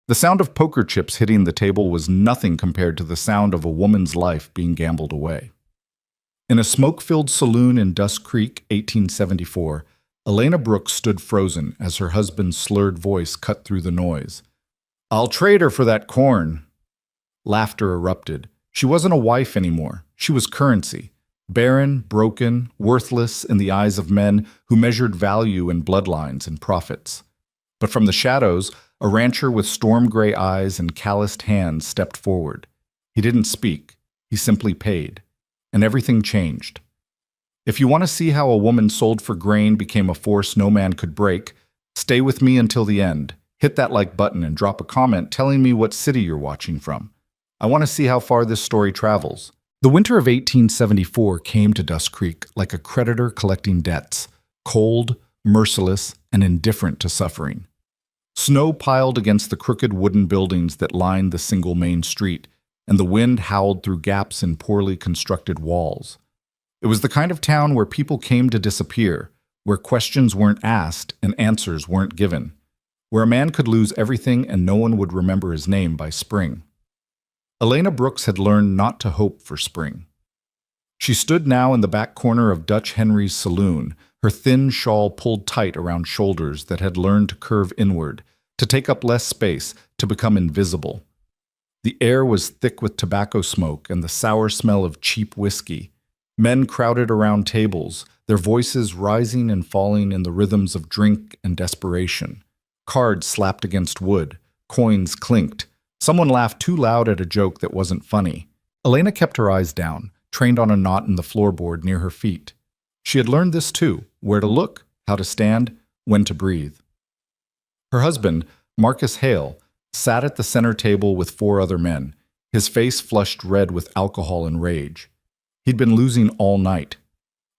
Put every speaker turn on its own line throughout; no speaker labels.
The sound of poker chips hitting the table was nothing compared to the sound of a woman's life being gambled away. In a smoke-filled saloon in Dust Creek, 1874, Elena Brooks stood frozen as her husband's slurred voice cut through the noise. "I'll trade her for that corn." Laughter erupted. She wasn't a wife anymore. She was currency. Barren, broken, worthless in the eyes of men who measured value in bloodlines and profits. But from the shadows, a rancher with storm-gray eyes and calloused hands stepped forward. He didn't speak. He simply paid. And everything changed. If you want to see how a woman sold for grain became a force no man could break, stay with me until the end. Hit that like button and drop a comment telling me what city you're watching from. I want to see how far this story travels. The winter of 1874 came to Dust Creek like a creditor collecting debts, cold, merciless, and indifferent to suffering. Snow piled against the crooked wooden buildings that lined the single main street, and the wind howled through gaps in poorly constructed walls. It was the kind of town where people came to disappear, where questions weren't asked and answers weren't given, where a man could lose everything and no one would remember his name by spring. Elena Brooks had learned not to hope for spring. She stood now in the back corner of Dutch Henry's saloon, her thin shawl pulled tight around shoulders that had learned to curve inward, to take up less space, to become invisible. The air was thick with tobacco smoke and the sour smell of cheap whiskey. Men crowded around tables, their voices rising and falling in the rhythms of drink and desperation. Cards slapped against wood, coins clinked. Someone laughed too loud at a joke that wasn't funny. Elena kept her eyes down, trained on a knot in the floorboard near her feet. She had learned this too, where to look, how to stand, when to breathe. Her husband, Marcus Hale, sat at the center table with 4 other men, his face flushed red with alcohol and rage. He'd been losing all night.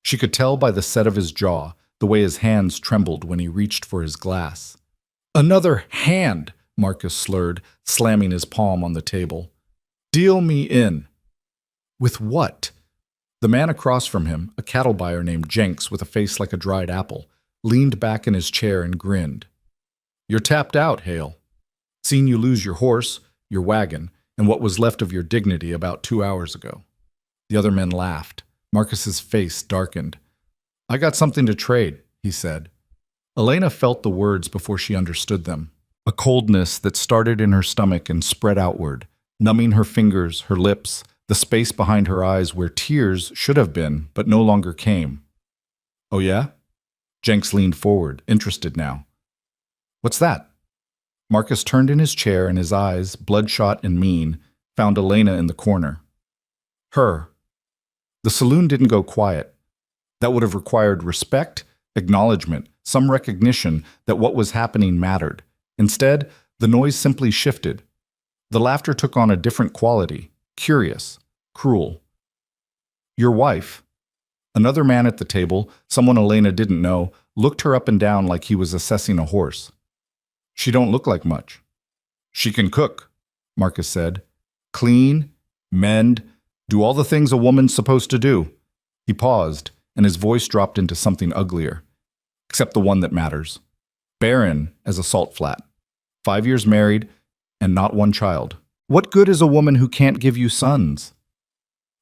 She could tell by the set of his jaw, the way his hands trembled when he reached for his glass. "Another hand!" Marcus slurred, slamming his palm on the table. "Deal me in." "With what?" The man across from him, a cattle buyer named Jenks with a face like a dried apple, leaned back in his chair and grinned. "You're tapped out, Hale. Seen you lose your horse, your wagon, and what was left of your dignity about 2 hours ago." The other men laughed. Marcus's face darkened. "I got something to trade," he said. Elena felt the words before she understood them. A coldness that started in her stomach and spread outward, numbing her fingers, her lips, the space behind her eyes where tears should have been but no longer came. "Oh yeah?" Jenks leaned forward, interested now. "What's that?" Marcus turned in his chair and his eyes, bloodshot and mean, found Elena in the corner. Her. The saloon didn't go quiet. That would have required respect, acknowledgement, some recognition that what was happening mattered. Instead, the noise simply shifted. The laughter took on a different quality, curious, cruel. "Your wife." Another man at the table, someone Elena didn't know, looked her up and down like he was assessing a horse. "She don't look like much." "She can cook," Marcus said. "Clean, mend, do all the things a woman's supposed to do." He paused, and his voice dropped into something uglier. "Except the one that matters. Barren as a salt flat. 5 years married, and not one child. What good is a woman who can't give you sons?"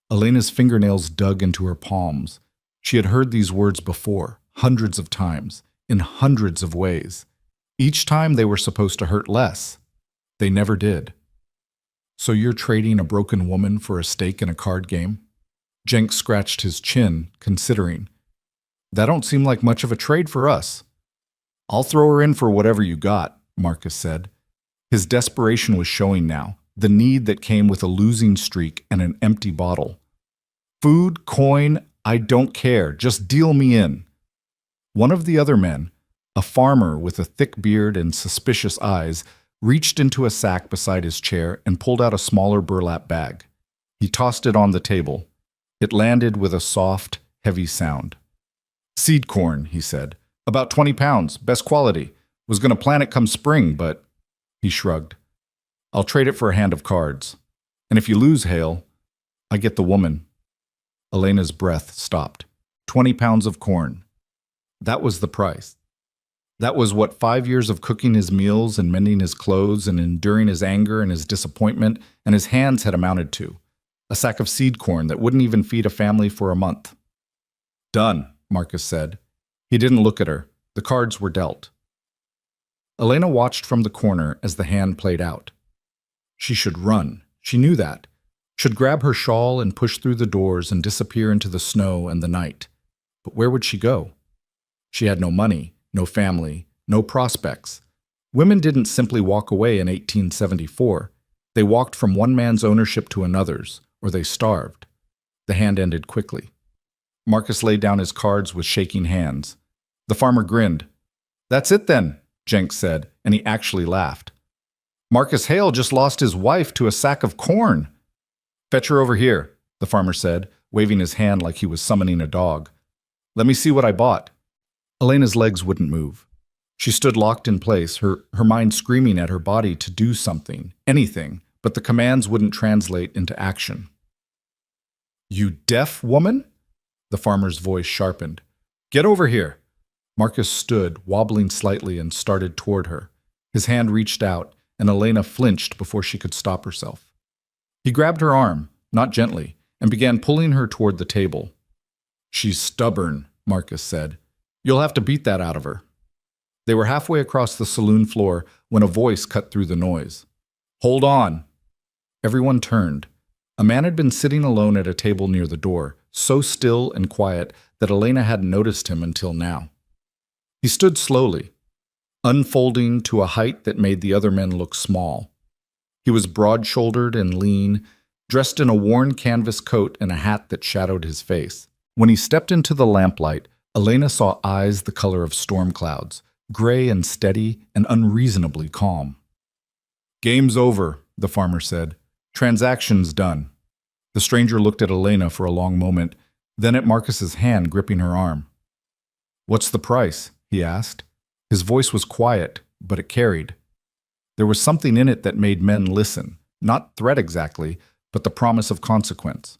Elena's fingernails dug into her palms. She had heard these words before, hundreds of times, in hundreds of ways. Each time they were supposed to hurt less. They never did. "So you're trading a broken woman for a stake in a card game?" Jenks scratched his chin, considering. "That don't seem like much of a trade for us." "I'll throw her in for whatever you got," Marcus said. His desperation was showing now, the need that came with a losing streak and an empty bottle. "Food, coin, I don't care. Just deal me in." One of the other men, a farmer with a thick beard and suspicious eyes, reached into a sack beside his chair and pulled out a smaller burlap bag. He tossed it on the table. It landed with a soft, heavy sound. "Seed corn," he said. "About 20 pounds, best quality. Was going to plant it come spring, but..." He shrugged. "I'll trade it for a hand of cards. And if you lose, Hale, I get the woman." Elena's breath stopped. 20 pounds of corn. That was the price. That was what 5 years of cooking his meals and mending his clothes and enduring his anger and his disappointment and his hands had amounted to. A sack of seed corn that wouldn't even feed a family for a month. Done, Marcus said. He didn't look at her. The cards were dealt. Elena watched from the corner as the hand played out. She should run. She knew that. Should grab her shawl and push through the doors and disappear into the snow and the night. But where would she go? She had no money, no family, no prospects. Women didn't simply walk away in 1874. They walked from one man's ownership to another's, or they starved. The hand ended quickly. Marcus laid down his cards with shaking hands. The farmer grinned. "That's it then," Jenks said, and he actually laughed. "Marcus Hale just lost his wife to a sack of corn." "Fetch her over here," the farmer said, waving his hand like he was summoning a dog. "Let me see what I bought." Elena's legs wouldn't move. She stood locked in place, her mind screaming at her body to do something, anything, but the commands wouldn't translate into action. "You deaf woman?" The farmer's voice sharpened. "Get over here." Marcus stood, wobbling slightly, and started toward her. His hand reached out, and Elena flinched before she could stop herself. He grabbed her arm, not gently, and began pulling her toward the table. "She's stubborn," Marcus said. "You'll have to beat that out of her." They were halfway across the saloon floor when a voice cut through the noise. "Hold on." Everyone turned. A man had been sitting alone at a table near the door, so still and quiet that Elena hadn't noticed him until now. He stood slowly, unfolding to a height that made the other men look small. He was broad-shouldered and lean, dressed in a worn canvas coat and a hat that shadowed his face. When he stepped into the lamplight, Elena saw eyes the color of storm clouds, gray and steady and unreasonably calm. "Game's over," the farmer said. "Transaction's done." The stranger looked at Elena for a long moment, then at Marcus's hand gripping her arm. "What's the price?" he asked. His voice was quiet, but it carried. There was something in it that made men listen, not threat exactly, but the promise of consequence.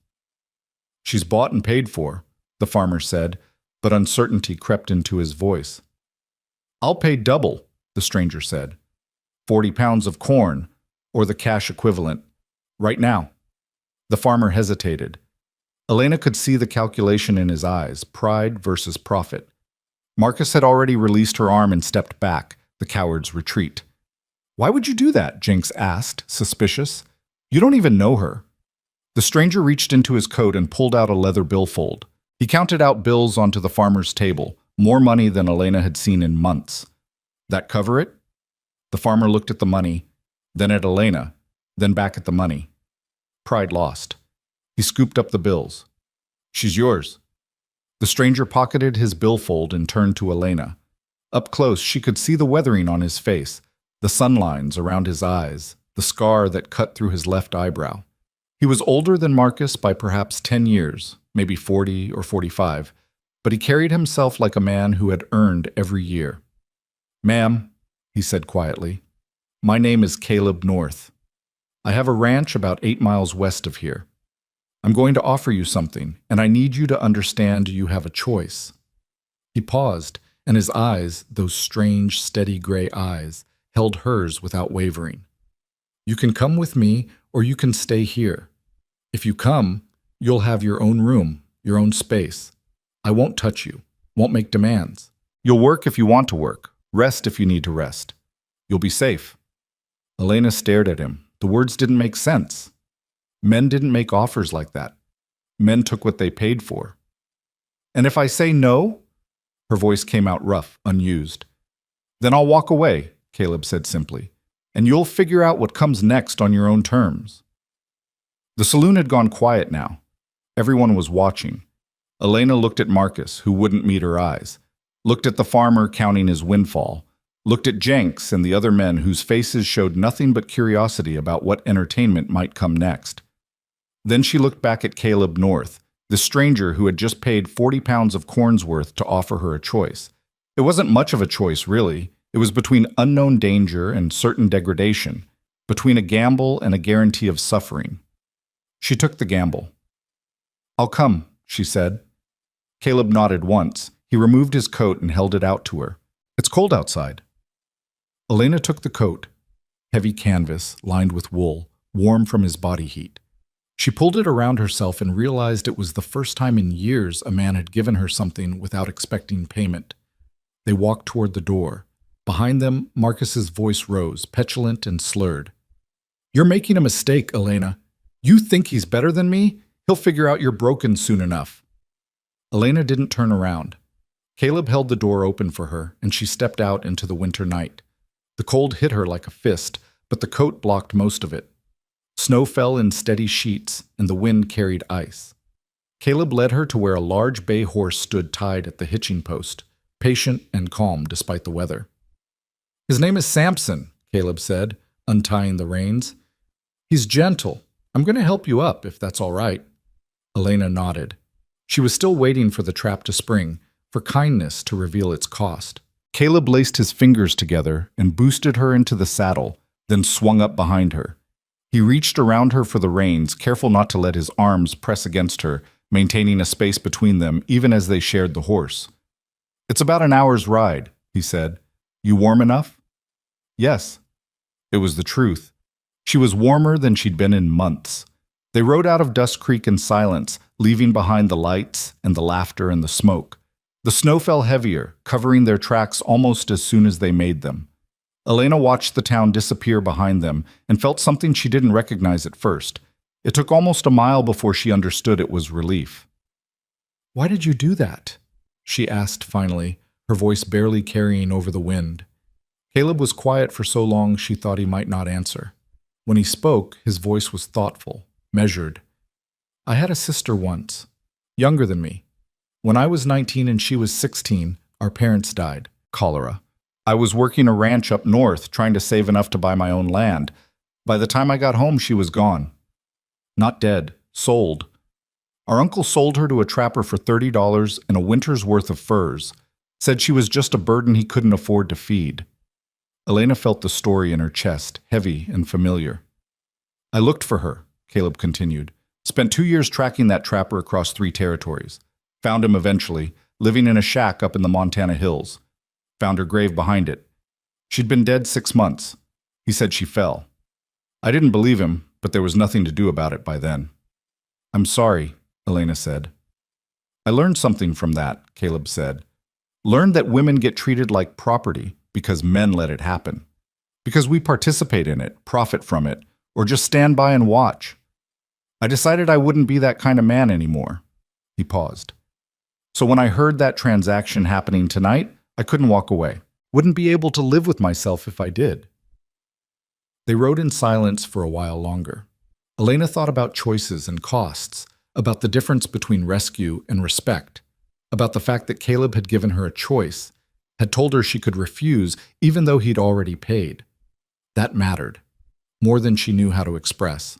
"She's bought and paid for," the farmer said, but uncertainty crept into his voice. "I'll pay double," the stranger said. 40 pounds of corn, or the cash equivalent, right now." The farmer hesitated. Elena could see the calculation in his eyes, pride versus profit. Marcus had already released her arm and stepped back, the coward's retreat. "Why would you do that?" Jenks asked, suspicious. "You don't even know her." The stranger reached into his coat and pulled out a leather billfold. He counted out bills onto the farmer's table, more money than Elena had seen in months. "That cover it?" The farmer looked at the money, then at Elena, then back at the money. Pride lost. He scooped up the bills. "She's yours." The stranger pocketed his billfold and turned to Elena. Up close, she could see the weathering on his face, the sunlines around his eyes, the scar that cut through his left eyebrow. He was older than Marcus by perhaps 10 years, maybe 40 or 45, but he carried himself like a man who had earned every year. "Ma'am," he said quietly, "my name is Caleb North. I have a ranch about 8 miles west of here. I'm going to offer you something, and I need you to understand you have a choice." He paused, and his eyes, those strange, steady gray eyes, held hers without wavering. "You can come with me, or you can stay here. If you come, you'll have your own room, your own space. I won't touch you, won't make demands. You'll work if you want to work, rest if you need to rest. You'll be safe." Elena stared at him. The words didn't make sense. Men didn't make offers like that. Men took what they paid for. "And if I say no?" Her voice came out rough, unused. "Then I'll walk away," Caleb said simply, "and you'll figure out what comes next on your own terms." The saloon had gone quiet now. Everyone was watching. Elena looked at Marcus, who wouldn't meet her eyes, looked at the farmer counting his windfall, looked at Jenks and the other men whose faces showed nothing but curiosity about what entertainment might come next. Then she looked back at Caleb North, the stranger who had just paid 40 pounds of corn's worth to offer her a choice. It wasn't much of a choice, really. It was between unknown danger and certain degradation, between a gamble and a guarantee of suffering. She took the gamble. "I'll come," she said. Caleb nodded once. He removed his coat and held it out to her. It's cold outside. Elena took the coat, heavy canvas lined with wool, warm from his body heat. She pulled it around herself and realized it was the first time in years a man had given her something without expecting payment. They walked toward the door. Behind them, Marcus's voice rose, petulant and slurred. "You're making a mistake, Elena. You think he's better than me? He'll figure out you're broken soon enough." Elena didn't turn around. Caleb held the door open for her, and she stepped out into the winter night. The cold hit her like a fist, but the coat blocked most of it. Snow fell in steady sheets, and the wind carried ice. Caleb led her to where a large bay horse stood tied at the hitching post, patient and calm despite the weather. "His name is Samson," Caleb said, untying the reins. "He's gentle. I'm going to help you up, if that's all right." Elena nodded. She was still waiting for the trap to spring, for kindness to reveal its cost. Caleb laced his fingers together and boosted her into the saddle, then swung up behind her. He reached around her for the reins, careful not to let his arms press against her, maintaining a space between them even as they shared the horse. "It's about an hour's ride," he said. "You warm enough?" Yes. It was the truth. She was warmer than she'd been in months. They rode out of Dust Creek in silence, leaving behind the lights and the laughter and the smoke. The snow fell heavier, covering their tracks almost as soon as they made them. Elena watched the town disappear behind them and felt something she didn't recognize at first. It took almost a mile before she understood it was relief. "Why did you do that?" she asked finally, her voice barely carrying over the wind. Caleb was quiet for so long she thought he might not answer. When he spoke, his voice was thoughtful, measured. "I had a sister once, younger than me. When I was 19 and she was 16, our parents died. Cholera. I was working a ranch up north, trying to save enough to buy my own land. By the time I got home, she was gone. Not dead, sold. Our uncle sold her to a trapper for $30 and a winter's worth of furs. Said she was just a burden he couldn't afford to feed." Elena felt the story in her chest, heavy and familiar. "I looked for her," Caleb continued. "Spent 2 years tracking that trapper across 3 territories. Found him eventually, living in a shack up in the Montana hills. Found her grave behind it. She'd been dead 6 months. He said she fell. I didn't believe him, but there was nothing to do about it by then." "I'm sorry," Elena said. "I learned something from that," Caleb said. "Learned that women get treated like property because men let it happen. Because we participate in it, profit from it, or just stand by and watch. I decided I wouldn't be that kind of man anymore." He paused. "So when I heard that transaction happening tonight, I couldn't walk away. Wouldn't be able to live with myself if I did." They rode in silence for a while longer. Elena thought about choices and costs, about the difference between rescue and respect, about the fact that Caleb had given her a choice, had told her she could refuse even though he'd already paid. That mattered, more than she knew how to express.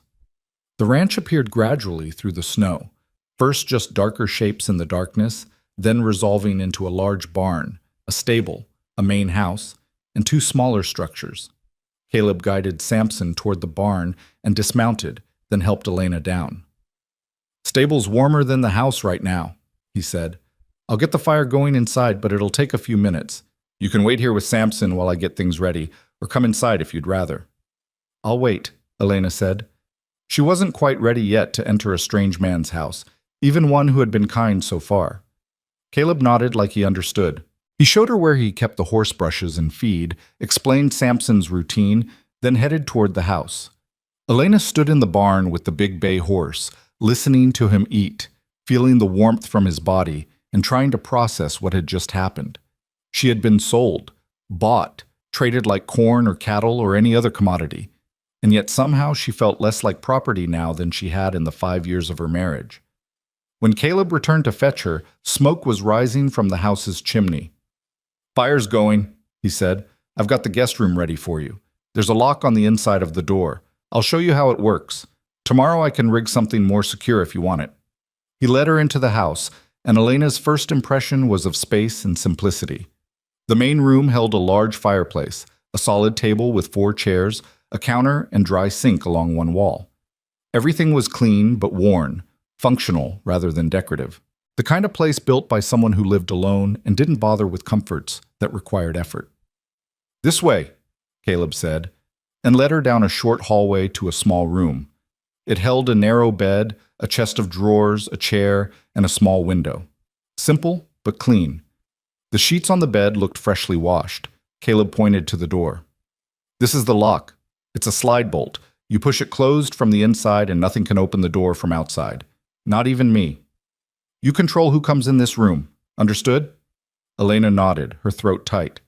The ranch appeared gradually through the snow, first just darker shapes in the darkness, then resolving into a large barn, a stable, a main house, and 2 smaller structures. Caleb guided Samson toward the barn and dismounted, then helped Elena down. "Stable's warmer than the house right now," he said. "I'll get the fire going inside, but it'll take a few minutes. You can wait here with Samson while I get things ready, or come inside if you'd rather." "I'll wait," Elena said. She wasn't quite ready yet to enter a strange man's house, even one who had been kind so far. Caleb nodded like he understood. He showed her where he kept the horse brushes and feed, explained Samson's routine, then headed toward the house. Elena stood in the barn with the big bay horse, listening to him eat, feeling the warmth from his body, and trying to process what had just happened. She had been sold, bought, traded like corn or cattle or any other commodity, and yet somehow she felt less like property now than she had in the 5 years of her marriage. When Caleb returned to fetch her, smoke was rising from the house's chimney. "Fire's going," he said. "I've got the guest room ready for you. There's a lock on the inside of the door. I'll show you how it works. Tomorrow I can rig something more secure if you want it." He led her into the house, and Elena's first impression was of space and simplicity. The main room held a large fireplace, a solid table with 4 chairs, a counter and dry sink along one wall. Everything was clean but worn, functional rather than decorative. The kind of place built by someone who lived alone and didn't bother with comforts, that required effort. "This way," Caleb said, and led her down a short hallway to a small room. It held a narrow bed, a chest of drawers, a chair, and a small window. Simple, but clean. The sheets on the bed looked freshly washed. Caleb pointed to the door. "This is the lock. It's a slide bolt. You push it closed from the inside and nothing can open the door from outside. Not even me. You control who comes in this room. Understood?" Elena nodded, her throat tight.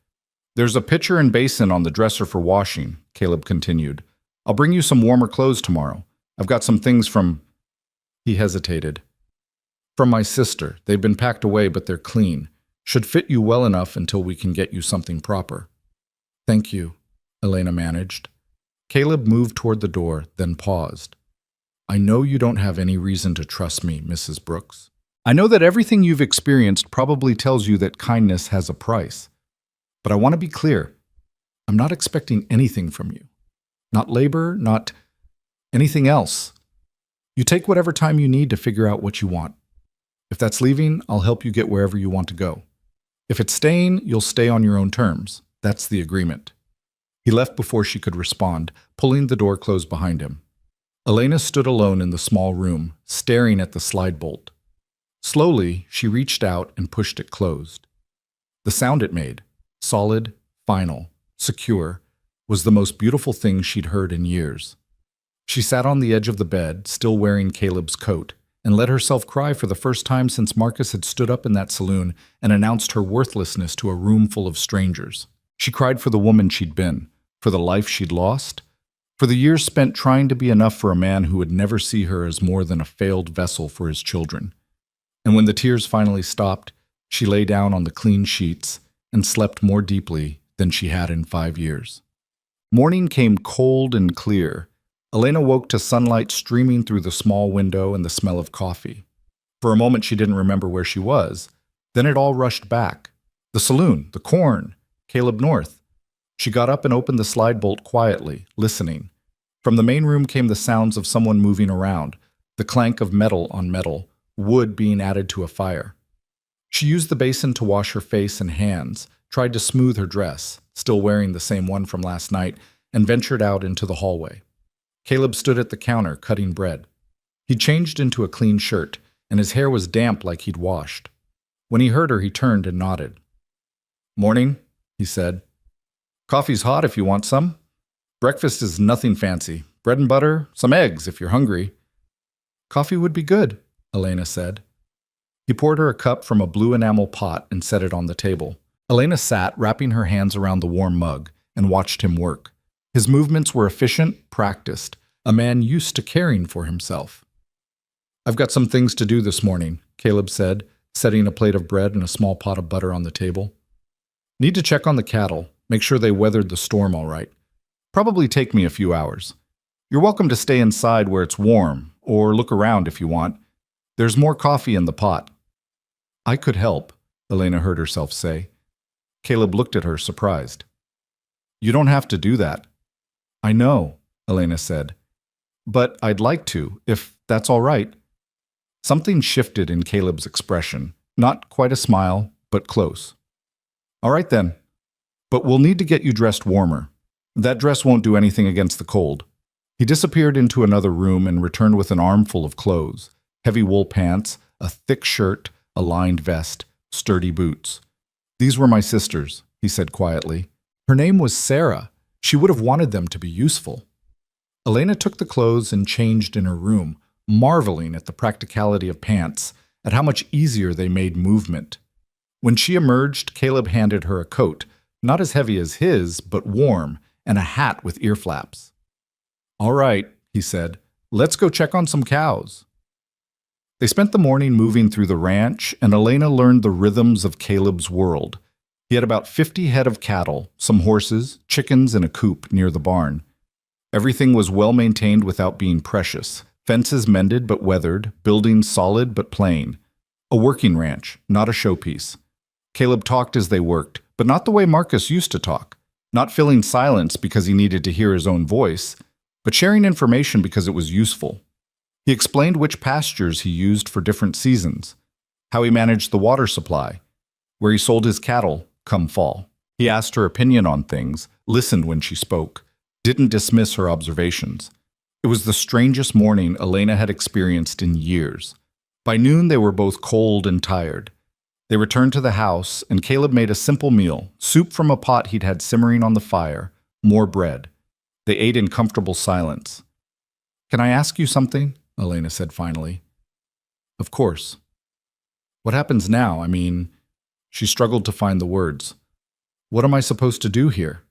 "There's a pitcher and basin on the dresser for washing," Caleb continued. "I'll bring you some warmer clothes tomorrow. I've got some things from—" He hesitated. "From my sister. They've been packed away, but they're clean. Should fit you well enough until we can get you something proper." "Thank you," Elena managed. Caleb moved toward the door, then paused. "I know you don't have any reason to trust me, Mrs. Brooks. I know that everything you've experienced probably tells you that kindness has a price. But I want to be clear. I'm not expecting anything from you. Not labor, not anything else. You take whatever time you need to figure out what you want. If that's leaving, I'll help you get wherever you want to go. If it's staying, you'll stay on your own terms. That's the agreement." He left before she could respond, pulling the door closed behind him. Elena stood alone in the small room, staring at the slide bolt. Slowly, she reached out and pushed it closed. The sound it made, solid, final, secure, was the most beautiful thing she'd heard in years. She sat on the edge of the bed, still wearing Caleb's coat, and let herself cry for the first time since Marcus had stood up in that saloon and announced her worthlessness to a room full of strangers. She cried for the woman she'd been, for the life she'd lost, for the years spent trying to be enough for a man who would never see her as more than a failed vessel for his children. And when the tears finally stopped, she lay down on the clean sheets and slept more deeply than she had in 5 years. Morning came cold and clear. Elena woke to sunlight streaming through the small window and the smell of coffee. For a moment she didn't remember where she was. Then it all rushed back. The saloon, the corn, Caleb North. She got up and opened the slide bolt quietly, listening. From the main room came the sounds of someone moving around, the clank of metal on metal, wood being added to a fire. She used the basin to wash her face and hands, tried to smooth her dress, still wearing the same one from last night, and ventured out into the hallway. Caleb stood at the counter, cutting bread. He changed into a clean shirt, and his hair was damp like he'd washed. When he heard her, he turned and nodded. "Morning," he said. "Coffee's hot if you want some. Breakfast is nothing fancy. Bread and butter, some eggs if you're hungry." "Coffee would be good," Elena said. He poured her a cup from a blue enamel pot and set it on the table. Elena sat, wrapping her hands around the warm mug, and watched him work. His movements were efficient, practiced, a man used to caring for himself. "I've got some things to do this morning," Caleb said, setting a plate of bread and a small pot of butter on the table. "Need to check on the cattle, make sure they weathered the storm all right. Probably take me a few hours. You're welcome to stay inside where it's warm, or look around if you want. There's more coffee in the pot." "I could help," Elena heard herself say. Caleb looked at her, surprised. "You don't have to do that." "I know," Elena said. "But I'd like to, if that's all right." Something shifted in Caleb's expression. Not quite a smile, but close. "All right then. But we'll need to get you dressed warmer. That dress won't do anything against the cold." He disappeared into another room and returned with an armful of clothes. Heavy wool pants, a thick shirt, a lined vest, sturdy boots. "These were my sister's," he said quietly. Her name was Sarah. She would have wanted them to be useful. Elena took the clothes and changed in her room, marveling at the practicality of pants, at how much easier they made movement. When she emerged, Caleb handed her a coat, not as heavy as his, but warm, and a hat with ear flaps. "All right," he said, "let's go check on some cows." They spent the morning moving through the ranch, and Elena learned the rhythms of Caleb's world. He had about 50 head of cattle, some horses, chickens, and a coop near the barn. Everything was well maintained without being precious. Fences mended but weathered, buildings solid but plain. A working ranch, not a showpiece. Caleb talked as they worked, but not the way Marcus used to talk. Not filling silence because he needed to hear his own voice, but sharing information because it was useful. He explained which pastures he used for different seasons, how he managed the water supply, where he sold his cattle, come fall. He asked her opinion on things, listened when she spoke, didn't dismiss her observations. It was the strangest morning Elena had experienced in years. By noon, they were both cold and tired. They returned to the house, and Caleb made a simple meal, soup from a pot he'd had simmering on the fire, more bread. They ate in comfortable silence. "Can I ask you something?" Elena said finally. "Of course." "What happens now? I mean," she struggled to find the words. "What am I supposed to do here?"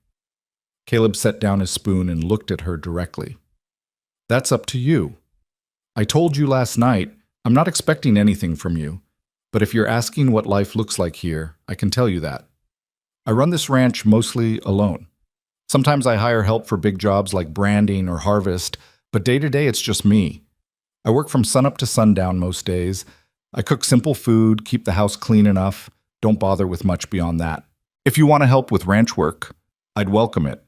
Caleb set down his spoon and looked at her directly. "That's up to you. I told you last night, I'm not expecting anything from you. But if you're asking what life looks like here, I can tell you that. I run this ranch mostly alone. Sometimes I hire help for big jobs like branding or harvest, but day to day it's just me. I work from sunup to sundown most days. I cook simple food, keep the house clean enough, don't bother with much beyond that. If you want to help with ranch work, I'd welcome it.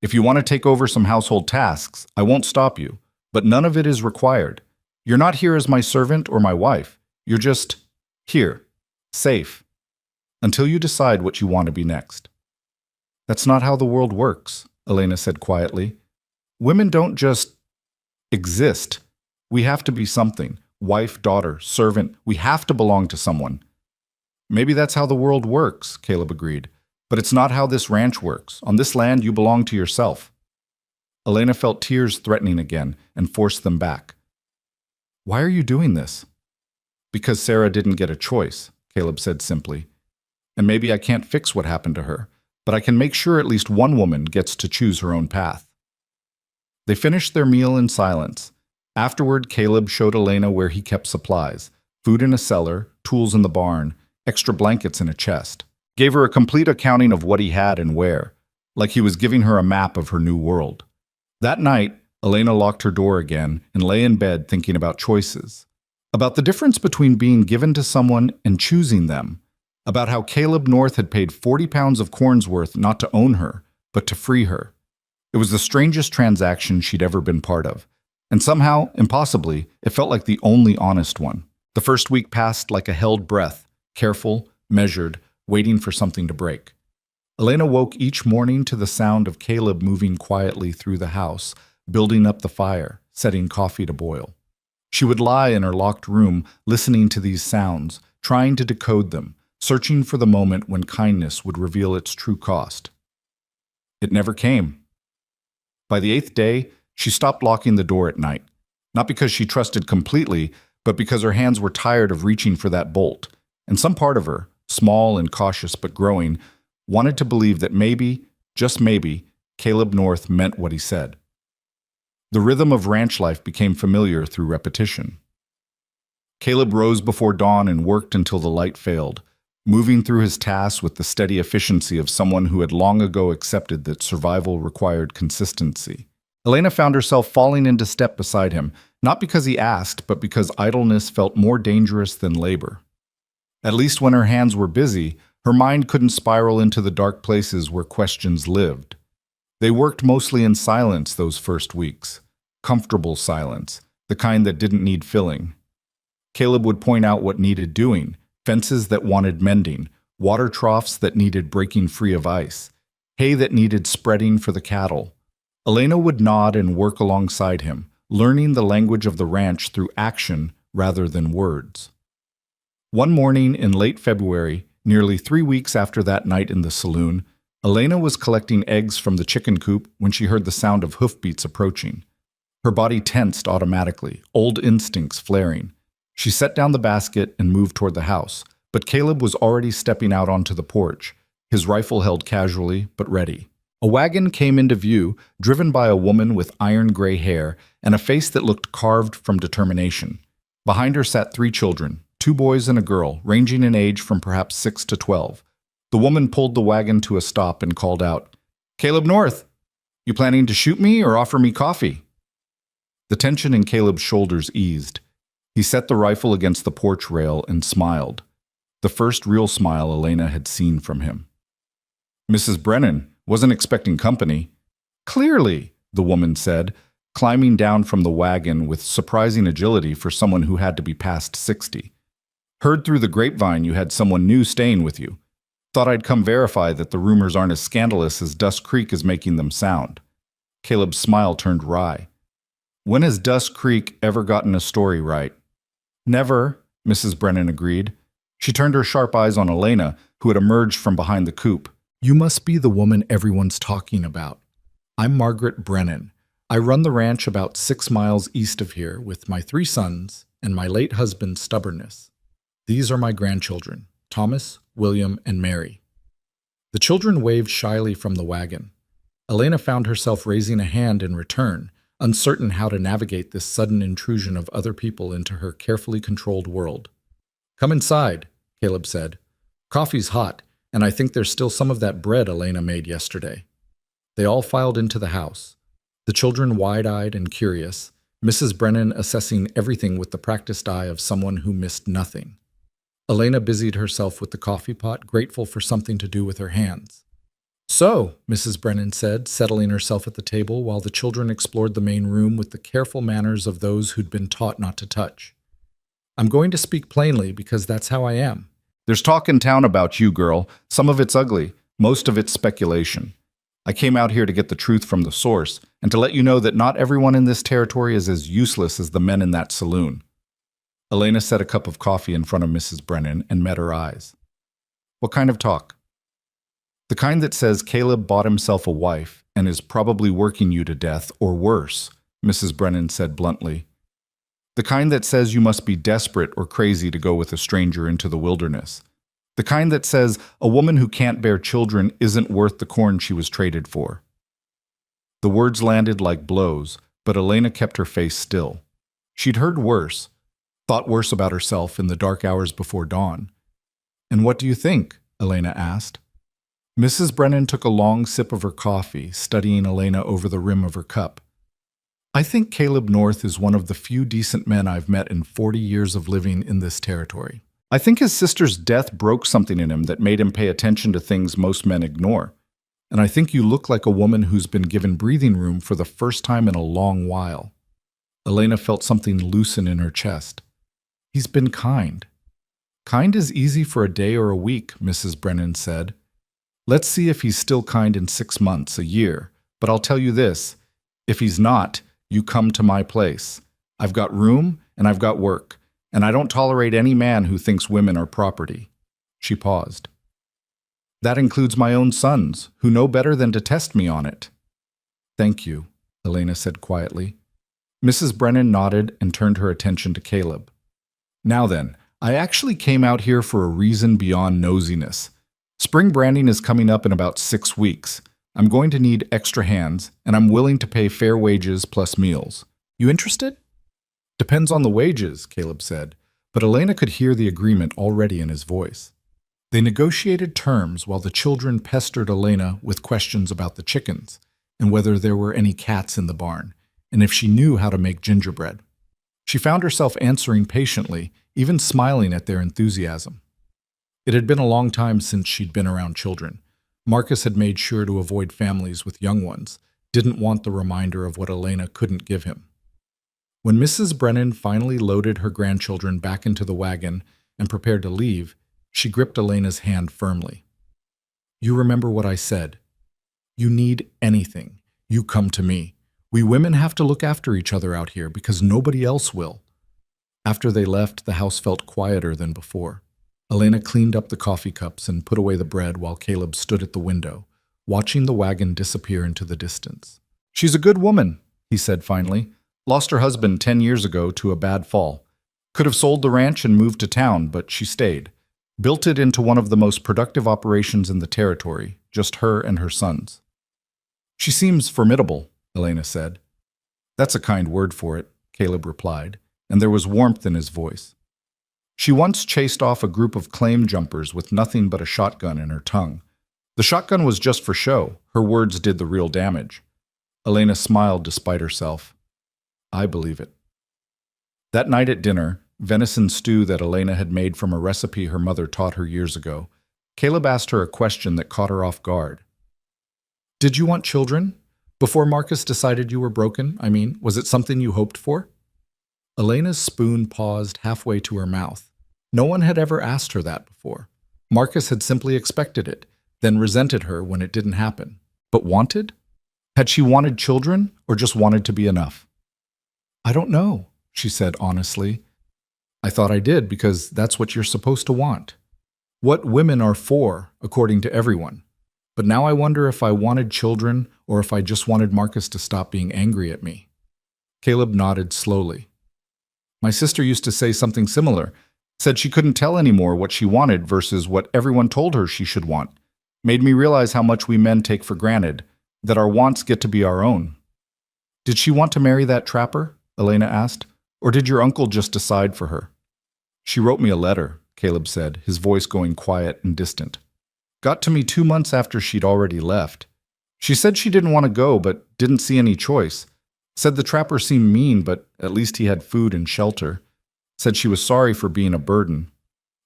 If you want to take over some household tasks, I won't stop you, but none of it is required. You're not here as my servant or my wife. You're just here, safe, until you decide what you want to be next." "That's not how the world works," Elena said quietly. "Women don't just exist. We have to be something. Wife, daughter, servant. We have to belong to someone." "Maybe that's how the world works," Caleb agreed. "But it's not how this ranch works. On this land, you belong to yourself." Elena felt tears threatening again and forced them back. "Why are you doing this?" "Because Sarah didn't get a choice," Caleb said simply. "And maybe I can't fix what happened to her, but I can make sure at least one woman gets to choose her own path." They finished their meal in silence. Afterward, Caleb showed Elena where he kept supplies: food in a cellar, tools in the barn, extra blankets in a chest. Gave her a complete accounting of what he had and where, like he was giving her a map of her new world. That night, Elena locked her door again and lay in bed thinking about choices. About the difference between being given to someone and choosing them. About how Caleb North had paid 40 pounds of corn's worth not to own her, but to free her. It was the strangest transaction she'd ever been part of. And somehow, impossibly, it felt like the only honest one. The first week passed like a held breath, careful, measured, waiting for something to break. Elena woke each morning to the sound of Caleb moving quietly through the house, building up the fire, setting coffee to boil. She would lie in her locked room, listening to these sounds, trying to decode them, searching for the moment when kindness would reveal its true cost. It never came. By the 8th day, she stopped locking the door at night, not because she trusted completely, but because her hands were tired of reaching for that bolt, and some part of her, small and cautious but growing, wanted to believe that maybe, just maybe, Caleb North meant what he said. The rhythm of ranch life became familiar through repetition. Caleb rose before dawn and worked until the light failed, moving through his tasks with the steady efficiency of someone who had long ago accepted that survival required consistency. Elena found herself falling into step beside him, not because he asked, but because idleness felt more dangerous than labor. At least when her hands were busy, her mind couldn't spiral into the dark places where questions lived. They worked mostly in silence those first weeks. Comfortable silence, the kind that didn't need filling. Caleb would point out what needed doing: fences that wanted mending, water troughs that needed breaking free of ice, hay that needed spreading for the cattle. Elena would nod and work alongside him, learning the language of the ranch through action rather than words. One morning in late February, nearly 3 weeks after that night in the saloon, Elena was collecting eggs from the chicken coop when she heard the sound of hoofbeats approaching. Her body tensed automatically, old instincts flaring. She set down the basket and moved toward the house, but Caleb was already stepping out onto the porch, his rifle held casually but ready. A wagon came into view, driven by a woman with iron-gray hair and a face that looked carved from determination. Behind her sat 3 children, 2 boys and a girl, ranging in age from perhaps 6 to 12. The woman pulled the wagon to a stop and called out, "Caleb North, you planning to shoot me or offer me coffee?" The tension in Caleb's shoulders eased. He set the rifle against the porch rail and smiled. The first real smile Elena had seen from him. "Mrs. Brennan, wasn't expecting company." "Clearly," the woman said, climbing down from the wagon with surprising agility for someone who had to be past 60. "Heard through the grapevine you had someone new staying with you. Thought I'd come verify that the rumors aren't as scandalous as Dust Creek is making them sound. Caleb's smile turned wry. When has Dust Creek ever gotten a story right? Never, Mrs. Brennan agreed. She turned her sharp eyes on Elena, who had emerged from behind the coop. You must be the woman everyone's talking about. I'm Margaret Brennan. I run the ranch about 6 miles east of here with my 3 sons and my late husband's stubbornness. These are my grandchildren, Thomas, William, and Mary. The children waved shyly from the wagon. Elena found herself raising a hand in return, uncertain how to navigate this sudden intrusion of other people into her carefully controlled world. Come inside, Caleb said. Coffee's hot, and I think there's still some of that bread Elena made yesterday. They all filed into the house, the children wide-eyed and curious, Mrs. Brennan assessing everything with the practiced eye of someone who missed nothing. Elena busied herself with the coffee pot, grateful for something to do with her hands. So, Mrs. Brennan said, settling herself at the table while the children explored the main room with the careful manners of those who'd been taught not to touch. I'm going to speak plainly because that's how I am. There's talk in town about you, girl. Some of it's ugly, most of it's speculation. I came out here to get the truth from the source and to let you know that not everyone in this territory is as useless as the men in that saloon. Elena set a cup of coffee in front of Mrs. Brennan and met her eyes. What kind of talk? The kind that says Caleb bought himself a wife and is probably working you to death or worse, Mrs. Brennan said bluntly. The kind that says you must be desperate or crazy to go with a stranger into the wilderness. The kind that says a woman who can't bear children isn't worth the corn she was traded for. The words landed like blows, but Elena kept her face still. She'd heard worse, thought worse about herself in the dark hours before dawn. And what do you think? Elena asked. Mrs. Brennan took a long sip of her coffee, studying Elena over the rim of her cup. I think Caleb North is one of the few decent men I've met in 40 years of living in this territory. I think his sister's death broke something in him that made him pay attention to things most men ignore. And I think you look like a woman who's been given breathing room for the first time in a long while. Elena felt something loosen in her chest. He's been kind. Kind is easy for a day or a week, Mrs. Brennan said. Let's see if he's still kind in 6 months, a year. But I'll tell you this, if he's not, you come to my place. I've got room and I've got work, and I don't tolerate any man who thinks women are property. She paused. That includes my own sons, who know better than to test me on it. Thank you, Elena said quietly. Mrs. Brennan nodded and turned her attention to Caleb. Now then, I actually came out here for a reason beyond nosiness. Spring branding is coming up in about 6 weeks. I'm going to need extra hands, and I'm willing to pay fair wages plus meals. You interested? Depends on the wages, Caleb said, but Elena could hear the agreement already in his voice. They negotiated terms while the children pestered Elena with questions about the chickens, and whether there were any cats in the barn, and if she knew how to make gingerbread. She found herself answering patiently, even smiling at their enthusiasm. It had been a long time since she'd been around children. Marcus had made sure to avoid families with young ones, didn't want the reminder of what Elena couldn't give him. When Mrs. Brennan finally loaded her grandchildren back into the wagon and prepared to leave, she gripped Elena's hand firmly. You remember what I said. You need anything, you come to me. We women have to look after each other out here because nobody else will. After they left, the house felt quieter than before. Elena cleaned up the coffee cups and put away the bread while Caleb stood at the window, watching the wagon disappear into the distance. She's a good woman, he said finally. Lost her husband 10 years ago to a bad fall. Could have sold the ranch and moved to town, but she stayed. Built it into one of the most productive operations in the territory, just her and her sons. She seems formidable, Elena said. That's a kind word for it, Caleb replied, and there was warmth in his voice. She once chased off a group of claim jumpers with nothing but a shotgun in her tongue. The shotgun was just for show. Her words did the real damage. Elena smiled despite herself. I believe it. That night at dinner, venison stew that Elena had made from a recipe her mother taught her years ago, Caleb asked her a question that caught her off guard. Did you want children? Before Marcus decided you were broken, was it something you hoped for? Elena's spoon paused halfway to her mouth. No one had ever asked her that before. Marcus had simply expected it, then resented her when it didn't happen. But wanted? Had she wanted children, or just wanted to be enough? I don't know, she said honestly. I thought I did because that's what you're supposed to want. What women are for, according to everyone. But now I wonder if I wanted children or if I just wanted Marcus to stop being angry at me. Caleb nodded slowly. My sister used to say something similar, said she couldn't tell anymore what she wanted versus what everyone told her she should want. Made me realize how much we men take for granted, that our wants get to be our own. Did she want to marry that trapper? Elena asked. Or did your uncle just decide for her? She wrote me a letter, Caleb said, his voice going quiet and distant. Got to me 2 months after she'd already left. She said she didn't want to go, but didn't see any choice. Said the trapper seemed mean, but at least he had food and shelter. Said she was sorry for being a burden.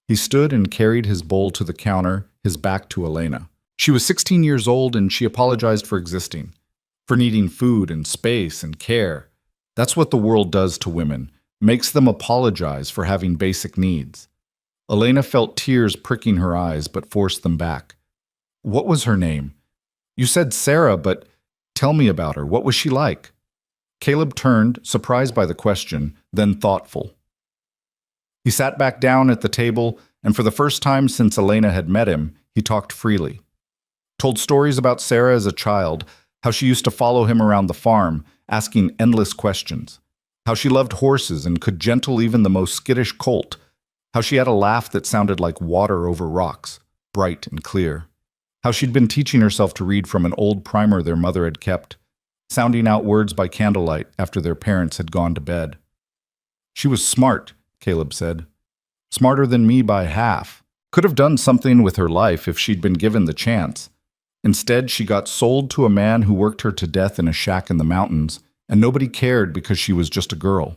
He stood and carried his bowl to the counter, his back to Elena. She was 16 years old and she apologized for existing, for needing food and space and care. That's what the world does to women, makes them apologize for having basic needs. Elena felt tears pricking her eyes but forced them back. What was her name? You said Sarah, but tell me about her. What was she like? Caleb turned, surprised by the question, then thoughtful. He sat back down at the table, and for the first time since Elena had met him, he talked freely. Told stories about Sarah as a child, how she used to follow him around the farm, asking endless questions, how she loved horses and could gentle even the most skittish colt, how she had a laugh that sounded like water over rocks, bright and clear, how she'd been teaching herself to read from an old primer their mother had kept, sounding out words by candlelight after their parents had gone to bed. She was smart, Caleb said. Smarter than me by half. Could have done something with her life if she'd been given the chance. Instead, she got sold to a man who worked her to death in a shack in the mountains, and nobody cared because she was just a girl.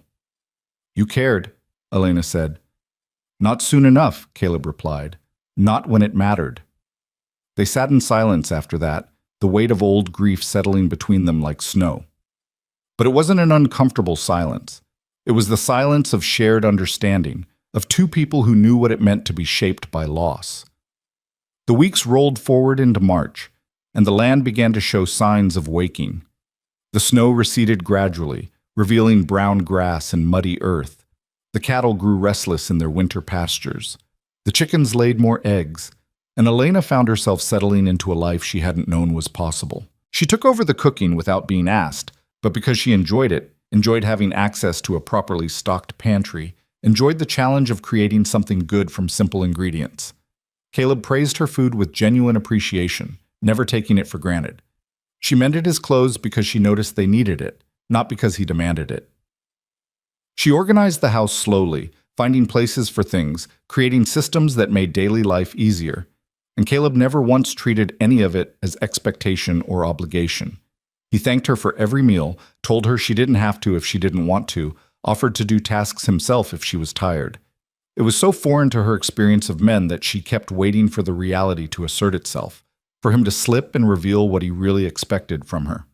You cared, Elena said. Not soon enough, Caleb replied. Not when it mattered. They sat in silence after that, the weight of old grief settling between them like snow. But it wasn't an uncomfortable silence. It was the silence of shared understanding, of two people who knew what it meant to be shaped by loss. The weeks rolled forward into March, and the land began to show signs of waking. The snow receded gradually, revealing brown grass and muddy earth. The cattle grew restless in their winter pastures. The chickens laid more eggs, and Elena found herself settling into a life she hadn't known was possible. She took over the cooking without being asked, but because she enjoyed it, enjoyed having access to a properly stocked pantry, enjoyed the challenge of creating something good from simple ingredients. Caleb praised her food with genuine appreciation, never taking it for granted. She mended his clothes because she noticed they needed it, not because he demanded it. She organized the house slowly, finding places for things, creating systems that made daily life easier. And Caleb never once treated any of it as expectation or obligation. He thanked her for every meal, told her she didn't have to if she didn't want to, offered to do tasks himself if she was tired. It was so foreign to her experience of men that she kept waiting for the reality to assert itself, for him to slip and reveal what he really expected from her.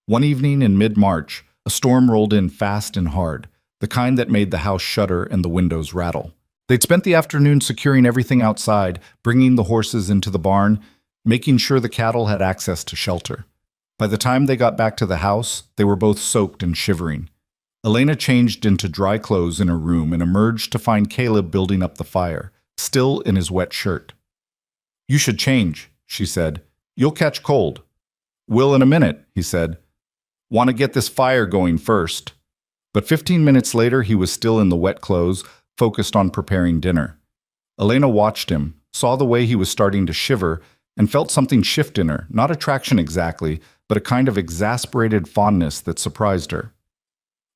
One evening in mid-March, a storm rolled in fast and hard, the kind that made the house shudder and the windows rattle. They'd spent the afternoon securing everything outside, bringing the horses into the barn, making sure the cattle had access to shelter. By the time they got back to the house, they were both soaked and shivering. Elena changed into dry clothes in her room and emerged to find Caleb building up the fire, still in his wet shirt. You should change, she said. You'll catch cold. Will in a minute, he said. Want to get this fire going first. But 15 minutes later, he was still in the wet clothes, focused on preparing dinner. Elena watched him, saw the way he was starting to shiver, and felt something shift in her, not attraction exactly, but a kind of exasperated fondness that surprised her.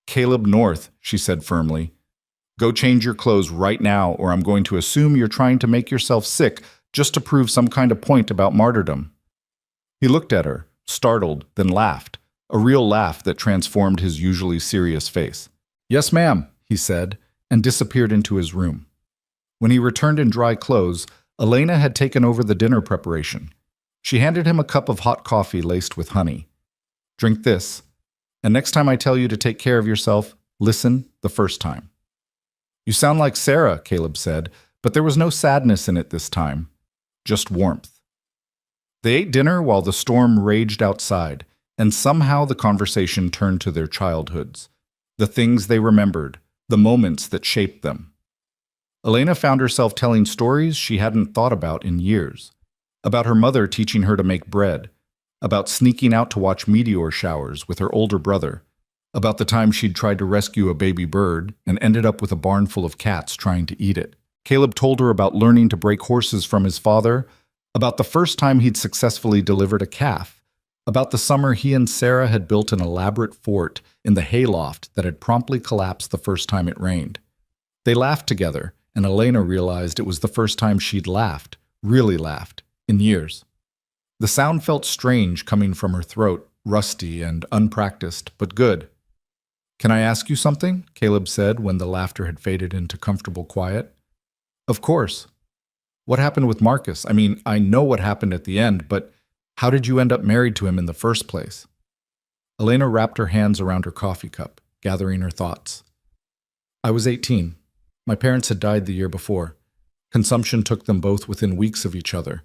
Caleb North, she said firmly. Go change your clothes right now, or I'm going to assume you're trying to make yourself sick just to prove some kind of point about martyrdom. He looked at her, startled, then laughed, a real laugh that transformed his usually serious face. Yes, ma'am, he said, and disappeared into his room. When he returned in dry clothes, Elena had taken over the dinner preparation. She handed him a cup of hot coffee laced with honey. Drink this, and next time I tell you to take care of yourself, listen the first time. You sound like Sarah, Caleb said, but there was no sadness in it this time, just warmth. They ate dinner while the storm raged outside, and somehow the conversation turned to their childhoods, the things they remembered, the moments that shaped them. Elena found herself telling stories she hadn't thought about in years, about her mother teaching her to make bread, about sneaking out to watch meteor showers with her older brother, about the time she'd tried to rescue a baby bird and ended up with a barn full of cats trying to eat it. Caleb told her about learning to break horses from his father, about the first time he'd successfully delivered a calf, about the summer he and Sarah had built an elaborate fort in the hayloft that had promptly collapsed the first time it rained. They laughed together, and Elena realized it was the first time she'd laughed, really laughed, in years. The sound felt strange coming from her throat, rusty and unpracticed, but good. "Can I ask you something?" Caleb said when the laughter had faded into comfortable quiet. "Of course. What happened with Marcus? I mean, I know what happened at the end, but how did you end up married to him in the first place?" Elena wrapped her hands around her coffee cup, gathering her thoughts. "I was 18. My parents had died the year before. Consumption took them both within weeks of each other.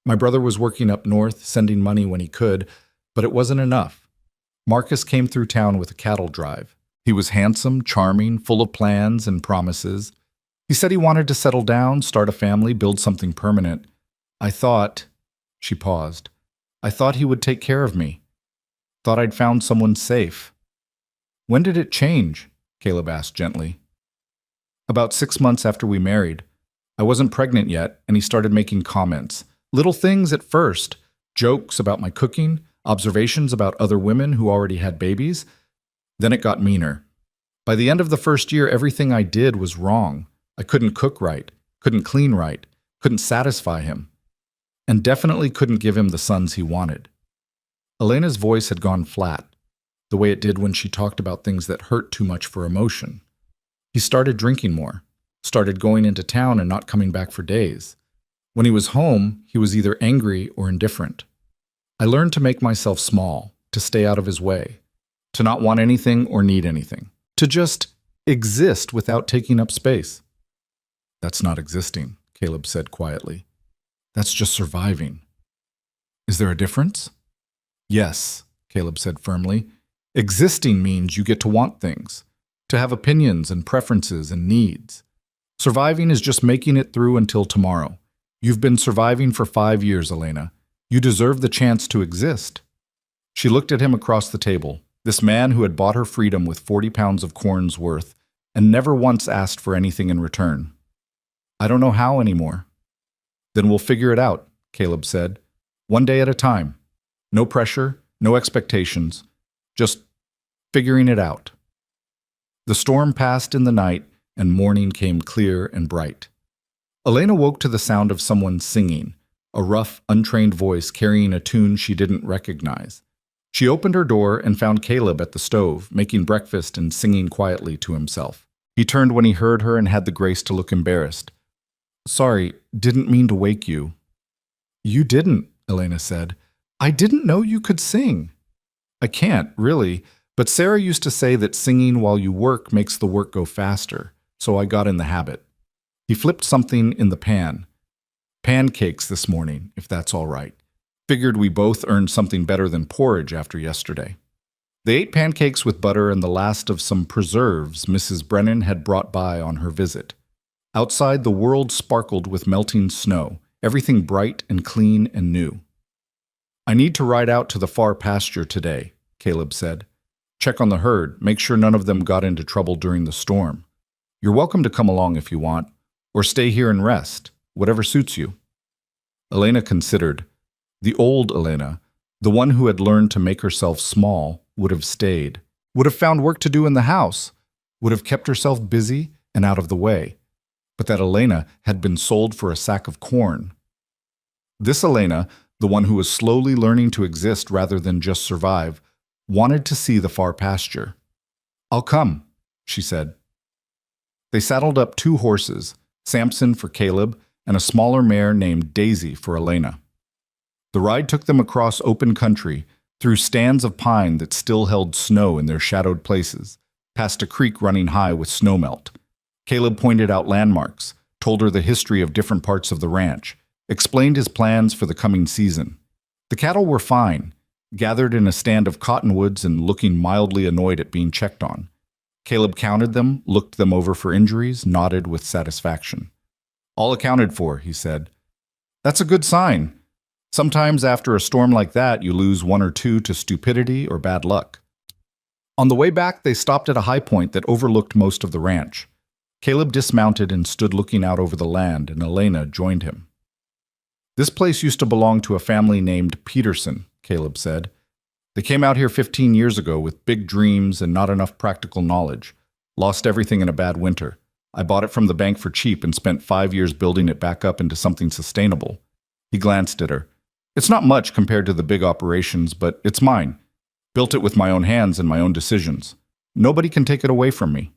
My brother was working up north, sending money when he could, but it wasn't enough. Marcus came through town with a cattle drive. He was handsome, charming, full of plans and promises. He said he wanted to settle down, start a family, build something permanent. I thought," she paused, "I thought he would take care of me. Thought I'd found someone safe." "When did it change?" Caleb asked gently. "About 6 months after we married. I wasn't pregnant yet, and he started making comments. Little things at first, jokes about my cooking, observations about other women who already had babies. Then it got meaner. By the end of the first year, everything I did was wrong. I couldn't cook right, couldn't clean right, couldn't satisfy him, and definitely couldn't give him the sons he wanted." Elena's voice had gone flat, the way it did when she talked about things that hurt too much for emotion. "He started drinking more, started going into town and not coming back for days. When he was home, he was either angry or indifferent. I learned to make myself small, to stay out of his way, to not want anything or need anything, to just exist without taking up space." "That's not existing," Caleb said quietly. "That's just surviving." "Is there a difference?" "Yes," Caleb said firmly. "Existing means you get to want things, to have opinions and preferences and needs. Surviving is just making it through until tomorrow. You've been surviving for 5 years, Elena. You deserve the chance to exist." She looked at him across the table, this man who had bought her freedom with 40 pounds of corn's worth and never once asked for anything in return. "I don't know how anymore." "Then we'll figure it out," Caleb said. "One day at a time. No pressure, no expectations, just figuring it out." The storm passed in the night, and morning came clear and bright. Elena woke to the sound of someone singing, a rough, untrained voice carrying a tune she didn't recognize. She opened her door and found Caleb at the stove, making breakfast and singing quietly to himself. He turned when he heard her and had the grace to look embarrassed. "Sorry, didn't mean to wake you." "You didn't," Elena said. "I didn't know you could sing." "I can't, really, but Sarah used to say that singing while you work makes the work go faster, so I got in the habit." He flipped something in the pan. "Pancakes this morning, if that's all right. Figured we both earned something better than porridge after yesterday." They ate pancakes with butter and the last of some preserves Mrs. Brennan had brought by on her visit. Outside, the world sparkled with melting snow, everything bright and clean and new. "I need to ride out to the far pasture today," Caleb said. "Check on the herd, make sure none of them got into trouble during the storm. You're welcome to come along if you want, or stay here and rest, whatever suits you." Elena considered. The old Elena, the one who had learned to make herself small, would have stayed, would have found work to do in the house, would have kept herself busy and out of the way. But that Elena had been sold for a sack of corn. This Elena, the one who was slowly learning to exist rather than just survive, wanted to see the far pasture. "I'll come," she said. They saddled up 2 horses, Samson for Caleb and a smaller mare named Daisy for Elena. The ride took them across open country, through stands of pine that still held snow in their shadowed places, past a creek running high with snowmelt. Caleb pointed out landmarks, told her the history of different parts of the ranch, explained his plans for the coming season. The cattle were fine, gathered in a stand of cottonwoods and looking mildly annoyed at being checked on. Caleb counted them, looked them over for injuries, nodded with satisfaction. "All accounted for," he said. "That's a good sign. Sometimes after a storm like that, you lose one or two to stupidity or bad luck." On the way back, they stopped at a high point that overlooked most of the ranch. Caleb dismounted and stood looking out over the land, and Elena joined him. "This place used to belong to a family named Peterson," Caleb said. "They came out here 15 years ago with big dreams and not enough practical knowledge. Lost everything in a bad winter. I bought it from the bank for cheap and spent 5 years building it back up into something sustainable." He glanced at her. "It's not much compared to the big operations, but it's mine. Built it with my own hands and my own decisions. Nobody can take it away from me."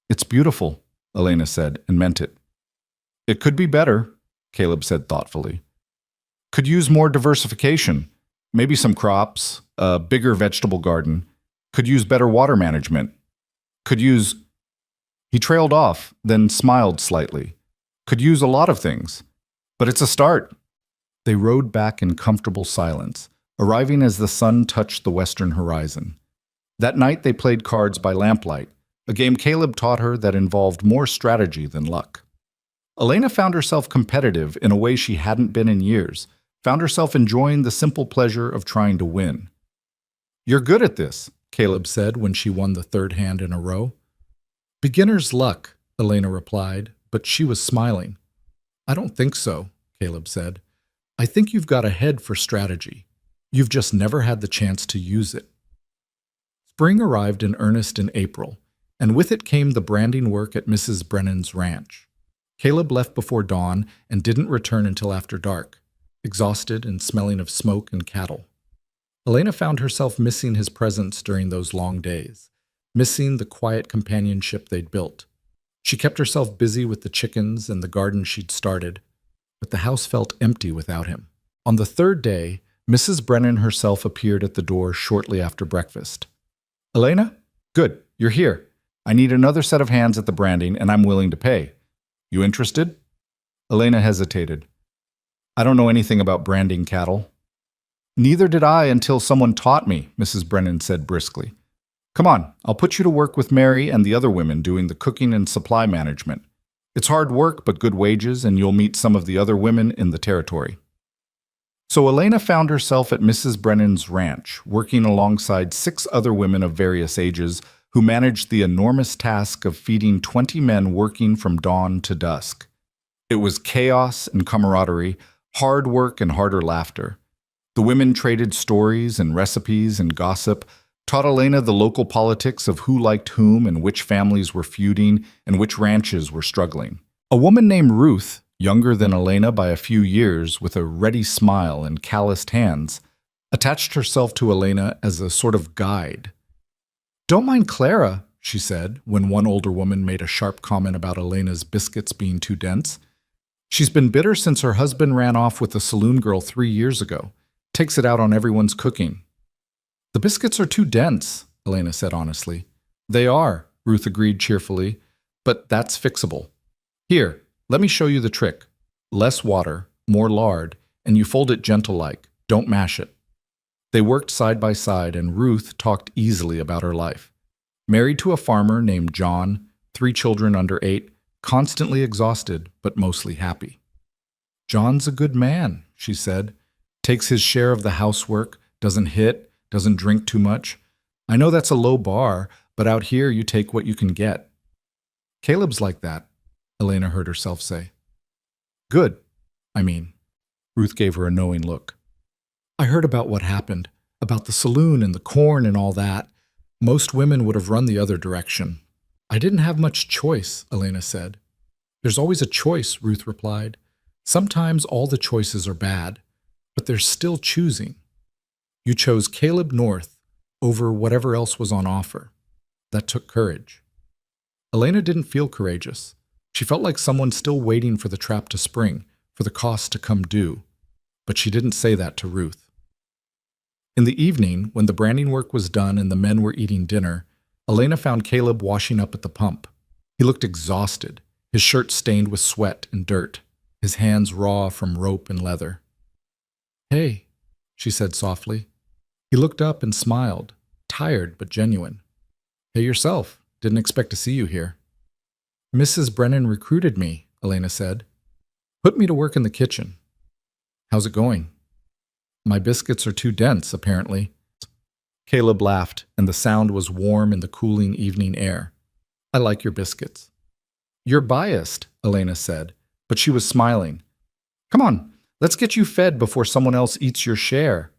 "It's beautiful," Elena said, and meant it. "It could be better," Caleb said thoughtfully. "Could use more diversification. Maybe some crops, a bigger vegetable garden. Could use better water management. Could use—" He trailed off, then smiled slightly. "Could use a lot of things. But it's a start." They rode back in comfortable silence, arriving as the sun touched the western horizon. That night they played cards by lamplight, a game Caleb taught her that involved more strategy than luck. Elena found herself competitive in a way she hadn't been in years, found herself enjoying the simple pleasure of trying to win. "You're good at this," Caleb said when she won the third hand in a row. "Beginner's luck," Elena replied, but she was smiling. "I don't think so," Caleb said. "I think you've got a head for strategy. You've just never had the chance to use it." Spring arrived in earnest in April, and with it came the branding work at Mrs. Brennan's ranch. Caleb left before dawn and didn't return until after dark, exhausted and smelling of smoke and cattle. Elena found herself missing his presence during those long days, missing the quiet companionship they'd built. She kept herself busy with the chickens and the garden she'd started, but the house felt empty without him. On the third day, Mrs. Brennan herself appeared at the door shortly after breakfast. "Elena? Good, you're here. I need another set of hands at the branding, and I'm willing to pay. You interested?" Elena hesitated. "I don't know anything about branding cattle." "Neither did I until someone taught me," Mrs. Brennan said briskly. "Come on, I'll put you to work with Mary and the other women doing the cooking and supply management. It's hard work but good wages, and you'll meet some of the other women in the territory." So Elena found herself at Mrs. Brennan's ranch, working alongside 6 other women of various ages who managed the enormous task of feeding 20 men working from dawn to dusk. It was chaos and camaraderie, hard work and harder laughter. The women traded stories and recipes and gossip, taught Elena the local politics of who liked whom and which families were feuding and which ranches were struggling. A woman named Ruth, younger than Elena by a few years, with a ready smile and calloused hands, attached herself to Elena as a sort of guide. "Don't mind Clara," she said, when one older woman made a sharp comment about Elena's biscuits being too dense. "She's been bitter since her husband ran off with a saloon girl 3 years ago. Takes it out on everyone's cooking." "The biscuits are too dense," Elena said honestly. "They are," Ruth agreed cheerfully, "but that's fixable. Here, let me show you the trick. Less water, more lard, and you fold it gentle-like. Don't mash it." They worked side by side, and Ruth talked easily about her life. Married to a farmer named John, 3 children under 8, constantly exhausted, but mostly happy. "John's a good man," she said. "Takes his share of the housework, doesn't hit, doesn't drink too much. I know that's a low bar, but out here you take what you can get." "Caleb's like that," Elena heard herself say. "Good, I mean." Ruth gave her a knowing look. "I heard about what happened, about the saloon and the corn and all that. Most women would have run the other direction." "I didn't have much choice," Elena said. "There's always a choice," Ruth replied. "Sometimes all the choices are bad, but there's still choosing. You chose Caleb North over whatever else was on offer. That took courage." Elena didn't feel courageous. She felt like someone still waiting for the trap to spring, for the cost to come due. But she didn't say that to Ruth. In the evening, when the branding work was done and the men were eating dinner, Elena found Caleb washing up at the pump. He looked exhausted, his shirt stained with sweat and dirt, his hands raw from rope and leather. "Hey," she said softly. He looked up and smiled, tired but genuine. "Hey yourself. Didn't expect to see you here." "Mrs. Brennan recruited me," Elena said. "Put me to work in the kitchen." "How's it going?" "My biscuits are too dense, apparently." Caleb laughed, and the sound was warm in the cooling evening air. "I like your biscuits." "You're biased," Elena said, but she was smiling. "Come on, let's get you fed before someone else eats your share."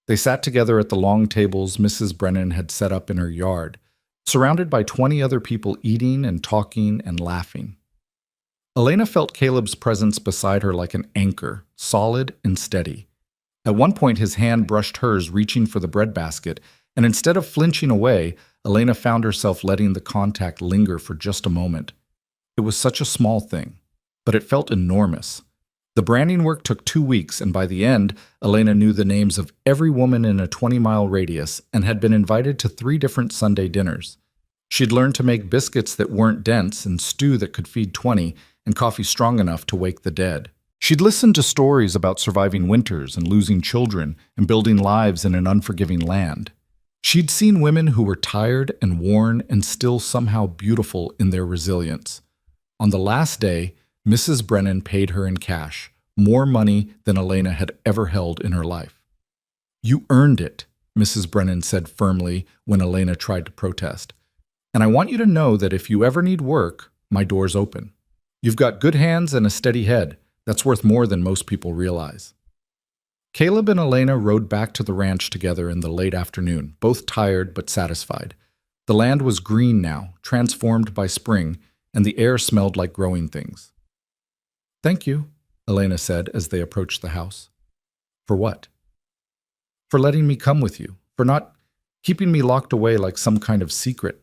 They sat together at the long tables Mrs. Brennan had set up in her yard, surrounded by 20 other people eating and talking and laughing. Elena felt Caleb's presence beside her like an anchor, solid and steady. At one point, his hand brushed hers, reaching for the breadbasket, and instead of flinching away, Elena found herself letting the contact linger for just a moment. It was such a small thing, but it felt enormous. The branding work took 2 weeks, and by the end, Elena knew the names of every woman in a 20-mile radius and had been invited to 3 different Sunday dinners. She'd learned to make biscuits that weren't dense and stew that could feed 20 and coffee strong enough to wake the dead. She'd listened to stories about surviving winters and losing children and building lives in an unforgiving land. She'd seen women who were tired and worn and still somehow beautiful in their resilience. On the last day, Mrs. Brennan paid her in cash, more money than Elena had ever held in her life. "You earned it," Mrs. Brennan said firmly when Elena tried to protest. "And I want you to know that if you ever need work, my door's open. You've got good hands and a steady head. That's worth more than most people realize." Caleb and Elena rode back to the ranch together in the late afternoon, both tired but satisfied. The land was green now, transformed by spring, and the air smelled like growing things. "Thank you," Elena said as they approached the house. "For what?" "For letting me come with you, for not keeping me locked away like some kind of secret."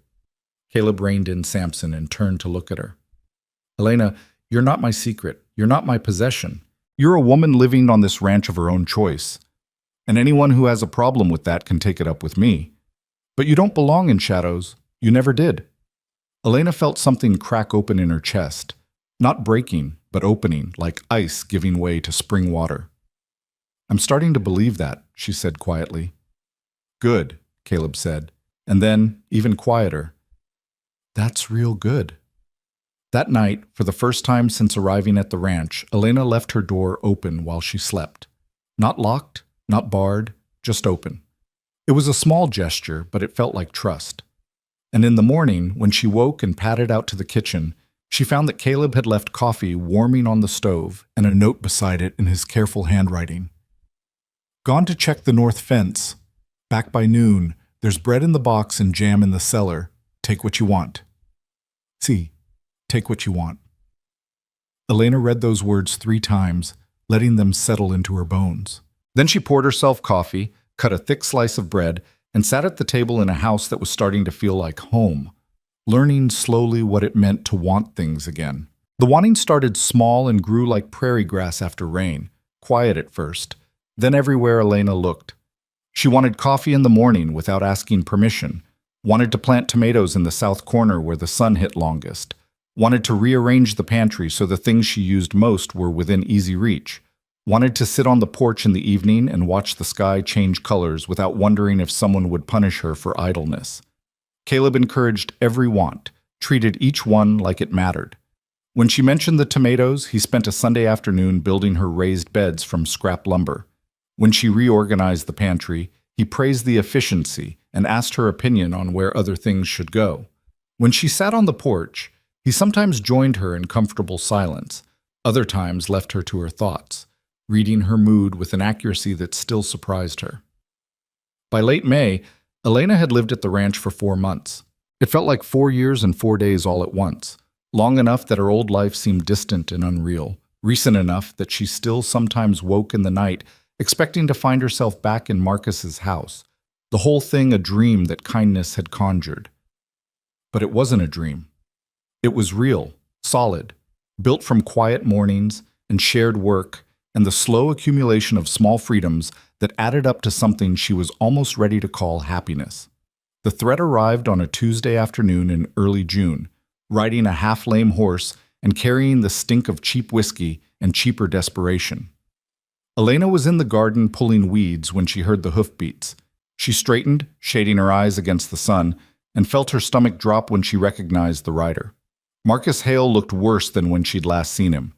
Caleb reined in Samson and turned to look at her. "Elena, you're not my secret. You're not my possession. You're a woman living on this ranch of her own choice. And anyone who has a problem with that can take it up with me. But you don't belong in shadows. You never did." Elena felt something crack open in her chest. Not breaking, but opening, like ice giving way to spring water. "I'm starting to believe that," she said quietly. "Good," Caleb said, and then, even quieter, "That's real good." That night, for the first time since arriving at the ranch, Elena left her door open while she slept. Not locked, not barred, just open. It was a small gesture, but it felt like trust. And in the morning, when she woke and padded out to the kitchen, she found that Caleb had left coffee warming on the stove and a note beside it in his careful handwriting. "Gone to check the north fence. Back by noon. There's bread in the box and jam in the cellar. Take what you want. See. Take what you want." Elena read those words 3 times, letting them settle into her bones. Then she poured herself coffee, cut a thick slice of bread, and sat at the table in a house that was starting to feel like home, learning slowly what it meant to want things again. The wanting started small and grew like prairie grass after rain, quiet at first, then everywhere Elena looked. She wanted coffee in the morning without asking permission, wanted to plant tomatoes in the south corner where the sun hit longest, wanted to rearrange the pantry so the things she used most were within easy reach, wanted to sit on the porch in the evening and watch the sky change colors without wondering if someone would punish her for idleness. Caleb encouraged every want, treated each one like it mattered. When she mentioned the tomatoes, he spent a Sunday afternoon building her raised beds from scrap lumber. When she reorganized the pantry, he praised the efficiency and asked her opinion on where other things should go. When she sat on the porch, he sometimes joined her in comfortable silence, other times left her to her thoughts, reading her mood with an accuracy that still surprised her. By late May, Elena had lived at the ranch for 4 months. It felt like 4 years and 4 days all at once, long enough that her old life seemed distant and unreal, recent enough that she still sometimes woke in the night expecting to find herself back in Marcus's house, the whole thing a dream that kindness had conjured. But it wasn't a dream. It was real, solid, built from quiet mornings and shared work and the slow accumulation of small freedoms that added up to something she was almost ready to call happiness. The threat arrived on a Tuesday afternoon in early June. Riding a half-lame horse, and carrying the stink of cheap whiskey and cheaper desperation. Elena was in the garden pulling weeds when she heard the hoofbeats. She straightened, shading her eyes against the sun, and felt her stomach drop when she recognized the rider. Marcus Hale looked worse than when she'd last seen him.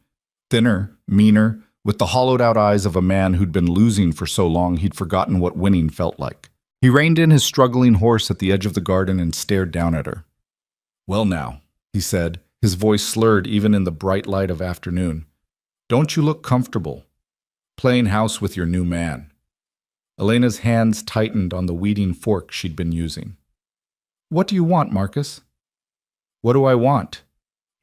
Thinner, meaner, with the hollowed-out eyes of a man who'd been losing for so long he'd forgotten what winning felt like. He reined in his struggling horse at the edge of the garden and stared down at her. "Well now," he said, his voice slurred even in the bright light of afternoon. "Don't you look comfortable? Playing house with your new man." Elena's hands tightened on the weeding fork she'd been using. "What do you want, Marcus?" "What do I want?"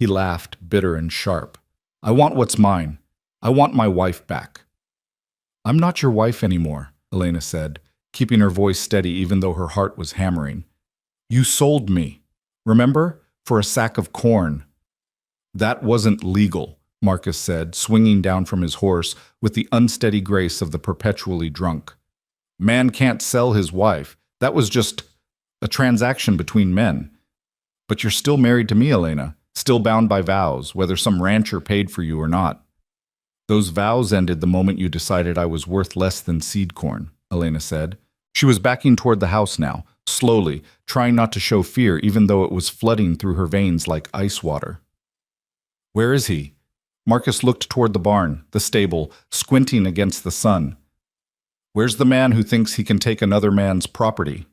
He laughed, bitter and sharp. "I want what's mine. I want my wife back." "I'm not your wife anymore," Elena said, keeping her voice steady even though her heart was hammering. "You sold me, remember? For a sack of corn." "That wasn't legal," Marcus said, swinging down from his horse with the unsteady grace of the perpetually drunk. "Man can't sell his wife. That was just a transaction between men. But you're still married to me, Elena, still bound by vows, whether some rancher paid for you or not." "Those vows ended the moment you decided I was worth less than seed corn," Elena said. She was backing toward the house now, slowly, trying not to show fear even though it was flooding through her veins like ice water. "Where is he?" Marcus looked toward the barn, the stable, squinting against the sun. "Where's the man who thinks he can take another man's property?"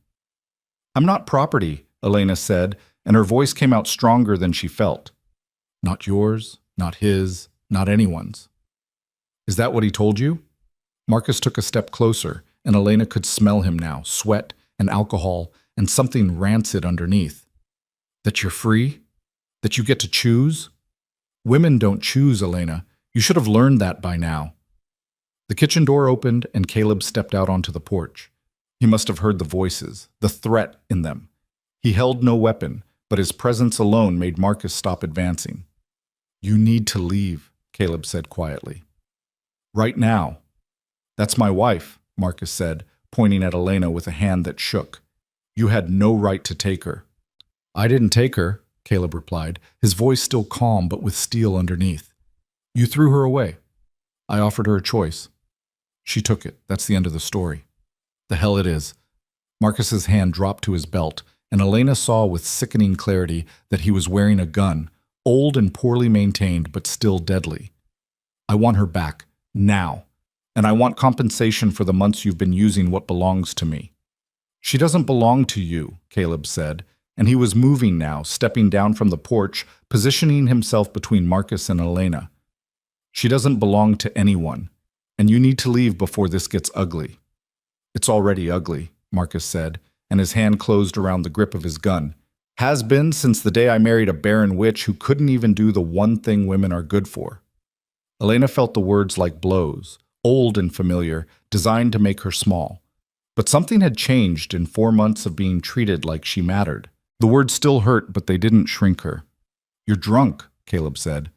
"I'm not property," Elena said, and her voice came out stronger than she felt. "Not yours, not his, not anyone's." "Is that what he told you?" Marcus took a step closer, and Elena could smell him now, sweat and alcohol and something rancid underneath. "That you're free? That you get to choose?" "Women don't choose, Elena. You should have learned that by now." The kitchen door opened and Caleb stepped out onto the porch. He must have heard the voices, the threat in them. He held no weapon, but his presence alone made Marcus stop advancing. "You need to leave," Caleb said quietly. "Right now." "That's my wife," Marcus said, pointing at Elena with a hand that shook. "You had no right to take her." "I didn't take her," Caleb replied, his voice still calm but with steel underneath. "You threw her away. I offered her a choice. She took it. That's the end of the story." "The hell it is." Marcus's hand dropped to his belt, and Elena saw with sickening clarity that he was wearing a gun, old and poorly maintained but still deadly. "I want her back, now. And I want compensation for the months you've been using what belongs to me." "She doesn't belong to you," Caleb said, and he was moving now, stepping down from the porch, positioning himself between Marcus and Elena. "She doesn't belong to anyone, and you need to leave before this gets ugly." "It's already ugly," Marcus said, and his hand closed around the grip of his gun. "Has been since the day I married a barren witch who couldn't even do the one thing women are good for." Elena felt the words like blows, old and familiar, designed to make her small. But something had changed in 4 months of being treated like she mattered. The words still hurt, but they didn't shrink her. "You're drunk," Caleb said,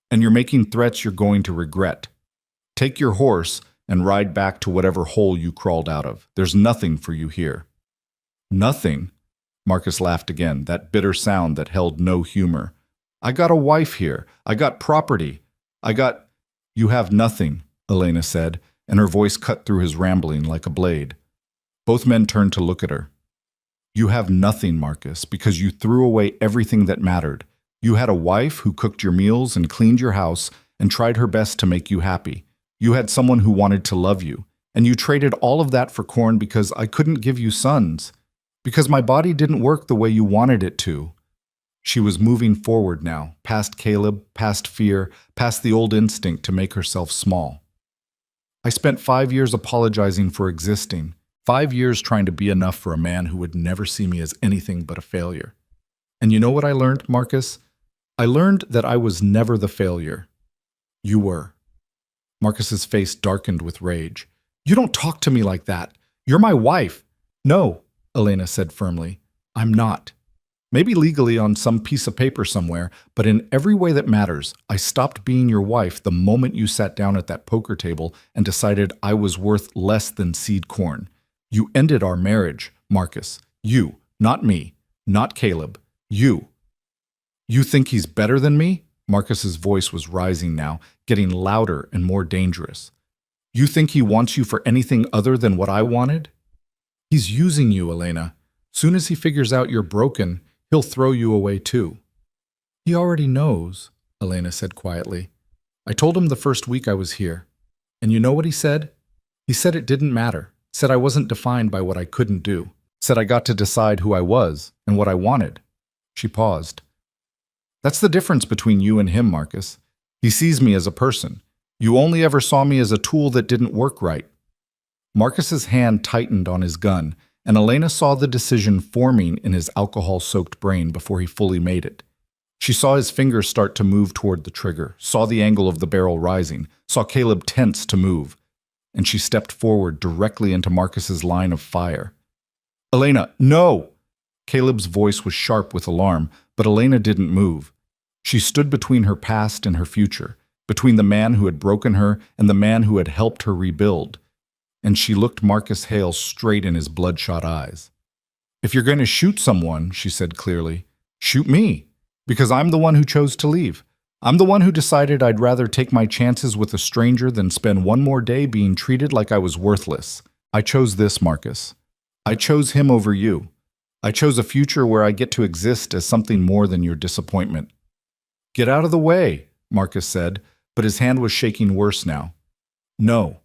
"and you're making threats you're going to regret. Take your horse and ride back to whatever hole you crawled out of. There's nothing for you here." "Nothing?" Marcus laughed again, that bitter sound that held no humor. "I got a wife here. I got property. I got—" "You have nothing," Elena said, and her voice cut through his rambling like a blade. Both men turned to look at her. "You have nothing, Marcus, because you threw away everything that mattered. You had a wife who cooked your meals and cleaned your house and tried her best to make you happy. You had someone who wanted to love you, and you traded all of that for corn because I couldn't give you sons, because my body didn't work the way you wanted it to." She was moving forward now, past Caleb, past fear, past the old instinct to make herself small. "I spent 5 years apologizing for existing, 5 years trying to be enough for a man who would never see me as anything but a failure. And you know what I learned, Marcus? I learned that I was never the failure. You were." Marcus's face darkened with rage. "You don't talk to me like that. You're my wife." "No," Elena said firmly. "I'm not. Maybe legally on some piece of paper somewhere, but in every way that matters, I stopped being your wife the moment you sat down at that poker table and decided I was worth less than seed corn. You ended our marriage, Marcus. You, not me, not Caleb. You." "You think he's better than me?" Marcus's voice was rising now, getting louder and more dangerous. You think he wants you for anything other than what I wanted? He's using you, Elena. Soon as he figures out you're broken, he'll throw you away too. He already knows, Elena said quietly. I told him the first week I was here. And you know what he said? He said it didn't matter. Said I wasn't defined by what I couldn't do. Said I got to decide who I was and what I wanted. She paused. That's the difference between you and him, Marcus. He sees me as a person. You only ever saw me as a tool that didn't work right. Marcus's hand tightened on his gun, and Elena saw the decision forming in his alcohol-soaked brain before he fully made it. She saw his fingers start to move toward the trigger, saw the angle of the barrel rising, saw Caleb tense to move, and she stepped forward directly into Marcus's line of fire. Elena, no! Caleb's voice was sharp with alarm, but Elena didn't move. She stood between her past and her future, between the man who had broken her and the man who had helped her rebuild. And she looked Marcus Hale straight in his bloodshot eyes. If you're going to shoot someone, she said clearly, shoot me, because I'm the one who chose to leave. I'm the one who decided I'd rather take my chances with a stranger than spend one more day being treated like I was worthless. I chose this, Marcus. I chose him over you. I chose a future where I get to exist as something more than your disappointment. Get out of the way, Marcus said, but his hand was shaking worse now. No,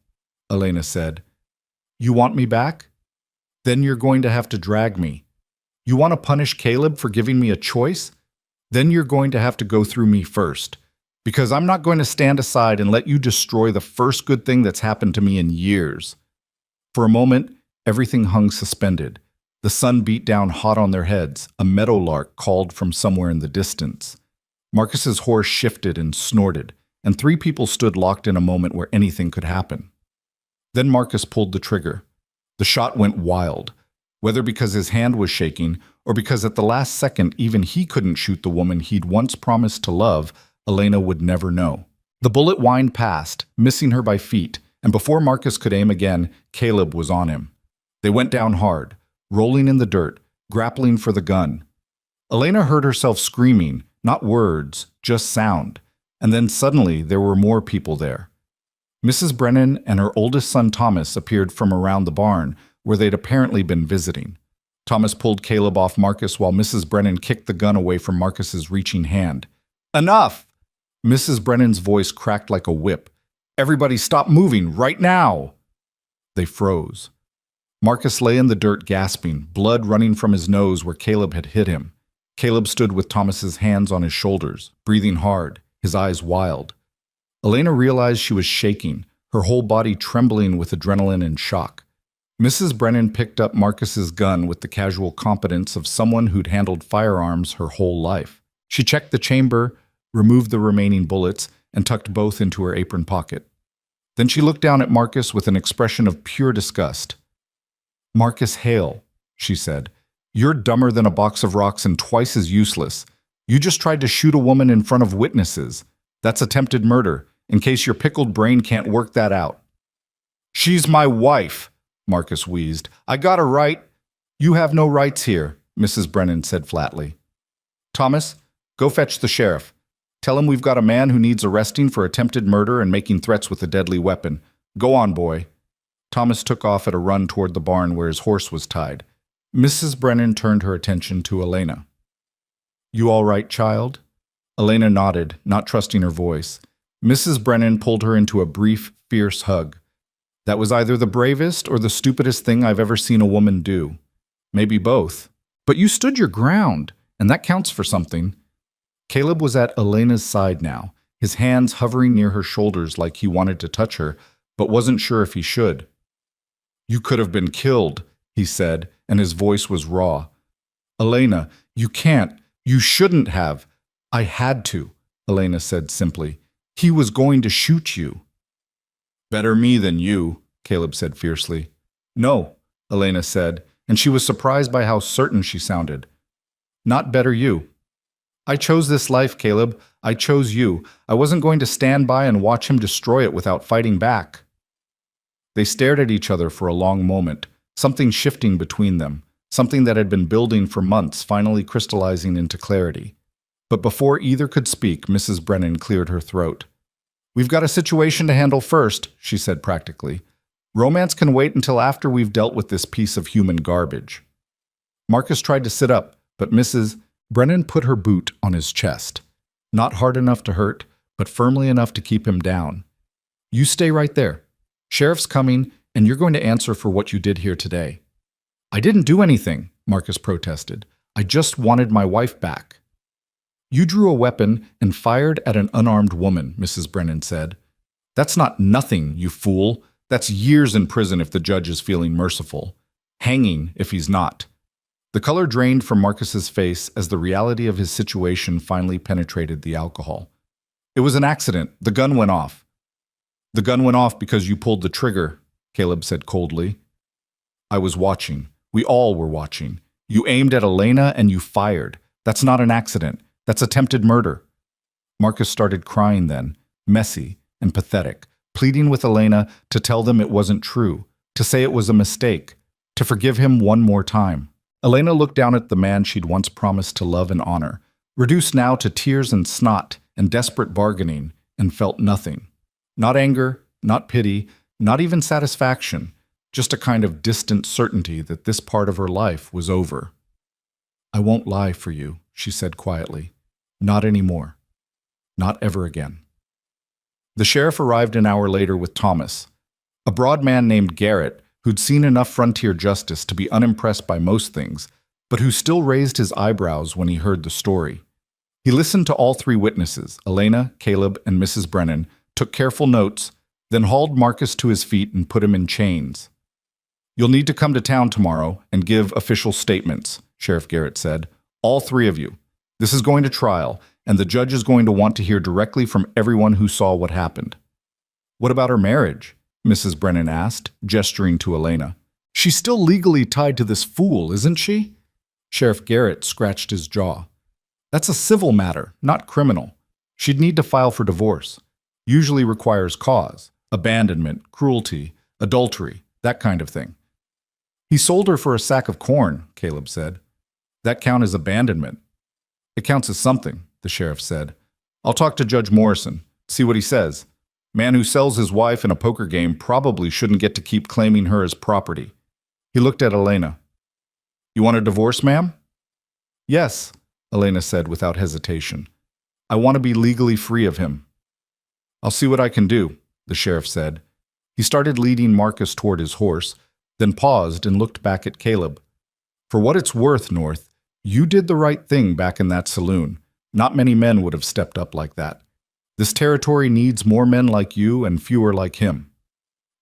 Elena said. You want me back? Then you're going to have to drag me. You want to punish Caleb for giving me a choice? Then you're going to have to go through me first, because I'm not going to stand aside and let you destroy the first good thing that's happened to me in years. For a moment, everything hung suspended. The sun beat down hot on their heads. A meadowlark called from somewhere in the distance. Marcus's horse shifted and snorted, and three people stood locked in a moment where anything could happen. Then Marcus pulled the trigger. The shot went wild, whether because his hand was shaking or because at the last second even he couldn't shoot the woman he'd once promised to love. Elena would never know. The bullet whined past, missing her by feet, and before Marcus could aim again, Caleb was on him. They went down hard, rolling in the dirt, grappling for the gun. Elena heard herself screaming, not words, just sound, and then suddenly there were more people there. Mrs. Brennan and her oldest son Thomas appeared from around the barn, where they'd apparently been visiting. Thomas pulled Caleb off Marcus while Mrs. Brennan kicked the gun away from Marcus's reaching hand. Enough! Mrs. Brennan's voice cracked like a whip. Everybody stop moving, right now! They froze. Marcus lay in the dirt gasping, blood running from his nose where Caleb had hit him. Caleb stood with Thomas's hands on his shoulders, breathing hard, his eyes wild. Elena realized she was shaking, her whole body trembling with adrenaline and shock. Mrs. Brennan picked up Marcus's gun with the casual competence of someone who'd handled firearms her whole life. She checked the chamber, removed the remaining bullets, and tucked both into her apron pocket. Then she looked down at Marcus with an expression of pure disgust. Marcus Hale, she said, you're dumber than a box of rocks and twice as useless. You just tried to shoot a woman in front of witnesses. That's attempted murder, in case your pickled brain can't work that out. She's my wife, Marcus wheezed. I got a right. You have no rights here, Mrs. Brennan said flatly. Thomas, go fetch the sheriff. Tell him we've got a man who needs arresting for attempted murder and making threats with a deadly weapon. Go on, boy. Thomas took off at a run toward the barn where his horse was tied. Mrs. Brennan turned her attention to Elena. You all right, child? Elena nodded, not trusting her voice. Mrs. Brennan pulled her into a brief, fierce hug. That was either the bravest or the stupidest thing I've ever seen a woman do. Maybe both. But you stood your ground, and that counts for something. Caleb was at Elena's side now, his hands hovering near her shoulders like he wanted to touch her, but wasn't sure if he should. You could have been killed, he said, and his voice was raw. Elena, you can't. You shouldn't have. I had to, Elena said simply. He was going to shoot you. Better me than you, Caleb said fiercely. No, Elena said, and she was surprised by how certain she sounded. Not better you. I chose this life, Caleb. I chose you. I wasn't going to stand by and watch him destroy it without fighting back. They stared at each other for a long moment, something shifting between them, something that had been building for months finally crystallizing into clarity. But before either could speak, Mrs. Brennan cleared her throat. "We've got a situation to handle first," she said practically. "Romance can wait until after we've dealt with this piece of human garbage." Marcus tried to sit up, but Mrs. Brennan put her boot on his chest. Not hard enough to hurt, but firmly enough to keep him down. "You stay right there. Sheriff's coming, and you're going to answer for what you did here today." "I didn't do anything," Marcus protested. "I just wanted my wife back." "You drew a weapon and fired at an unarmed woman," Mrs. Brennan said. "That's not nothing, you fool. That's years in prison if the judge is feeling merciful. Hanging if he's not." The color drained from Marcus's face as the reality of his situation finally penetrated the alcohol. "It was an accident. The gun went off." "The gun went off because you pulled the trigger," Caleb said coldly. "I was watching. We all were watching. You aimed at Elena and you fired. That's not an accident. That's attempted murder." Marcus started crying then, messy and pathetic, pleading with Elena to tell them it wasn't true, to say it was a mistake, to forgive him one more time. Elena looked down at the man she'd once promised to love and honor, reduced now to tears and snot and desperate bargaining, and felt nothing. Not anger, not pity, not even satisfaction, just a kind of distant certainty that this part of her life was over. "I won't lie for you," she said quietly. "Not anymore. Not ever again." The sheriff arrived an hour later with Thomas, a broad man named Garrett who'd seen enough frontier justice to be unimpressed by most things, but who still raised his eyebrows when he heard the story. He listened to all three witnesses, Elena, Caleb, and Mrs. Brennan, took careful notes, then hauled Marcus to his feet and put him in chains. "You'll need to come to town tomorrow and give official statements," Sheriff Garrett said. "All three of you. This is going to trial, and the judge is going to want to hear directly from everyone who saw what happened." "What about her marriage?" Mrs. Brennan asked, gesturing to Elena. "She's still legally tied to this fool, isn't she?" Sheriff Garrett scratched his jaw. "That's a civil matter, not criminal. She'd need to file for divorce. Usually requires cause, abandonment, cruelty, adultery, that kind of thing." "He sold her for a sack of corn," Caleb said. "That count as abandonment?" "It counts as something," the sheriff said. "I'll talk to Judge Morrison, see what he says. Man who sells his wife in a poker game probably shouldn't get to keep claiming her as property." He looked at Elena. "You want a divorce, ma'am?" "Yes," Elena said without hesitation. "I want to be legally free of him." "I'll see what I can do," the sheriff said. He started leading Marcus toward his horse, then paused and looked back at Caleb. "For what it's worth, North, you did the right thing back in that saloon. Not many men would have stepped up like that. This territory needs more men like you and fewer like him."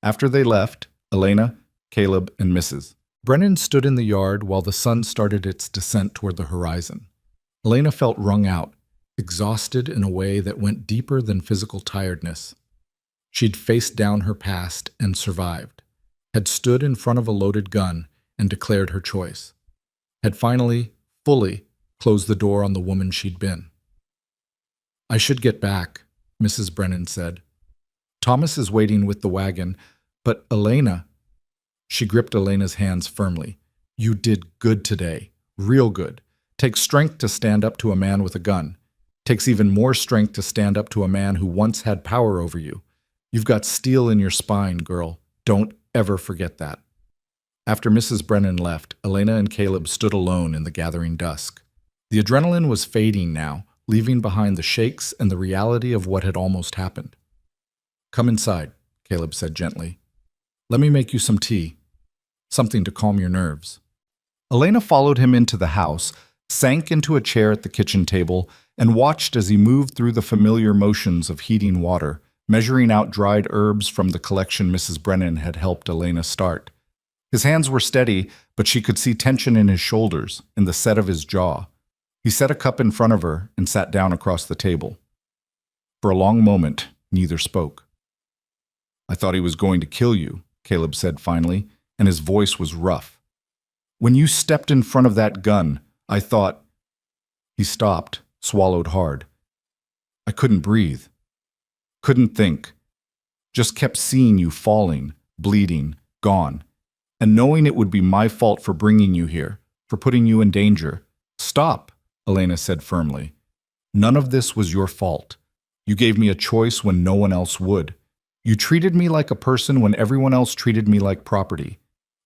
After they left, Elena, Caleb, and Mrs. Brennan stood in the yard while the sun started its descent toward the horizon. Elena felt wrung out, exhausted in a way that went deeper than physical tiredness. She'd faced down her past and survived, had stood in front of a loaded gun and declared her choice, had finally, fully, closed the door on the woman she'd been. "I should get back," Mrs. Brennan said. "Thomas is waiting with the wagon, but Elena—" She gripped Elena's hands firmly. "You did good today, real good. Takes strength to stand up to a man with a gun. Takes even more strength to stand up to a man who once had power over you. You've got steel in your spine, girl. Don't ever forget that." After Mrs. Brennan left, Elena and Caleb stood alone in the gathering dusk. The adrenaline was fading now, leaving behind the shakes and the reality of what had almost happened. "Come inside," Caleb said gently. "Let me make you some tea. Something to calm your nerves." Elena followed him into the house, sank into a chair at the kitchen table, and watched as he moved through the familiar motions of heating water, measuring out dried herbs from the collection Mrs. Brennan had helped Elena start. His hands were steady, but she could see tension in his shoulders, in the set of his jaw. He set a cup in front of her and sat down across the table. For a long moment, neither spoke. "I thought he was going to kill you," Caleb said finally, and his voice was rough. "When you stepped in front of that gun, I thought—" He stopped, swallowed hard. "I couldn't breathe. Couldn't think. Just kept seeing you falling, bleeding, gone, and knowing it would be my fault for bringing you here, for putting you in danger. Stop," Elena said firmly. None of this was your fault. You gave me a choice when no one else would. You treated me like a person when everyone else treated me like property.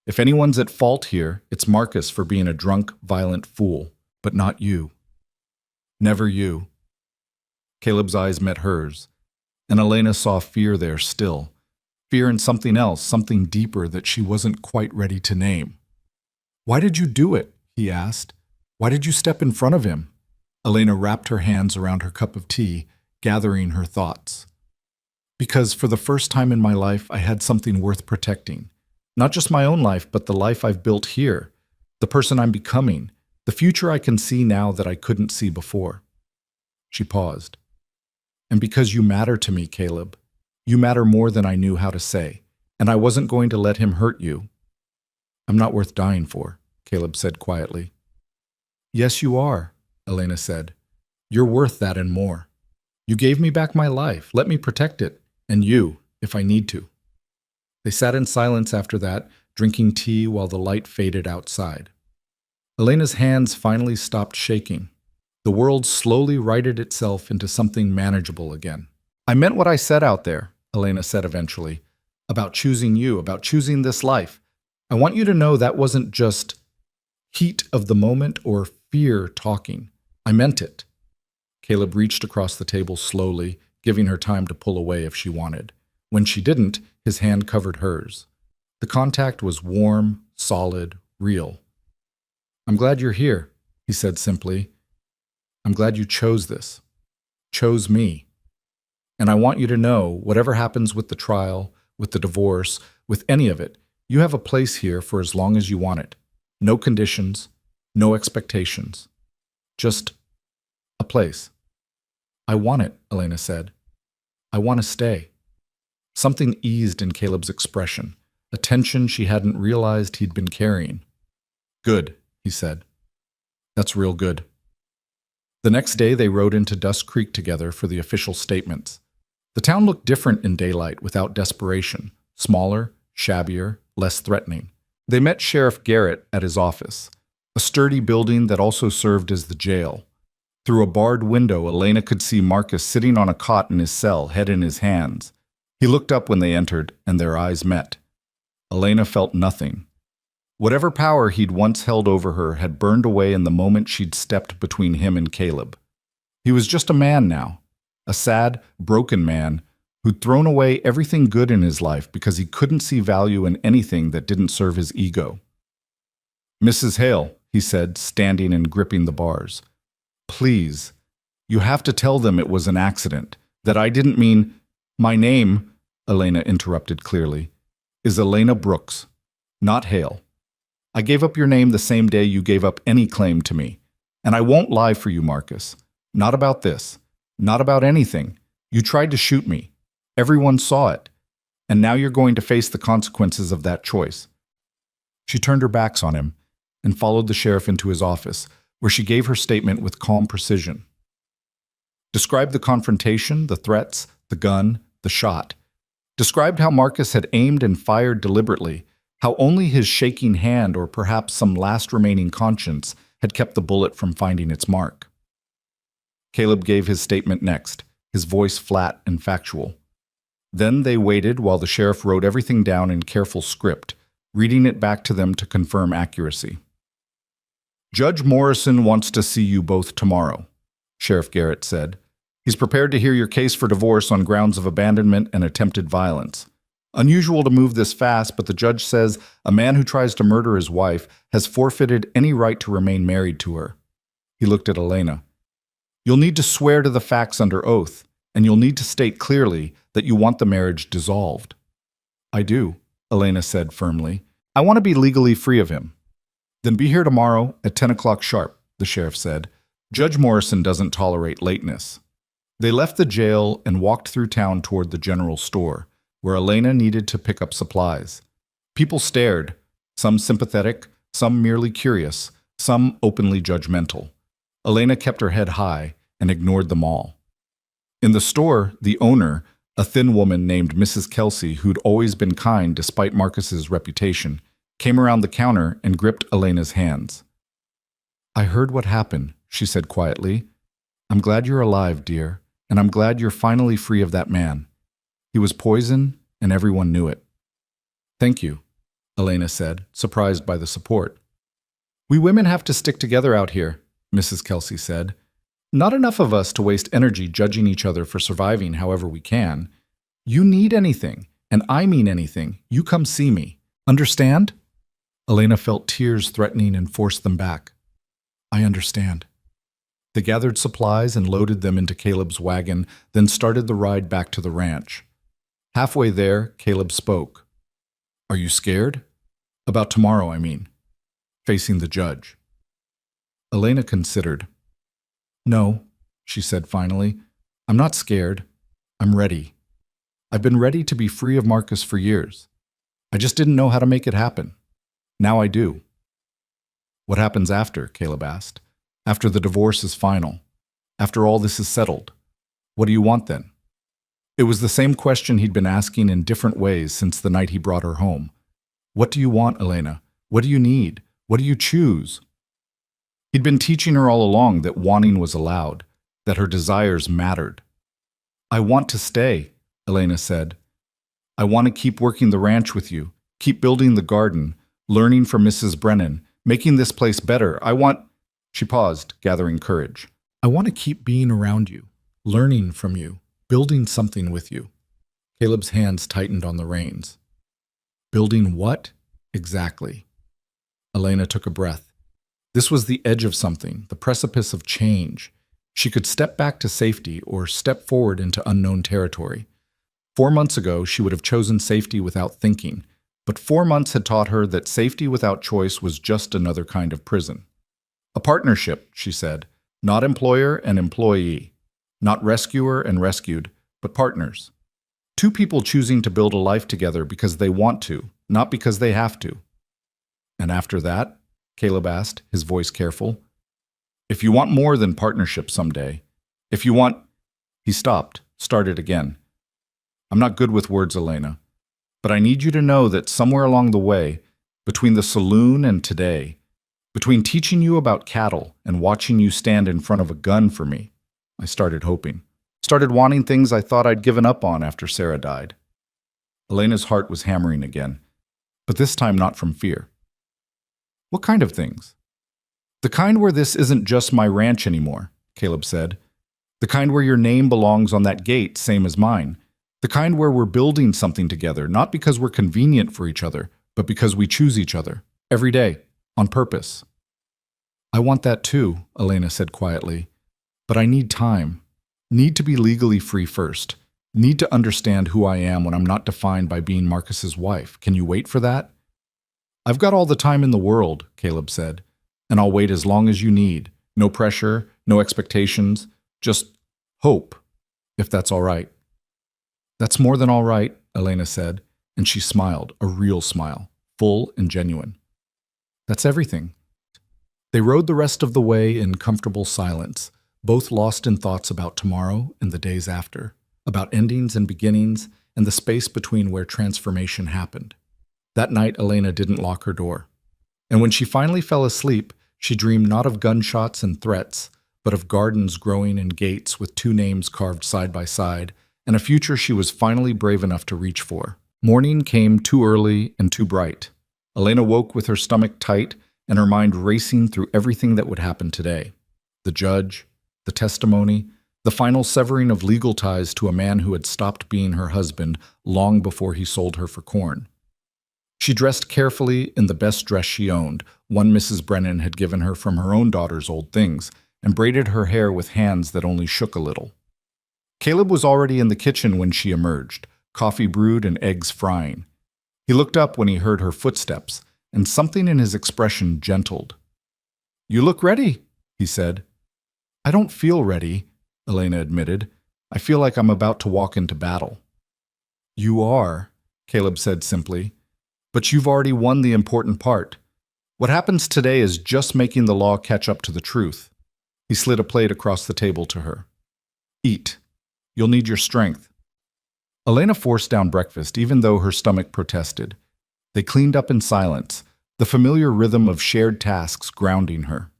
If anyone's at fault here, it's Marcus for being a drunk, violent fool, but not you. Never you. Caleb's eyes met hers, and Elena saw fear there still. Fear in something else, something deeper that she wasn't quite ready to name. "Why did you do it?" he asked. "Why did you step in front of him?" Elena wrapped her hands around her cup of tea, gathering her thoughts. "Because for the first time in my life, I had something worth protecting. Not just my own life, but the life I've built here, the person I'm becoming, the future I can see now that I couldn't see before." She paused. "And because you matter to me, Caleb. You matter more than I knew how to say, and I wasn't going to let him hurt you." "I'm not worth dying for," Caleb said quietly. "Yes, you are," Elena said. "You're worth that and more. You gave me back my life. Let me protect it, and you, if I need to." They sat in silence after that, drinking tea while the light faded outside. Elena's hands finally stopped shaking. The world slowly righted itself into something manageable again. "I meant what I said out there," Elena said eventually, "about choosing you, about choosing this life. I want you to know that wasn't just heat of the moment or fear talking. I meant it." Caleb reached across the table slowly, giving her time to pull away if she wanted. When she didn't, his hand covered hers. The contact was warm, solid, real. "I'm glad you're here," he said simply. "I'm glad you chose this. Chose me. And I want you to know, whatever happens with the trial, with the divorce, with any of it, you have a place here for as long as you want it. No conditions, no expectations. Just a place." "I want it," Elena said. "I want to stay." Something eased in Caleb's expression, a tension she hadn't realized he'd been carrying. "Good," he said. "That's real good." The next day they rode into Dust Creek together for the official statements. The town looked different in daylight without desperation, smaller, shabbier, less threatening. They met Sheriff Garrett at his office, a sturdy building that also served as the jail. Through a barred window, Elena could see Marcus sitting on a cot in his cell, head in his hands. He looked up when they entered, and their eyes met. Elena felt nothing. Whatever power he'd once held over her had burned away in the moment she'd stepped between him and Caleb. He was just a man now, a sad, broken man who'd thrown away everything good in his life because he couldn't see value in anything that didn't serve his ego. "Mrs. Hale," he said, standing and gripping the bars. "Please, you have to tell them it was an accident, that I didn't mean—" "My name," Elena interrupted clearly, "is Elena Brooks, not Hale. I gave up your name the same day you gave up any claim to me. And I won't lie for you, Marcus. Not about this. Not about anything. You tried to shoot me. Everyone saw it. And now you're going to face the consequences of that choice." She turned her backs on him and followed the sheriff into his office, where she gave her statement with calm precision. Described the confrontation, the threats, the gun, the shot. Described how Marcus had aimed and fired deliberately, how only his shaking hand or perhaps some last remaining conscience had kept the bullet from finding its mark. Caleb gave his statement next, his voice flat and factual. Then they waited while the sheriff wrote everything down in careful script, reading it back to them to confirm accuracy. "Judge Morrison wants to see you both tomorrow," Sheriff Garrett said. "He's prepared to hear your case for divorce on grounds of abandonment and attempted violence. Unusual to move this fast, but the judge says a man who tries to murder his wife has forfeited any right to remain married to her." He looked at Elena. "You'll need to swear to the facts under oath, and you'll need to state clearly that you want the marriage dissolved." "I do," Elena said firmly. "I want to be legally free of him." "Then be here tomorrow at 10 o'clock sharp," the sheriff said. "Judge Morrison doesn't tolerate lateness." They left the jail and walked through town toward the general store, where Elena needed to pick up supplies. People stared, some sympathetic, some merely curious, some openly judgmental. Elena kept her head high and ignored them all. In the store, the owner, a thin woman named Mrs. Kelsey, who'd always been kind despite Marcus's reputation, came around the counter and gripped Elena's hands. "I heard what happened," she said quietly. "I'm I'm glad you're alive, dear, and I'm glad you're finally free of that man. He was poison, and everyone knew it. Thank you, Elena said, surprised by the support. We women have to stick together out here, Mrs. Kelsey said. Not enough of us to waste energy judging each other for surviving however we can. You need anything, and I mean anything, you come see me. Understand? Elena felt tears threatening and forced them back. I understand. They gathered supplies and loaded them into Caleb's wagon, then started the ride back to the ranch. Halfway there, Caleb spoke. Are you scared? About tomorrow, I mean. Facing the judge. Elena considered. No, she said finally. I'm not scared. I'm ready. I've been ready to be free of Marcus for years. I just didn't know how to make it happen. Now I do. What happens after? Caleb asked. After the divorce is final. After all this is settled. What do you want then? It was the same question he'd been asking in different ways since the night he brought her home. What do you want, Elena? What do you need? What do you choose? He'd been teaching her all along that wanting was allowed, that her desires mattered. I want to stay, Elena said. I want to keep working the ranch with you, keep building the garden, learning from Mrs. Brennan, making this place better. She paused, gathering courage. I want to keep being around you, learning from you, building something with you. Caleb's hands tightened on the reins. Building what? Exactly. Elena took a breath. This was the edge of something, the precipice of change. She could step back to safety or step forward into unknown territory. 4 months ago, she would have chosen safety without thinking, but 4 months had taught her that safety without choice was just another kind of prison. A partnership, she said, not employer and employee, not rescuer and rescued, but partners. Two people choosing to build a life together because they want to, not because they have to. And after that? Caleb asked, his voice careful. If you want more than partnership someday, if you want... He stopped, started again. I'm not good with words, Elena, but I need you to know that somewhere along the way, between the saloon and today, between teaching you about cattle and watching you stand in front of a gun for me, I started hoping. Started wanting things I thought I'd given up on after Sarah died. Elena's heart was hammering again, but this time not from fear. What kind of things? The kind where this isn't just my ranch anymore, Caleb said. The kind where your name belongs on that gate, same as mine. The kind where we're building something together, not because we're convenient for each other, but because we choose each other, every day, on purpose. I want that too, Elena said quietly. But I need time. Need to be legally free first. Need to understand who I am when I'm not defined by being Marcus's wife. Can you wait for that? I've got all the time in the world, Caleb said, and I'll wait as long as you need. No pressure, no expectations, just hope, if that's all right. That's more than all right, Elena said, and she smiled, a real smile, full and genuine. That's everything. They rode the rest of the way in comfortable silence, both lost in thoughts about tomorrow and the days after, about endings and beginnings and the space between where transformation happened. That night, Elena didn't lock her door. And when she finally fell asleep, she dreamed not of gunshots and threats, but of gardens growing in gates with 2 names carved side by side, and a future she was finally brave enough to reach for. Morning came too early and too bright. Elena woke with her stomach tight and her mind racing through everything that would happen today. The judge, the testimony, the final severing of legal ties to a man who had stopped being her husband long before he sold her for corn. She dressed carefully in the best dress she owned, one Mrs. Brennan had given her from her own daughter's old things, and braided her hair with hands that only shook a little. Caleb was already in the kitchen when she emerged, coffee brewed and eggs frying. He looked up when he heard her footsteps, and something in his expression gentled. "You look ready," he said. "I don't feel ready," Elena admitted. "I feel like I'm about to walk into battle." "You are," Caleb said simply. "But you've already won the important part. What happens today is just making the law catch up to the truth." He slid a plate across the table to her. "Eat. You'll need your strength." Elena forced down breakfast, even though her stomach protested. They cleaned up in silence, the familiar rhythm of shared tasks grounding her.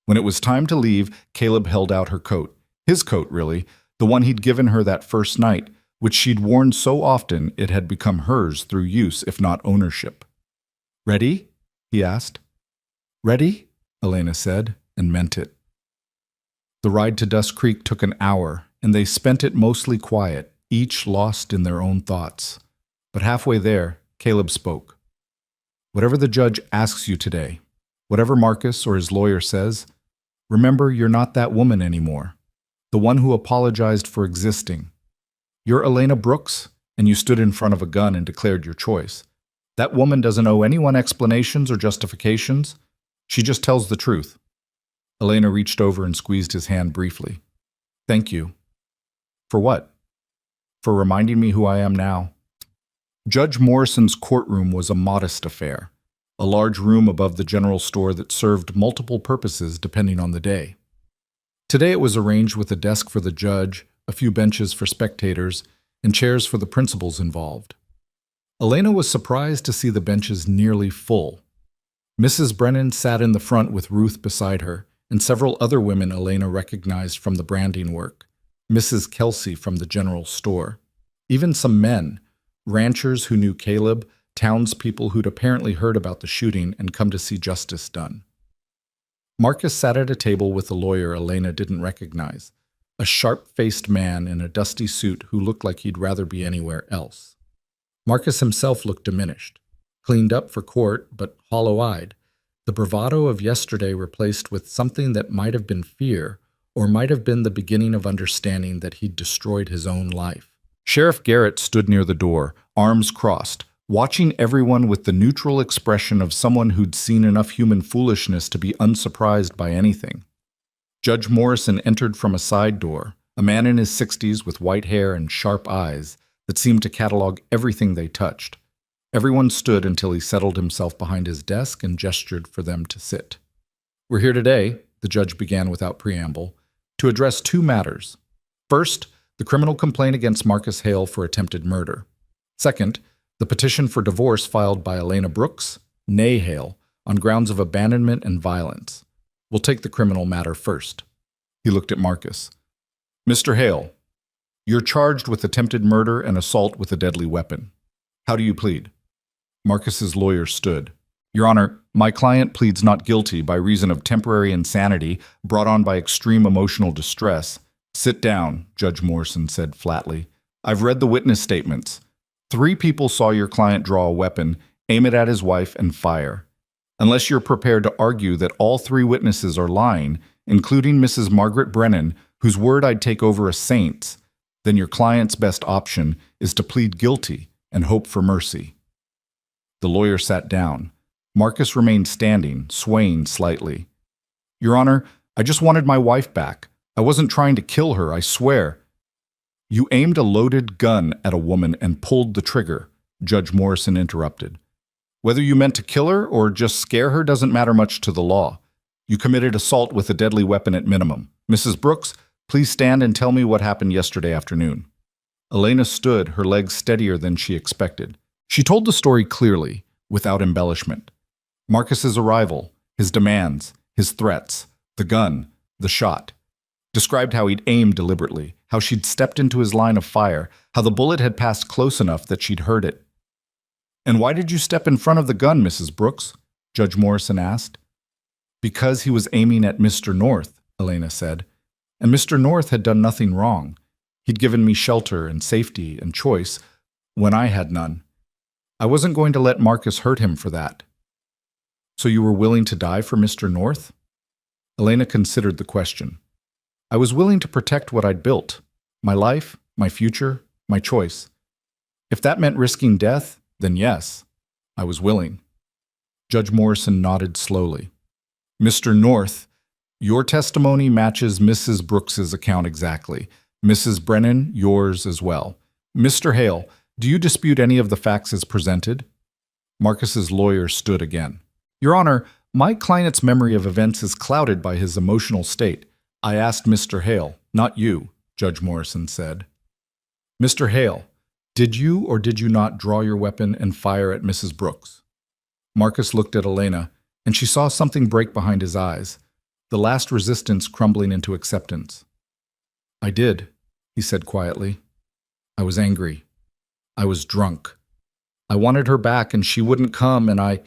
When it was time to leave, Caleb held out her coat, His coat, really, the one he'd given her that first night, which she'd worn so often it had become hers through use, if not ownership. "Ready?" he asked. "Ready?" Elena said, and meant it. The ride to Dust Creek took an hour, and they spent it mostly quiet, each lost in their own thoughts. But halfway there, Caleb spoke. "Whatever the judge asks you today, whatever Marcus or his lawyer says, remember you're not that woman anymore, the one who apologized for existing. You're Elena Brooks, and you stood in front of a gun and declared your choice. That woman doesn't owe anyone explanations or justifications. She just tells the truth." Elena reached over and squeezed his hand briefly. "Thank you." "For what?" "For reminding me who I am now." Judge Morrison's courtroom was a modest affair, a large room above the general store that served multiple purposes depending on the day. Today it was arranged with a desk for the judge, a few benches for spectators, and chairs for the principals involved. Elena was surprised to see the benches nearly full. Mrs. Brennan sat in the front with Ruth beside her, and several other women Elena recognized from the branding work, Mrs. Kelsey from the general store. Even some men, ranchers who knew Caleb, townspeople who'd apparently heard about the shooting and come to see justice done. Marcus sat at a table with a lawyer Elena didn't recognize, a sharp-faced man in a dusty suit who looked like he'd rather be anywhere else. Marcus himself looked diminished, cleaned up for court, but hollow-eyed, the bravado of yesterday replaced with something that might have been fear, or might have been the beginning of understanding that he'd destroyed his own life. Sheriff Garrett stood near the door, arms crossed, watching everyone with the neutral expression of someone who'd seen enough human foolishness to be unsurprised by anything. Judge Morrison entered from a side door, a man in his 60s with white hair and sharp eyes that seemed to catalog everything they touched. Everyone stood until he settled himself behind his desk and gestured for them to sit. "We're here today," the judge began without preamble, "to address two matters. First, the criminal complaint against Marcus Hale for attempted murder. Second, the petition for divorce filed by Elena Brooks, née Hale, on grounds of abandonment and violence. We'll take the criminal matter first." He looked at Marcus. "Mr. Hale, you're charged with attempted murder and assault with a deadly weapon. How do you plead?" Marcus's lawyer stood. "Your Honor, my client pleads not guilty by reason of temporary insanity brought on by extreme emotional distress." "Sit down," Judge Morrison said flatly. "I've read the witness statements. 3 people saw your client draw a weapon, aim it at his wife, and fire. Unless you're prepared to argue that all 3 witnesses are lying, including Mrs. Margaret Brennan, whose word I'd take over a saint's, then your client's best option is to plead guilty and hope for mercy." The lawyer sat down. Marcus remained standing, swaying slightly. "Your Honor, I just wanted my wife back. I wasn't trying to kill her, I swear." "You aimed a loaded gun at a woman and pulled the trigger," Judge Morrison interrupted. "Whether you meant to kill her or just scare her doesn't matter much to the law. You committed assault with a deadly weapon at minimum. Mrs. Brooks, please stand and tell me what happened yesterday afternoon." Elena stood, her legs steadier than she expected. She told the story clearly, without embellishment. Marcus's arrival, his demands, his threats, the gun, the shot. Described how he'd aimed deliberately, how she'd stepped into his line of fire, how the bullet had passed close enough that she'd heard it. "And why did you step in front of the gun, Mrs. Brooks?" Judge Morrison asked. "Because he was aiming at Mr. North," Elena said. "And Mr. North had done nothing wrong. He'd given me shelter and safety and choice when I had none. I wasn't going to let Marcus hurt him for that." "So you were willing to die for Mr. North?" Elena considered the question. "I was willing to protect what I'd built. My life, my future, my choice. If that meant risking death, then yes, I was willing." Judge Morrison nodded slowly. "Mr. North, your testimony matches Mrs. Brooks's account exactly. Mrs. Brennan, yours as well. Mr. Hale, do you dispute any of the facts as presented?" Marcus's lawyer stood again. "Your Honor, my client's memory of events is clouded by his emotional state. I asked Mr. Hale, not you," Judge Morrison said. "Mr. Hale, did you or did you not draw your weapon and fire at Mrs. Brooks?" Marcus looked at Elena, and she saw something break behind his eyes, the last resistance crumbling into acceptance. I did, he said quietly. I was angry. I was drunk. I wanted her back and she wouldn't come, and I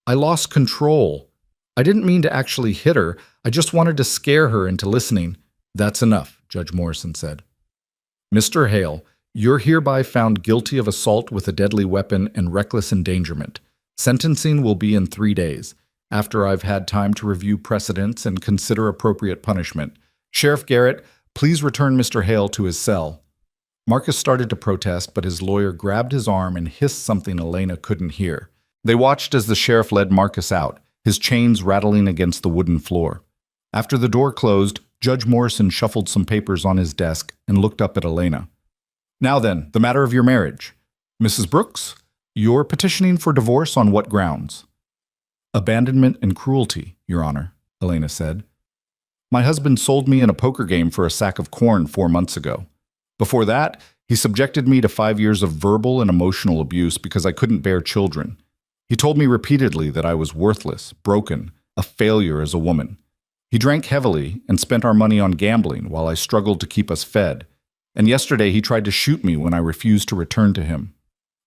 lost control. I didn't mean to actually hit her. I just wanted to scare her into listening. That's enough, Judge Morrison said. Mr. Hale, you're hereby found guilty of assault with a deadly weapon and reckless endangerment. Sentencing will be in 3 days, after I've had time to review precedents and consider appropriate punishment. Sheriff Garrett, please return Mr. Hale to his cell. Marcus started to protest, but his lawyer grabbed his arm and hissed something Elena couldn't hear. They watched as the sheriff led Marcus out, his chains rattling against the wooden floor. After the door closed, Judge Morrison shuffled some papers on his desk and looked up at Elena. Now then, the matter of your marriage. Mrs. Brooks, you're petitioning for divorce on what grounds? Abandonment and cruelty, Your Honor, Elena said. My husband sold me in a poker game for a sack of corn 4 months ago. Before that, he subjected me to 5 years of verbal and emotional abuse because I couldn't bear children. He told me repeatedly that I was worthless, broken, a failure as a woman. He drank heavily and spent our money on gambling while I struggled to keep us fed. And yesterday he tried to shoot me when I refused to return to him.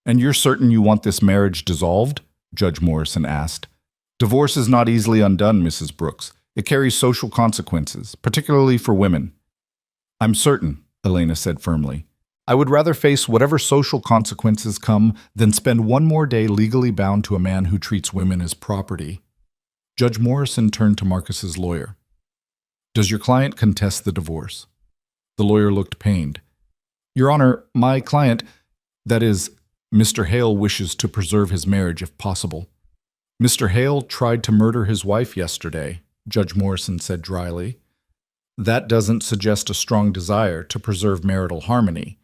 And you're certain you want this marriage dissolved? Judge Morrison asked. Divorce is not easily undone, Mrs. Brooks. It carries social consequences, particularly for women. I'm certain, Elena said firmly. I would rather face whatever social consequences come than spend one more day legally bound to a man who treats women as property. Judge Morrison turned to Marcus's lawyer. Does your client contest the divorce? The lawyer looked pained. Your Honor, my client, that is, Mr. Hale wishes to preserve his marriage if possible. Mr. Hale tried to murder his wife yesterday, Judge Morrison said dryly. That doesn't suggest a strong desire to preserve marital harmony.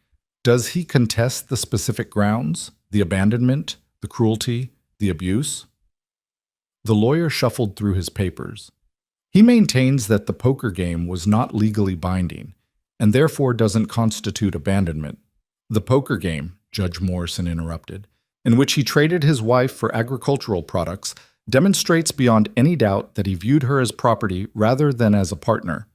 Does he contest the specific grounds, the abandonment, the cruelty, the abuse? The lawyer shuffled through his papers. He maintains that the poker game was not legally binding, and therefore doesn't constitute abandonment. The poker game, Judge Morrison interrupted, in which he traded his wife for agricultural products, demonstrates beyond any doubt that he viewed her as property rather than as a partner.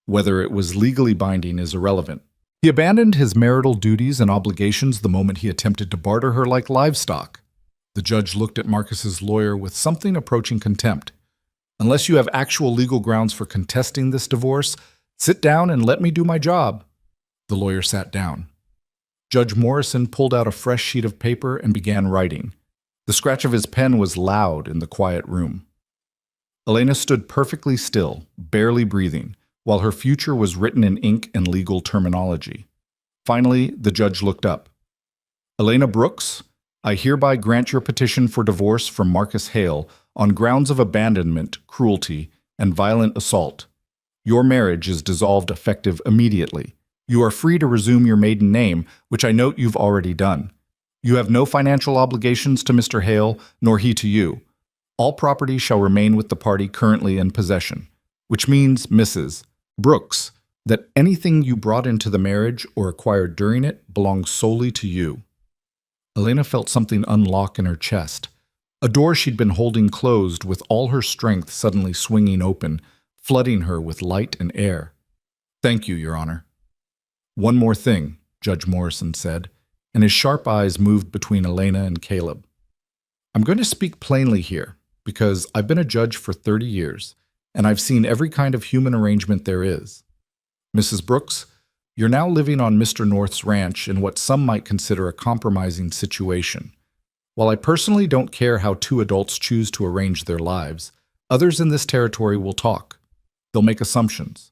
Whether it was legally binding is irrelevant. He abandoned his marital duties and obligations the moment he attempted to barter her like livestock. The judge looked at Marcus's lawyer with something approaching contempt. Unless you have actual legal grounds for contesting this divorce, sit down and let me do my job. The lawyer sat down. Judge Morrison pulled out a fresh sheet of paper and began writing. The scratch of his pen was loud in the quiet room. Elena stood perfectly still, barely breathing, while her future was written in ink and legal terminology. Finally, the judge looked up. Elena Brooks, I hereby grant your petition for divorce from Marcus Hale on grounds of abandonment, cruelty, and violent assault. Your marriage is dissolved effective immediately. You are free to resume your maiden name, which I note you've already done. You have no financial obligations to Mr. Hale, nor he to you. All property shall remain with the party currently in possession, which means, Mrs. Brooks, that anything you brought into the marriage or acquired during it belongs solely to you. Elena felt something unlock in her chest. A door she'd been holding closed with all her strength suddenly swinging open, flooding her with light and air. Thank you, Your Honor. One more thing, Judge Morrison said, and his sharp eyes moved between Elena and Caleb. I'm going to speak plainly here, because I've been a judge for 30 years, and I've seen every kind of human arrangement there is. Mrs. Brooks, you're now living on Mr. North's ranch in what some might consider a compromising situation. While I personally don't care how two adults choose to arrange their lives, others in this territory will talk. They'll make assumptions.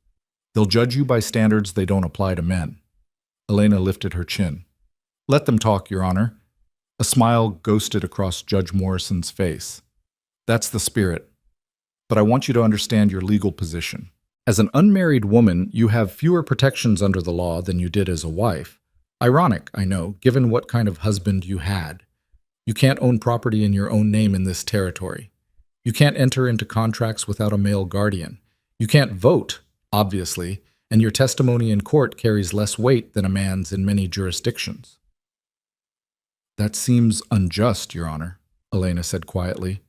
They'll judge you by standards they don't apply to men. Elena lifted her chin. Let them talk, Your Honor. A smile ghosted across Judge Morrison's face. That's the spirit. But I want you to understand your legal position. As an unmarried woman, you have fewer protections under the law than you did as a wife. Ironic, I know, given what kind of husband you had. You can't own property in your own name in this territory. You can't enter into contracts without a male guardian. You can't vote, obviously, and your testimony in court carries less weight than a man's in many jurisdictions. That seems unjust, Your Honor, Elena said quietly.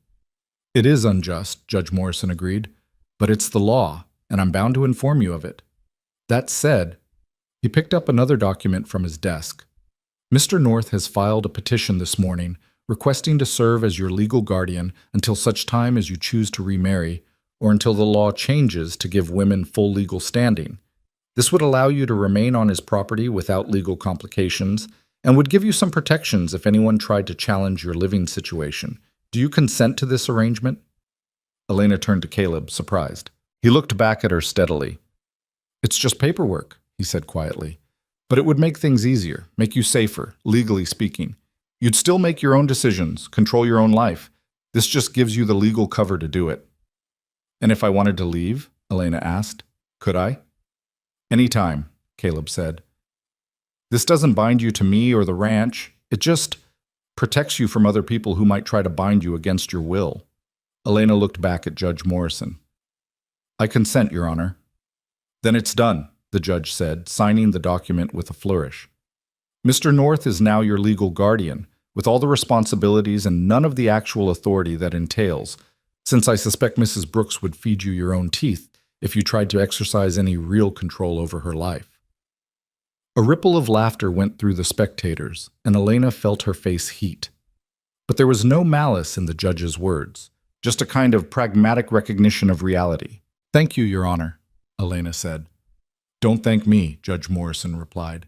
It is unjust, Judge Morrison agreed, but it's the law, and I'm bound to inform you of it. That said, He picked up another document from his desk. Mr. North has filed a petition this morning requesting to serve as your legal guardian until such time as you choose to remarry or until the law changes to give women full legal standing. This would allow you to remain on his property without legal complications and would give you some protections if anyone tried to challenge your living situation. Do you consent to this arrangement? Elena turned to Caleb, surprised. He looked back at her steadily. It's just paperwork, he said quietly. But it would make things easier, make you safer, legally speaking. You'd still make your own decisions, control your own life. This just gives you the legal cover to do it. And if I wanted to leave, Elena asked, could I? Anytime, Caleb said. This doesn't bind you to me or the ranch. It just protects you from other people who might try to bind you against your will. Elena looked back at Judge Morrison. I consent, Your Honor. Then it's done, the judge said, signing the document with a flourish. Mr. North is now your legal guardian, with all the responsibilities and none of the actual authority that entails, since I suspect Mrs. Brooks would feed you your own teeth if you tried to exercise any real control over her life. A ripple of laughter went through the spectators, and Elena felt her face heat. But there was no malice in the judge's words, just a kind of pragmatic recognition of reality. Thank you, Your Honor, Elena said. Don't thank me, Judge Morrison replied.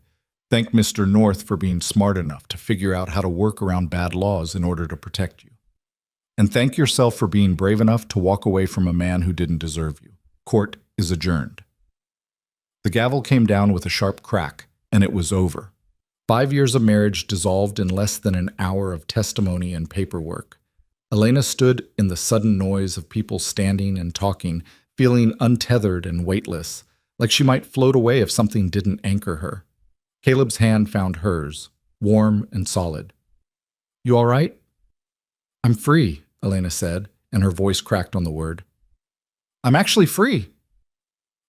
Thank Mr. North for being smart enough to figure out how to work around bad laws in order to protect you. And thank yourself for being brave enough to walk away from a man who didn't deserve you. Court is adjourned. The gavel came down with a sharp crack, and it was over. 5 years of marriage dissolved in less than an hour of testimony and paperwork. Elena stood in the sudden noise of people standing and talking, feeling untethered and weightless, like she might float away if something didn't anchor her. Caleb's hand found hers, warm and solid. You all right? I'm free, Elena said, and her voice cracked on the word. I'm actually free.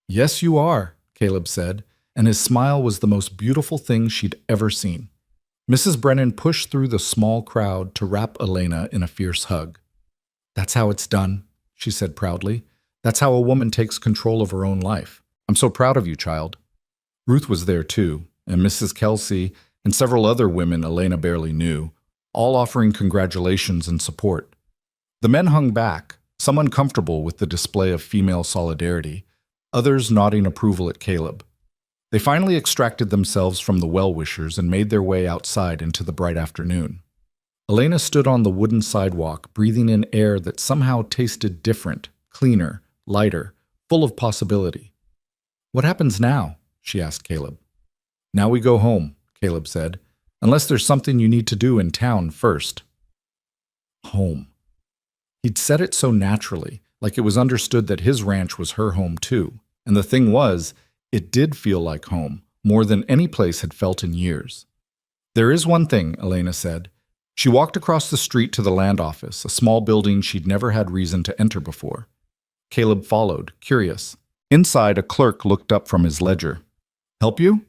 Yes, you are, Caleb said, and his smile was the most beautiful thing she'd ever seen. Mrs. Brennan pushed through the small crowd to wrap Elena in a fierce hug. That's how it's done, she said proudly. That's how a woman takes control of her own life. I'm so proud of you, child. Ruth was there too, and Mrs. Kelsey and several other women Elena barely knew, all offering congratulations and support. The men hung back, some uncomfortable with the display of female solidarity, others nodding approval at Caleb. They finally extracted themselves from the well-wishers and made their way outside into the bright afternoon. Elena stood on the wooden sidewalk, breathing in air that somehow tasted different, cleaner, lighter, full of possibility. What happens now? She asked Caleb. Now we go home, Caleb said, unless there's something you need to do in town first. Home. He'd said it so naturally, like it was understood that his ranch was her home too. And the thing was, it did feel like home, more than any place had felt in years. There is one thing, Elena said. She walked across the street to the land office, a small building she'd never had reason to enter before. Caleb followed, curious. Inside, a clerk looked up from his ledger. Help you?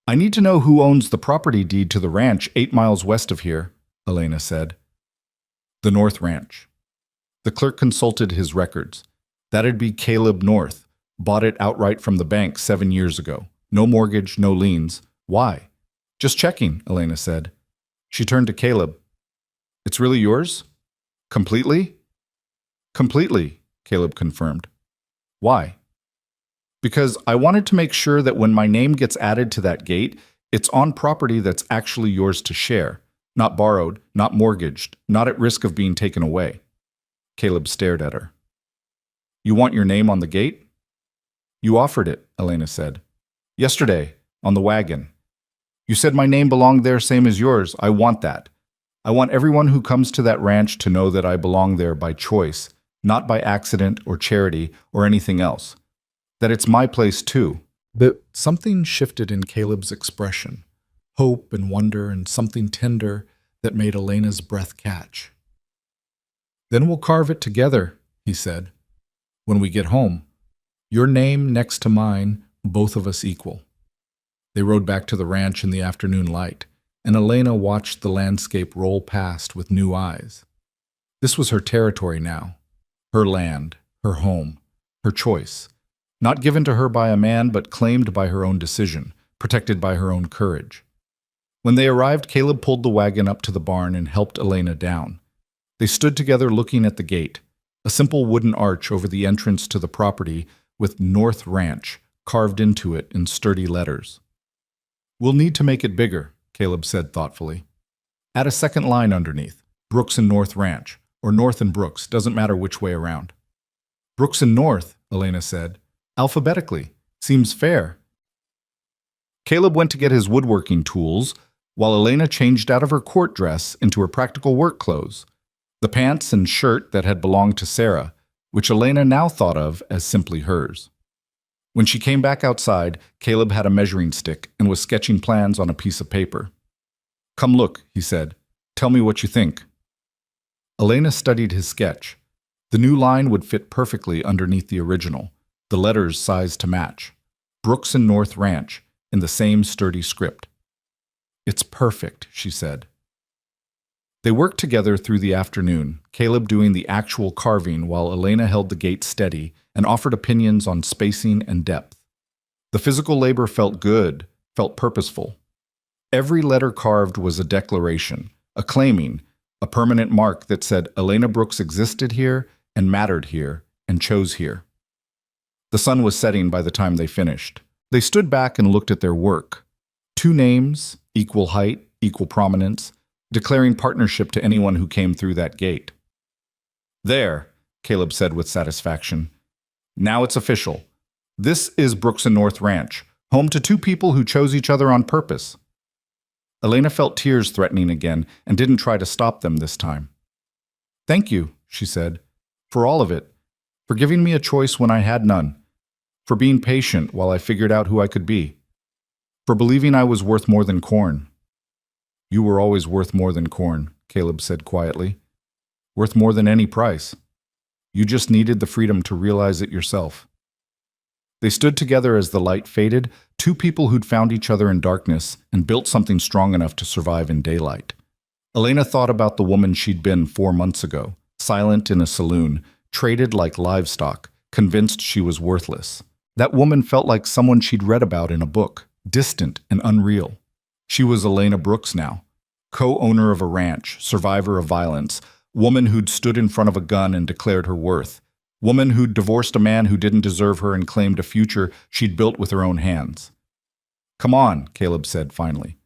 I need to know who owns the property deed to the ranch 8 miles west of here, Elena said. The North Ranch. The clerk consulted his records. That'd be Caleb North. Bought it outright from the bank 7 years ago. No mortgage, no liens. Why? Just checking, Elena said. She turned to Caleb. It's really yours? Completely? Completely, Caleb confirmed. Why? Because I wanted to make sure that when my name gets added to that gate, it's on property that's actually yours to share, not borrowed, not mortgaged, not at risk of being taken away. Caleb stared at her. You want your name on the gate? You offered it, Elena said. Yesterday, on the wagon. You said my name belonged there same as yours. I want that. I want everyone who comes to that ranch to know that I belong there by choice, not by accident or charity or anything else. That it's my place too. But something shifted in Caleb's expression, hope and wonder and something tender that made Elena's breath catch. Then we'll carve it together, he said. When we get home, your name next to mine, both of us equal. They rode back to the ranch in the afternoon light, and Elena watched the landscape roll past with new eyes. This was her territory now, her land, her home, her choice, not given to her by a man but claimed by her own decision, protected by her own courage. When they arrived, Caleb pulled the wagon up to the barn and helped Elena down. They stood together looking at the gate, a simple wooden arch over the entrance to the property with North Ranch carved into it in sturdy letters. "We'll need to make it bigger," Caleb said thoughtfully. "Add a second line underneath, Brooks and North Ranch, or North and Brooks, doesn't matter which way around." "Brooks and North," Elena said, "alphabetically. Seems fair." Caleb went to get his woodworking tools, while Elena changed out of her court dress into her practical work clothes, the pants and shirt that had belonged to Sarah, which Elena now thought of as simply hers. When she came back outside, Caleb had a measuring stick and was sketching plans on a piece of paper. "Come look," he said. "Tell me what you think." Elena studied his sketch. The new line would fit perfectly underneath the original, the letters sized to match. Brooks and North Ranch, in the same sturdy script. "It's perfect," she said. They worked together through the afternoon, Caleb doing the actual carving while Elena held the gate steady and offered opinions on spacing and depth. The physical labor felt good, felt purposeful. Every letter carved was a declaration, a claiming, a permanent mark that said Elena Brooks existed here and mattered here and chose here. The sun was setting by the time they finished. They stood back and looked at their work. 2 names, equal height, equal prominence, declaring partnership to anyone who came through that gate. "There," Caleb said with satisfaction. "Now it's official. This is Brooks and North Ranch, home to 2 people who chose each other on purpose." Elena felt tears threatening again and didn't try to stop them this time. "Thank you," she said, "for all of it, for giving me a choice when I had none, for being patient while I figured out who I could be, for believing I was worth more than corn." "You were always worth more than corn," Caleb said quietly. "Worth more than any price. You just needed the freedom to realize it yourself." They stood together as the light faded, 2 people who'd found each other in darkness and built something strong enough to survive in daylight. Elena thought about the woman she'd been 4 months ago, silent in a saloon, traded like livestock, convinced she was worthless. That woman felt like someone she'd read about in a book, distant and unreal. She was Elena Brooks now, co-owner of a ranch, survivor of violence, woman who'd stood in front of a gun and declared her worth, woman who'd divorced a man who didn't deserve her and claimed a future she'd built with her own hands. "Come on," Caleb said finally.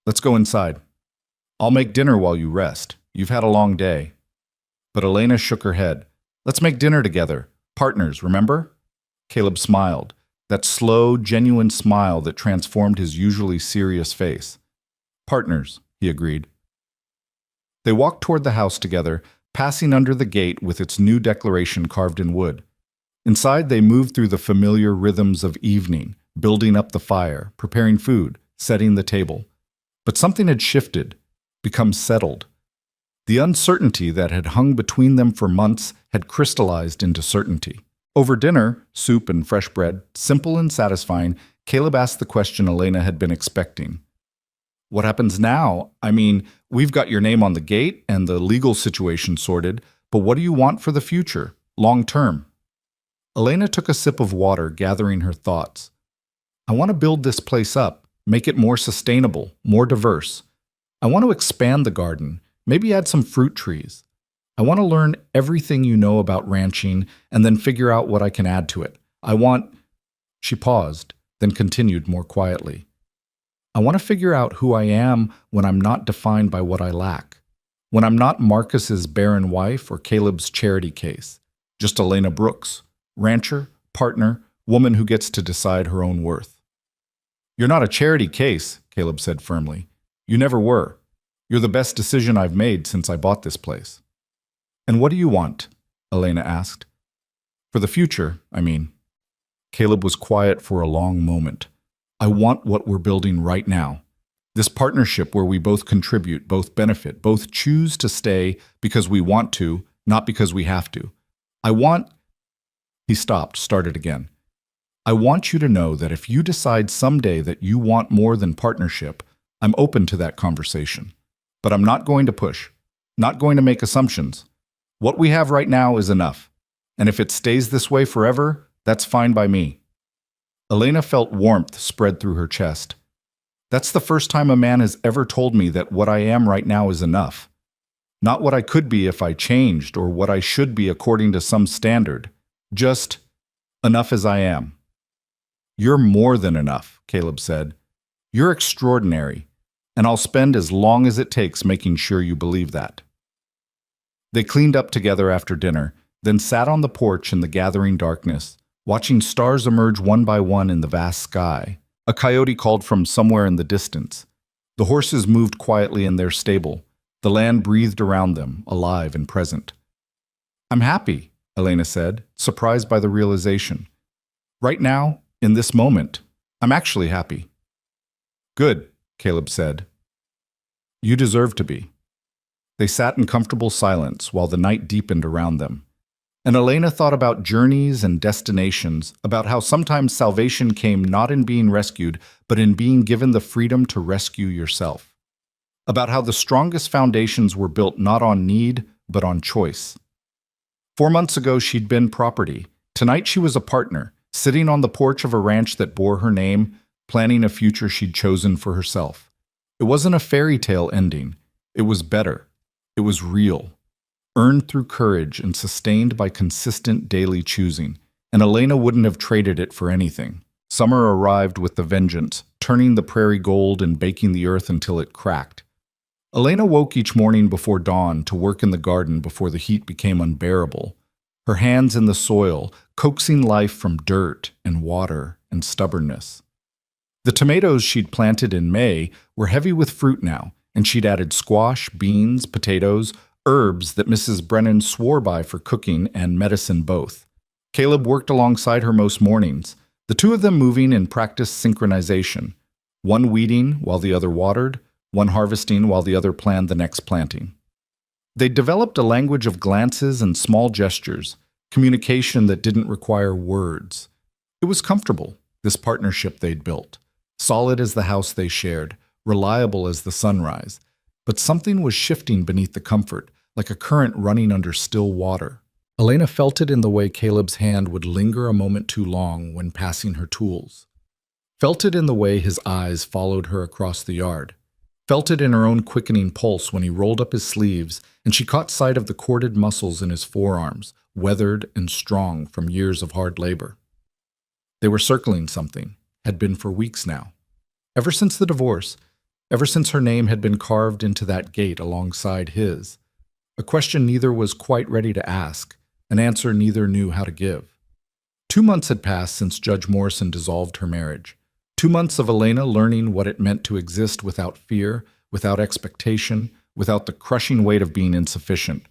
"Let's go inside. I'll make dinner while you rest. You've had a long day." But Elena shook her head. "Let's make dinner together. Partners, remember?" Caleb smiled, that slow, genuine smile that transformed his usually serious face. "Partners," he agreed. They walked toward the house together, passing under the gate with its new declaration carved in wood. Inside, they moved through the familiar rhythms of evening, building up the fire, preparing food, setting the table. But something had shifted, become settled. The uncertainty that had hung between them for months had crystallized into certainty. Over dinner, soup and fresh bread, simple and satisfying, Caleb asked the question Elena had been expecting. "What happens now? I mean, we've got your name on the gate and the legal situation sorted, but what do you want for the future, long term?" Elena took a sip of water, gathering her thoughts. "I want to build this place up, make it more sustainable, more diverse. I want to expand the garden, maybe add some fruit trees. I want to learn everything you know about ranching and then figure out what I can add to it. I want—" She paused, then continued more quietly. "I want to figure out who I am when I'm not defined by what I lack. When I'm not Marcus's barren wife or Caleb's charity case. Just Elena Brooks, rancher, partner, woman who gets to decide her own worth." "You're not a charity case," Caleb said firmly. "You never were. You're the best decision I've made since I bought this place." "And what do you want?" Elena asked. "For the future, I mean." Caleb was quiet for a long moment. "I want what we're building right now. This partnership where we both contribute, both benefit, both choose to stay because we want to, not because we have to. I want—" He stopped, started again. "I want you to know that if you decide someday that you want more than partnership, I'm open to that conversation. But I'm not going to push, not going to make assumptions. What we have right now is enough. And if it stays this way forever, that's fine by me." Elena felt warmth spread through her chest. That's the first time a man has ever told me that what I am right now is enough. Not what I could be if I changed or what I should be according to some standard. Just enough as I am. You're more than enough, Caleb said. You're extraordinary, and I'll spend as long as it takes making sure you believe that. They cleaned up together after dinner, then sat on the porch in the gathering darkness, watching stars emerge one by one in the vast sky. A coyote called from somewhere in the distance. The horses moved quietly in their stable. The land breathed around them, alive and present. I'm happy, Elena said, surprised by the realization. Right now, in this moment, I'm actually happy. Good, Caleb said. You deserve to be. They sat in comfortable silence while the night deepened around them. And Elena thought about journeys and destinations, about how sometimes salvation came not in being rescued, but in being given the freedom to rescue yourself. About how the strongest foundations were built not on need, but on choice. 4 months ago, she'd been property. Tonight, she was a partner, sitting on the porch of a ranch that bore her name, planning a future she'd chosen for herself. It wasn't a fairy tale ending. It was better. It was real. Earned through courage and sustained by consistent daily choosing, and Elena wouldn't have traded it for anything. Summer arrived with the vengeance, turning the prairie gold and baking the earth until it cracked. Elena woke each morning before dawn to work in the garden before the heat became unbearable, her hands in the soil, coaxing life from dirt and water and stubbornness. The tomatoes she'd planted in May were heavy with fruit now, and she'd added squash, beans, potatoes, herbs that Mrs. Brennan swore by for cooking and medicine both. Caleb worked alongside her most mornings, the two of them moving in practiced synchronization, one weeding while the other watered, one harvesting while the other planned the next planting. They developed a language of glances and small gestures, communication that didn't require words. It was comfortable, this partnership they'd built, solid as the house they shared, reliable as the sunrise. But something was shifting beneath the comfort, like a current running under still water. Elena felt it in the way Caleb's hand would linger a moment too long when passing her tools. Felt it in the way his eyes followed her across the yard. Felt it in her own quickening pulse when he rolled up his sleeves and she caught sight of the corded muscles in his forearms, weathered and strong from years of hard labor. They were circling something, had been for weeks now. Ever since the divorce, ever since her name had been carved into that gate alongside his. A question neither was quite ready to ask, an answer neither knew how to give. 2 months had passed since Judge Morrison dissolved her marriage. 2 months of Elena learning what it meant to exist without fear, without expectation, without the crushing weight of being insufficient.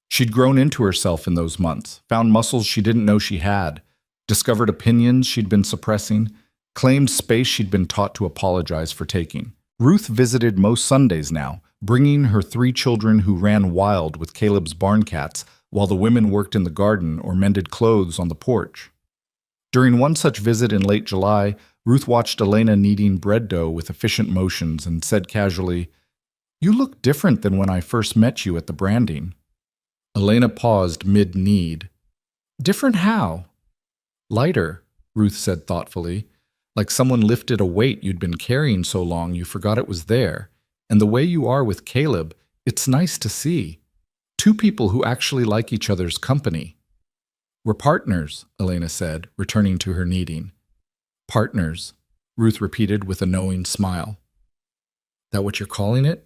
She'd grown into herself in those months, found muscles she didn't know she had, discovered opinions she'd been suppressing, claimed space she'd been taught to apologize for taking. Ruth visited most Sundays now, bringing her 3 children who ran wild with Caleb's barn cats while the women worked in the garden or mended clothes on the porch. During one such visit in late July, Ruth watched Elena kneading bread dough with efficient motions and said casually, "You look different than when I first met you at the branding." Elena paused mid-knead. "Different how?" "Lighter," Ruth said thoughtfully. "Like someone lifted a weight you'd been carrying so long you forgot it was there. And the way you are with Caleb, it's nice to see. 2 people who actually like each other's company." "We're partners," Elena said, returning to her kneading. "Partners," Ruth repeated with a knowing smile. "That what you're calling it?"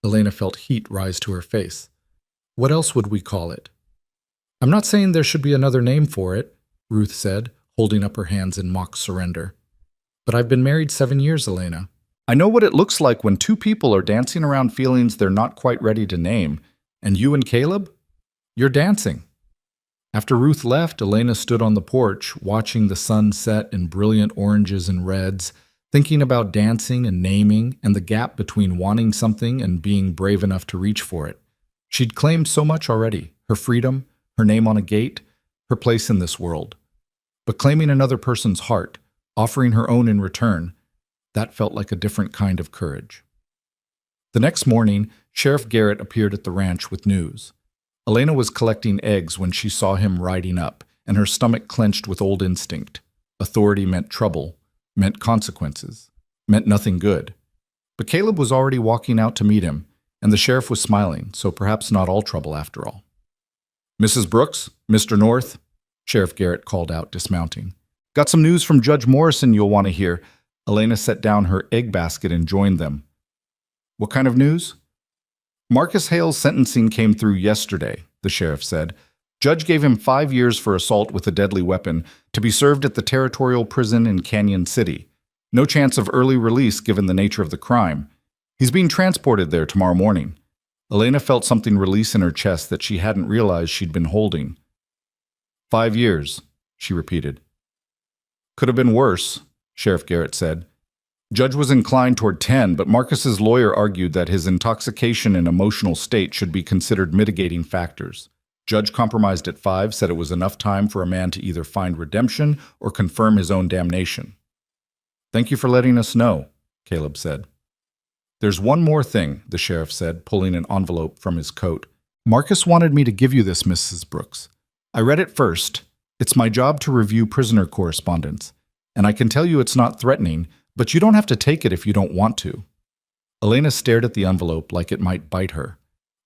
Elena felt heat rise to her face. "What else would we call it?" "I'm not saying there should be another name for it," Ruth said, holding up her hands in mock surrender. "But I've been married 7 years, Elena. I know what it looks like when 2 people are dancing around feelings they're not quite ready to name. And you and Caleb? You're dancing." After Ruth left, Elena stood on the porch, watching the sun set in brilliant oranges and reds, thinking about dancing and naming and the gap between wanting something and being brave enough to reach for it. She'd claimed so much already, her freedom, her name on a gate, her place in this world. But claiming another person's heart, offering her own in return, that felt like a different kind of courage. The next morning, Sheriff Garrett appeared at the ranch with news. Elena was collecting eggs when she saw him riding up, and her stomach clenched with old instinct. Authority meant trouble, meant consequences, meant nothing good. But Caleb was already walking out to meet him, and the sheriff was smiling, so perhaps not all trouble after all. "Mrs. Brooks, Mr. North," Sheriff Garrett called out, dismounting. "Got some news from Judge Morrison you'll want to hear." Elena set down her egg basket and joined them. "What kind of news?" "Marcus Hale's sentencing came through yesterday," the sheriff said. "Judge gave him 5 years for assault with a deadly weapon to be served at the territorial prison in Canyon City. No chance of early release given the nature of the crime. He's being transported there tomorrow morning." Elena felt something release in her chest that she hadn't realized she'd been holding. 5 years, she repeated. "Could have been worse," Sheriff Garrett said. Judge was inclined toward 10, but Marcus's lawyer argued that his intoxication and emotional state should be considered mitigating factors. Judge compromised at 5, said it was enough time for a man to either find redemption or confirm his own damnation. "Thank you for letting us know," Caleb said. "There's one more thing," the sheriff said, pulling an envelope from his coat. "Marcus wanted me to give you this, Mrs. Brooks. I read it first. It's my job to review prisoner correspondence, and I can tell you it's not threatening, but you don't have to take it if you don't want to." Elena stared at the envelope like it might bite her.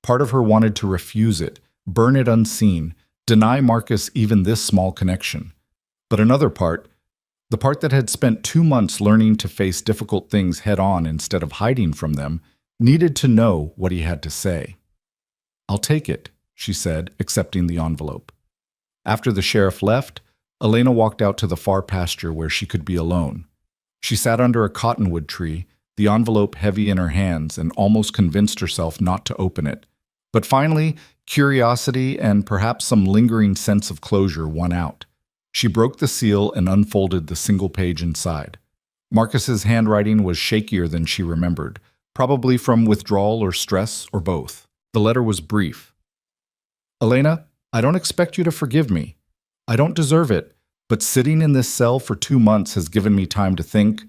Part of her wanted to refuse it, burn it unseen, deny Marcus even this small connection. But another part, the part that had spent 2 months learning to face difficult things head-on instead of hiding from them, needed to know what he had to say. "I'll take it," she said, accepting the envelope. After the sheriff left, Elena walked out to the far pasture where she could be alone. She sat under a cottonwood tree, the envelope heavy in her hands, and almost convinced herself not to open it. But finally, curiosity and perhaps some lingering sense of closure won out. She broke the seal and unfolded the single page inside. Marcus's handwriting was shakier than she remembered, probably from withdrawal or stress or both. The letter was brief. "Elena, I don't expect you to forgive me. I don't deserve it, but sitting in this cell for 2 months has given me time to think,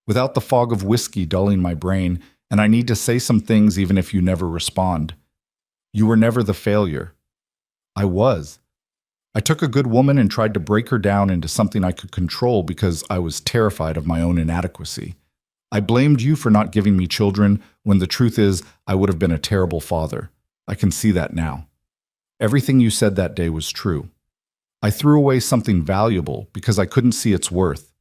without the fog of whiskey dulling my brain, and I need to say some things even if you never respond. You were never the failure. I was. I took a good woman and tried to break her down into something I could control because I was terrified of my own inadequacy. I blamed you for not giving me children when the truth is I would have been a terrible father. I can see that now. Everything you said that day was true. I threw away something valuable because I couldn't see its worth.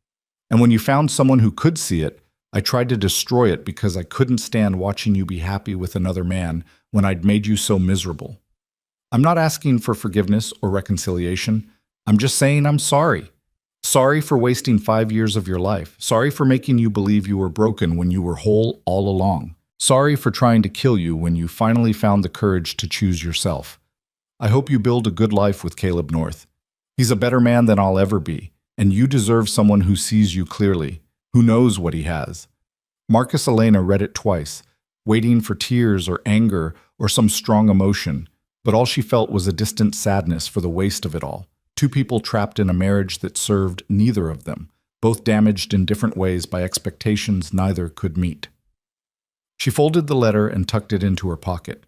And when you found someone who could see it, I tried to destroy it because I couldn't stand watching you be happy with another man when I'd made you so miserable. I'm not asking for forgiveness or reconciliation. I'm just saying I'm sorry. Sorry for wasting 5 years of your life. Sorry for making you believe you were broken when you were whole all along. Sorry for trying to kill you when you finally found the courage to choose yourself. I hope you build a good life with Caleb North. He's a better man than I'll ever be, and you deserve someone who sees you clearly, who knows what he has." Marcus Elena read it twice, waiting for tears or anger or some strong emotion, but all she felt was a distant sadness for the waste of it all. 2 people trapped in a marriage that served neither of them, both damaged in different ways by expectations neither could meet. She folded the letter and tucked it into her pocket.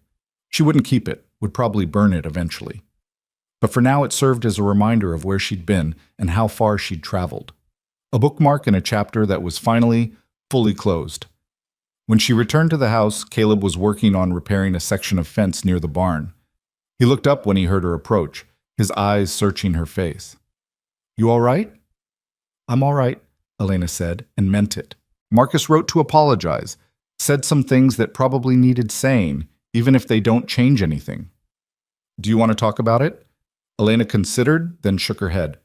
She wouldn't keep it, would probably burn it eventually. But for now it served as a reminder of where she'd been and how far she'd traveled. A bookmark in a chapter that was finally, fully closed. When she returned to the house, Caleb was working on repairing a section of fence near the barn. He looked up when he heard her approach, his eyes searching her face. "You all right?" "I'm all right," Elena said, and meant it. Marcus wrote to apologize, said some things that probably needed saying, even if they don't change anything. "Do you want to talk about it?" Elena considered, then shook her head.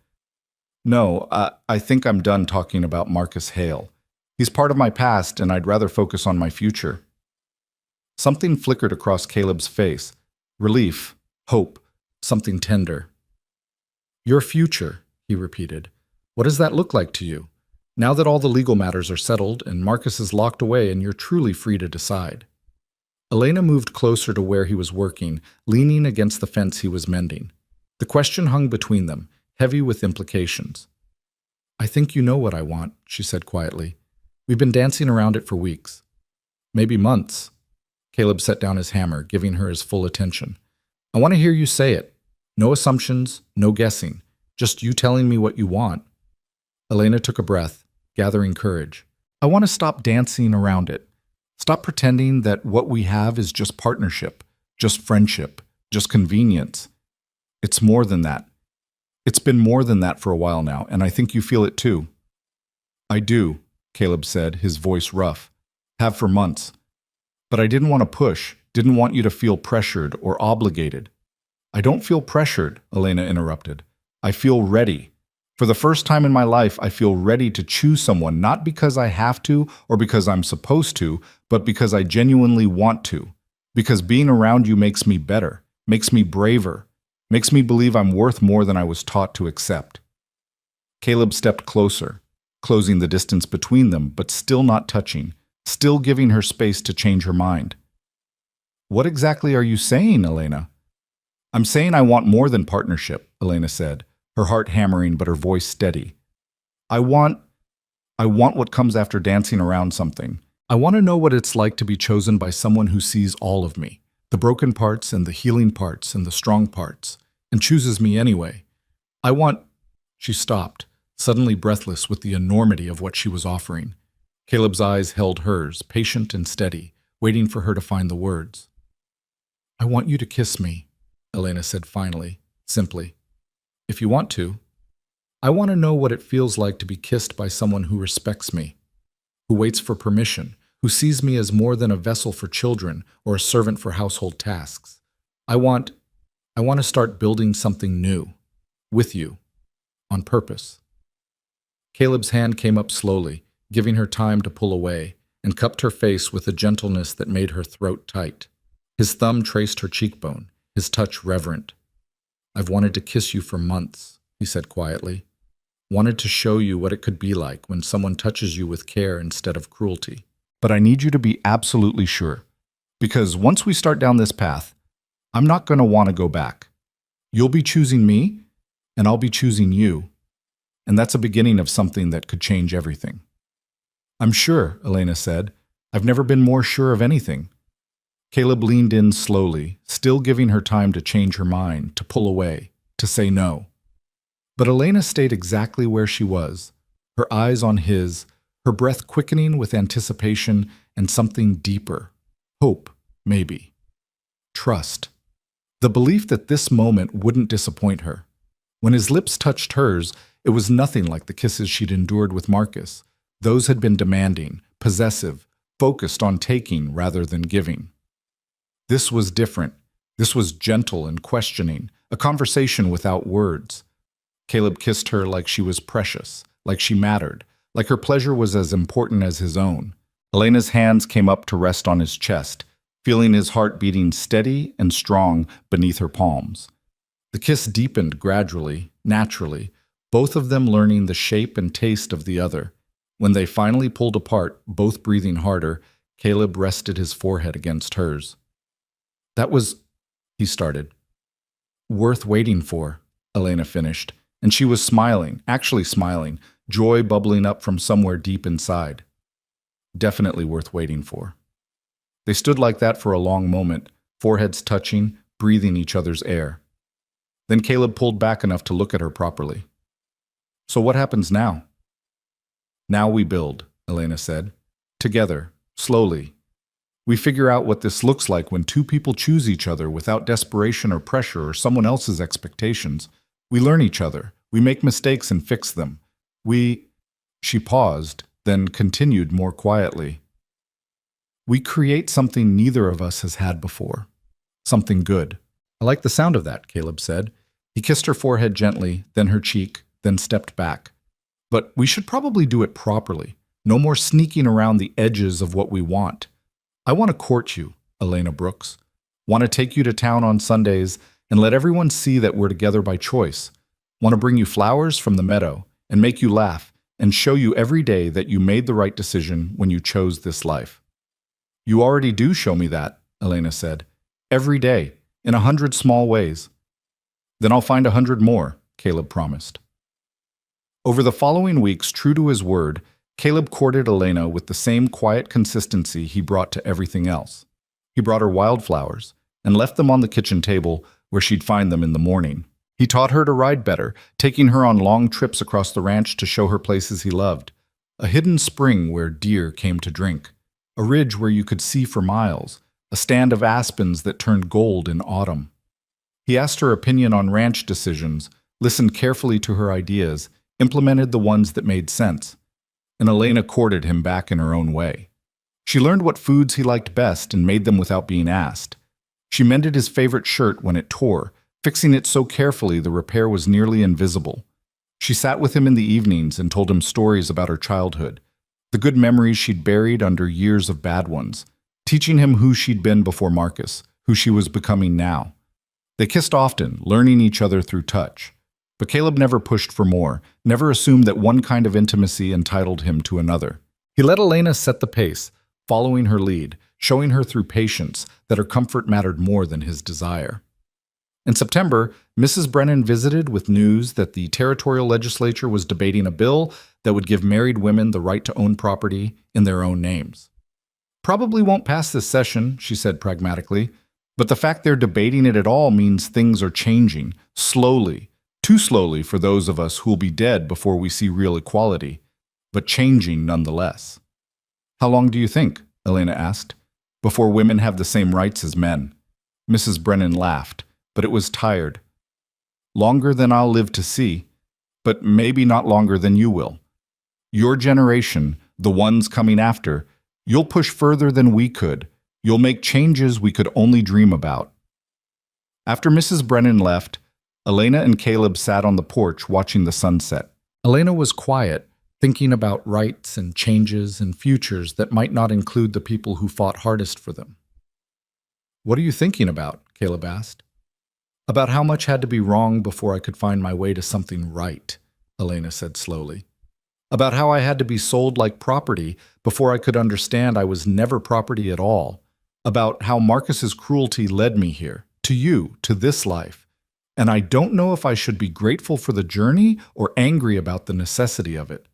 "No, I think I'm done talking about Marcus Hale. He's part of my past, and I'd rather focus on my future." Something flickered across Caleb's face. Relief, hope, something tender. "Your future," he repeated. "What does that look like to you? Now that all the legal matters are settled and Marcus is locked away and you're truly free to decide." Elena moved closer to where he was working, leaning against the fence he was mending. The question hung between them, heavy with implications. "I think you know what I want," she said quietly. "We've been dancing around it for weeks. Maybe months." Caleb set down his hammer, giving her his full attention. "I want to hear you say it. No assumptions, no guessing. Just you telling me what you want." Elena took a breath, gathering courage. "I want to stop dancing around it. Stop pretending that what we have is just partnership, just friendship, just convenience. It's more than that. It's been more than that for a while now, and I think you feel it too. I do, Caleb said, his voice rough. Have for months. But I didn't want to push, didn't want you to feel pressured or obligated. I don't feel pressured, Elena interrupted. I feel ready. For the first time in my life, I feel ready to choose someone, not because I have to or because I'm supposed to, but because I genuinely want to. Because being around you makes me better, makes me braver, makes me believe I'm worth more than I was taught to accept. Caleb stepped closer, closing the distance between them, but still not touching, still giving her space to change her mind. What exactly are you saying, Elena? I'm saying I want more than partnership, Elena said, her heart hammering but her voice steady. I want what comes after dancing around something. I want to know what it's like to be chosen by someone who sees all of me, the broken parts and the healing parts and the strong parts, and chooses me anyway. She stopped, suddenly breathless with the enormity of what she was offering. Caleb's eyes held hers, patient and steady, waiting for her to find the words. I want you to kiss me, Elena said finally, simply. If you want to. I want to know what it feels like to be kissed by someone who respects me, who waits for permission, who sees me as more than a vessel for children or a servant for household tasks. I want to start building something new, with you, on purpose. Caleb's hand came up slowly, giving her time to pull away, and cupped her face with a gentleness that made her throat tight. His thumb traced her cheekbone, his touch reverent. I've wanted to kiss you for months, he said quietly. Wanted to show you what it could be like when someone touches you with care instead of cruelty. But I need you to be absolutely sure, because once we start down this path, I'm not going to want to go back. You'll be choosing me, and I'll be choosing you, and that's a beginning of something that could change everything. I'm sure, Elena said. I've never been more sure of anything. Caleb leaned in slowly, still giving her time to change her mind, to pull away, to say no. But Elena stayed exactly where she was, her eyes on his, her breath quickening with anticipation and something deeper. Hope, maybe. Trust. The belief that this moment wouldn't disappoint her. When his lips touched hers, it was nothing like the kisses she'd endured with Marcus. Those had been demanding, possessive, focused on taking rather than giving. This was different. This was gentle and questioning, a conversation without words. Caleb kissed her like she was precious, like she mattered, like her pleasure was as important as his own. Elena's hands came up to rest on his chest, feeling his heart beating steady and strong beneath her palms. The kiss deepened gradually, naturally, both of them learning the shape and taste of the other. When they finally pulled apart, both breathing harder, Caleb rested his forehead against hers. That was, he started. Worth waiting for, Elena finished, and she was smiling, actually smiling, joy bubbling up from somewhere deep inside. Definitely worth waiting for. They stood like that for a long moment, foreheads touching, breathing each other's air. Then Caleb pulled back enough to look at her properly. So what happens now? Now we build, Elena said. Together, slowly. We figure out what this looks like when two people choose each other without desperation or pressure or someone else's expectations. We learn each other. We make mistakes and fix them. She paused, then continued more quietly. We create something neither of us has had before. Something good. I like the sound of that, Caleb said. He kissed her forehead gently, then her cheek, then stepped back. But we should probably do it properly. No more sneaking around the edges of what we want. I want to court you, Elena Brooks. Want to take you to town on Sundays and let everyone see that we're together by choice. Want to bring you flowers from the meadow and make you laugh and show you every day that you made the right decision when you chose this life. You already do show me that, Elena said. Every day, in 100 small ways. Then I'll find 100 more, Caleb promised. Over the following weeks, true to his word, Caleb courted Elena with the same quiet consistency he brought to everything else. He brought her wildflowers and left them on the kitchen table where she'd find them in the morning. He taught her to ride better, taking her on long trips across the ranch to show her places he loved. A hidden spring where deer came to drink. a ridge where you could see for miles, a stand of aspens that turned gold in autumn. He asked her opinion on ranch decisions, listened carefully to her ideas, implemented the ones that made sense, and Elena courted him back in her own way. She learned what foods he liked best and made them without being asked. She mended his favorite shirt when it tore, fixing it so carefully the repair was nearly invisible. She sat with him in the evenings and told him stories about her childhood, the good memories she'd buried under years of bad ones, teaching him who she'd been before Marcus, who she was becoming now. They kissed often, learning each other through touch. But Caleb never pushed for more, never assumed that one kind of intimacy entitled him to another. He let Elena set the pace, following her lead, showing her through patience that her comfort mattered more than his desire. In September, Mrs. Brennan visited with news that the territorial legislature was debating a bill that would give married women the right to own property in their own names. Probably won't pass this session, she said pragmatically, but the fact they're debating it at all means things are changing, slowly, too slowly for those of us who'll be dead before we see real equality, but changing nonetheless. How long do you think, Elena asked, before women have the same rights as men? Mrs. Brennan laughed, but it was tired. Longer than I'll live to see, but maybe not longer than you will. Your generation, the ones coming after, you'll push further than we could. You'll make changes we could only dream about. After Mrs. Brennan left, Elena and Caleb sat on the porch watching the sunset. Elena was quiet, thinking about rights and changes and futures that might not include the people who fought hardest for them. "What are you thinking about?" Caleb asked. "About how much had to be wrong before I could find my way to something right," Elena said slowly. "About how I had to be sold like property before I could understand I was never property at all. About how Marcus's cruelty led me here, to you, to this life. And I don't know if I should be grateful for the journey or angry about the necessity of it."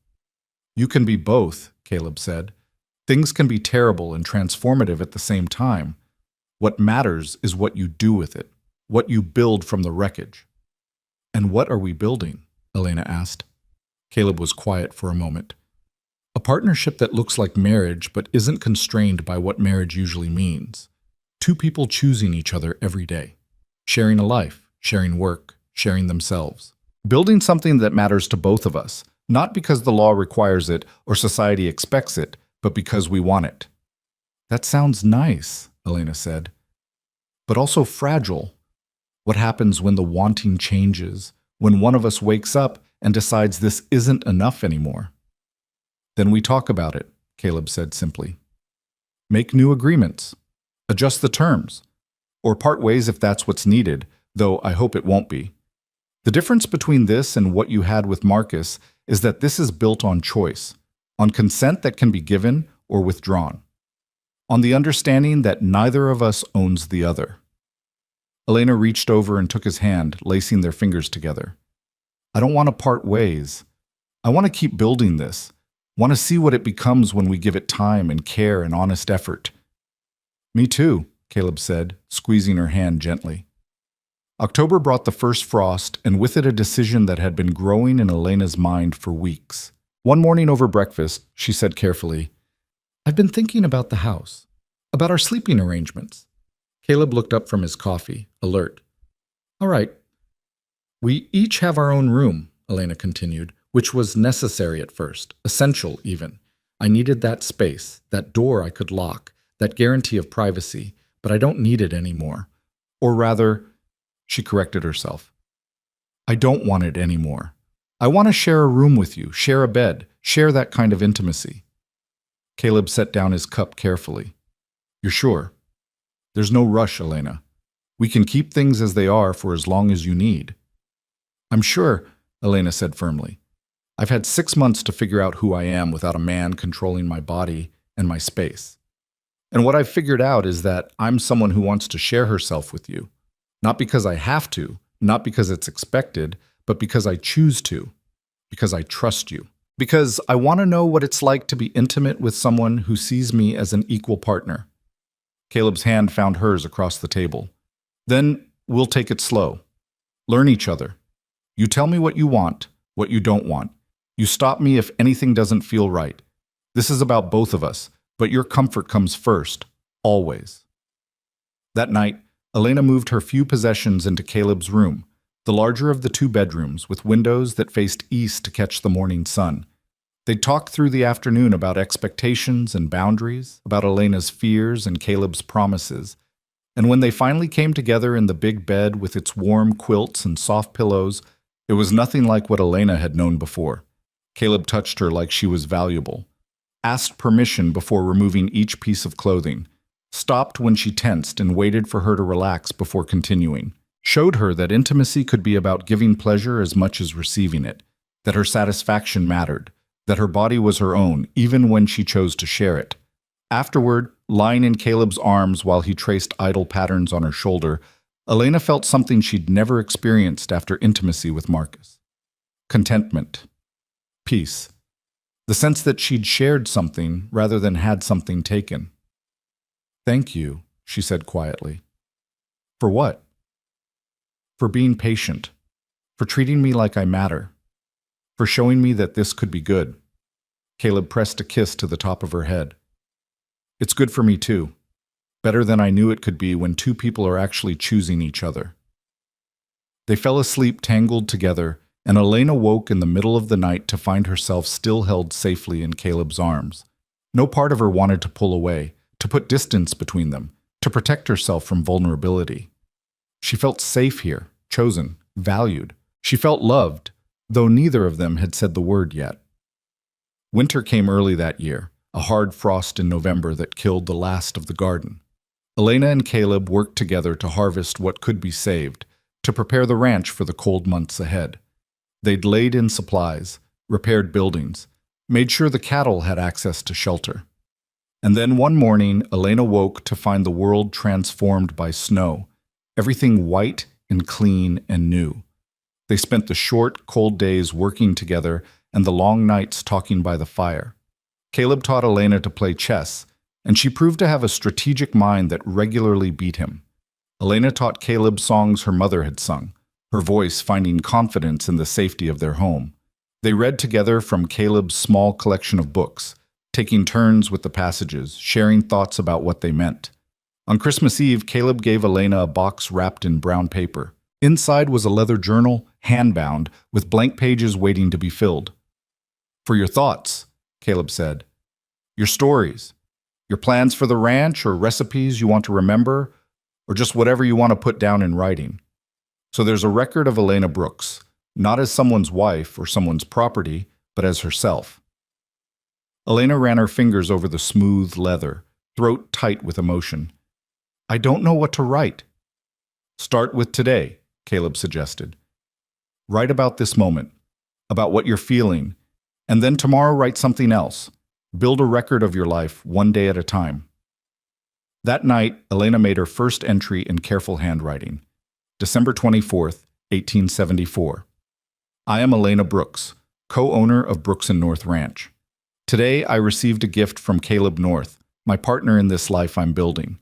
"You can be both," Caleb said. "Things can be terrible and transformative at the same time. What matters is what you do with it, what you build from the wreckage." "And what are we building?" Elena asked. Caleb was quiet for a moment. "A partnership that looks like marriage but isn't constrained by what marriage usually means. Two people choosing each other every day, sharing a life, sharing work, sharing themselves. Building something that matters to both of us, not because the law requires it or society expects it, but because we want it." "That sounds nice," Elena said, "but also fragile. What happens when the wanting changes, when one of us wakes up and decides this isn't enough anymore?" "Then we talk about it," Caleb said simply. "Make new agreements. Adjust the terms. Or part ways if that's what's needed, though I hope it won't be. The difference between this and what you had with Marcus is that this is built on choice, on consent that can be given or withdrawn, on the understanding that neither of us owns the other." Elena reached over and took his hand, lacing their fingers together. "I don't want to part ways. I want to keep building this, want to see what it becomes when we give it time and care and honest effort." "Me too," Caleb said, squeezing her hand gently. October brought the first frost, and with it a decision that had been growing in Elena's mind for weeks. One morning over breakfast, she said carefully, "I've been thinking about the house, about our sleeping arrangements." Caleb looked up from his coffee, alert. "All right. We each have our own room," Elena continued, "which was necessary at first, essential even. I needed that space, that door I could lock, that guarantee of privacy, but I don't need it anymore. Or rather," she corrected herself, "I don't want it anymore. I want to share a room with you, share a bed, share that kind of intimacy." Caleb set down his cup carefully. "You're sure? There's no rush, Elena. We can keep things as they are for as long as you need." "I'm sure," Elena said firmly. "I've had 6 months to figure out who I am without a man controlling my body and my space. And what I've figured out is that I'm someone who wants to share herself with you. Not because I have to, not because it's expected, but because I choose to, because I trust you. Because I want to know what it's like to be intimate with someone who sees me as an equal partner." Caleb's hand found hers across the table. "Then we'll take it slow. Learn each other. You tell me what you want, what you don't want. You stop me if anything doesn't feel right. This is about both of us, But your comfort comes first, always. That night, Elena moved her few possessions into Caleb's room, the larger of the two bedrooms with windows that faced east to catch the morning sun. They talked through the afternoon about expectations and boundaries, about Elena's fears and Caleb's promises. And when they finally came together in the big bed with its warm quilts and soft pillows, it was nothing like what Elena had known before. Caleb touched her like she was valuable, asked permission before removing each piece of clothing, stopped when she tensed and waited for her to relax before continuing, showed her that intimacy could be about giving pleasure as much as receiving it, that her satisfaction mattered, that her body was her own, even when she chose to share it. Afterward, lying in Caleb's arms while he traced idle patterns on her shoulder, Elena felt something she'd never experienced after intimacy with Marcus. Contentment. Peace. The sense that she'd shared something rather than had something taken. "Thank you," she said quietly. "For what?" "For being patient. For treating me like I matter. For showing me that this could be good." Caleb pressed a kiss to the top of her head. "It's good for me too. Better than I knew it could be when two people are actually choosing each other." They fell asleep tangled together, and Elena woke in the middle of the night to find herself still held safely in Caleb's arms. No part of her wanted to pull away, to put distance between them, to protect herself from vulnerability. She felt safe here, chosen, valued. She felt loved, though neither of them had said the word yet. Winter came early that year, a hard frost in November that killed the last of the garden. Elena and Caleb worked together to harvest what could be saved, to prepare the ranch for the cold months ahead. They'd laid in supplies, repaired buildings, made sure the cattle had access to shelter. And then one morning, Elena woke to find the world transformed by snow, everything white and clean and new. They spent the short, cold days working together and the long nights talking by the fire. Caleb taught Elena to play chess, and she proved to have a strategic mind that regularly beat him. Elena taught Caleb songs her mother had sung, her voice finding confidence in the safety of their home. They read together from Caleb's small collection of books, taking turns with the passages, sharing thoughts about what they meant. On Christmas Eve, Caleb gave Elena a box wrapped in brown paper. Inside was a leather journal, hand-bound, with blank pages waiting to be filled. "For your thoughts," Caleb said. "Your stories, your plans for the ranch, or recipes you want to remember, or just whatever you want to put down in writing." So there's a record of Elena Brooks, not as someone's wife or someone's property, but as herself. Elena ran her fingers over the smooth leather, throat tight with emotion. "I don't know what to write." "Start with today," Caleb suggested. "Write about this moment, about what you're feeling, and then tomorrow write something else. Build a record of your life, one day at a time." That night, Elena made her first entry in careful handwriting. December 24th, 1874. "I am Elena Brooks, co-owner of Brooks and North Ranch. Today I received a gift from Caleb North, my partner in this life I'm building.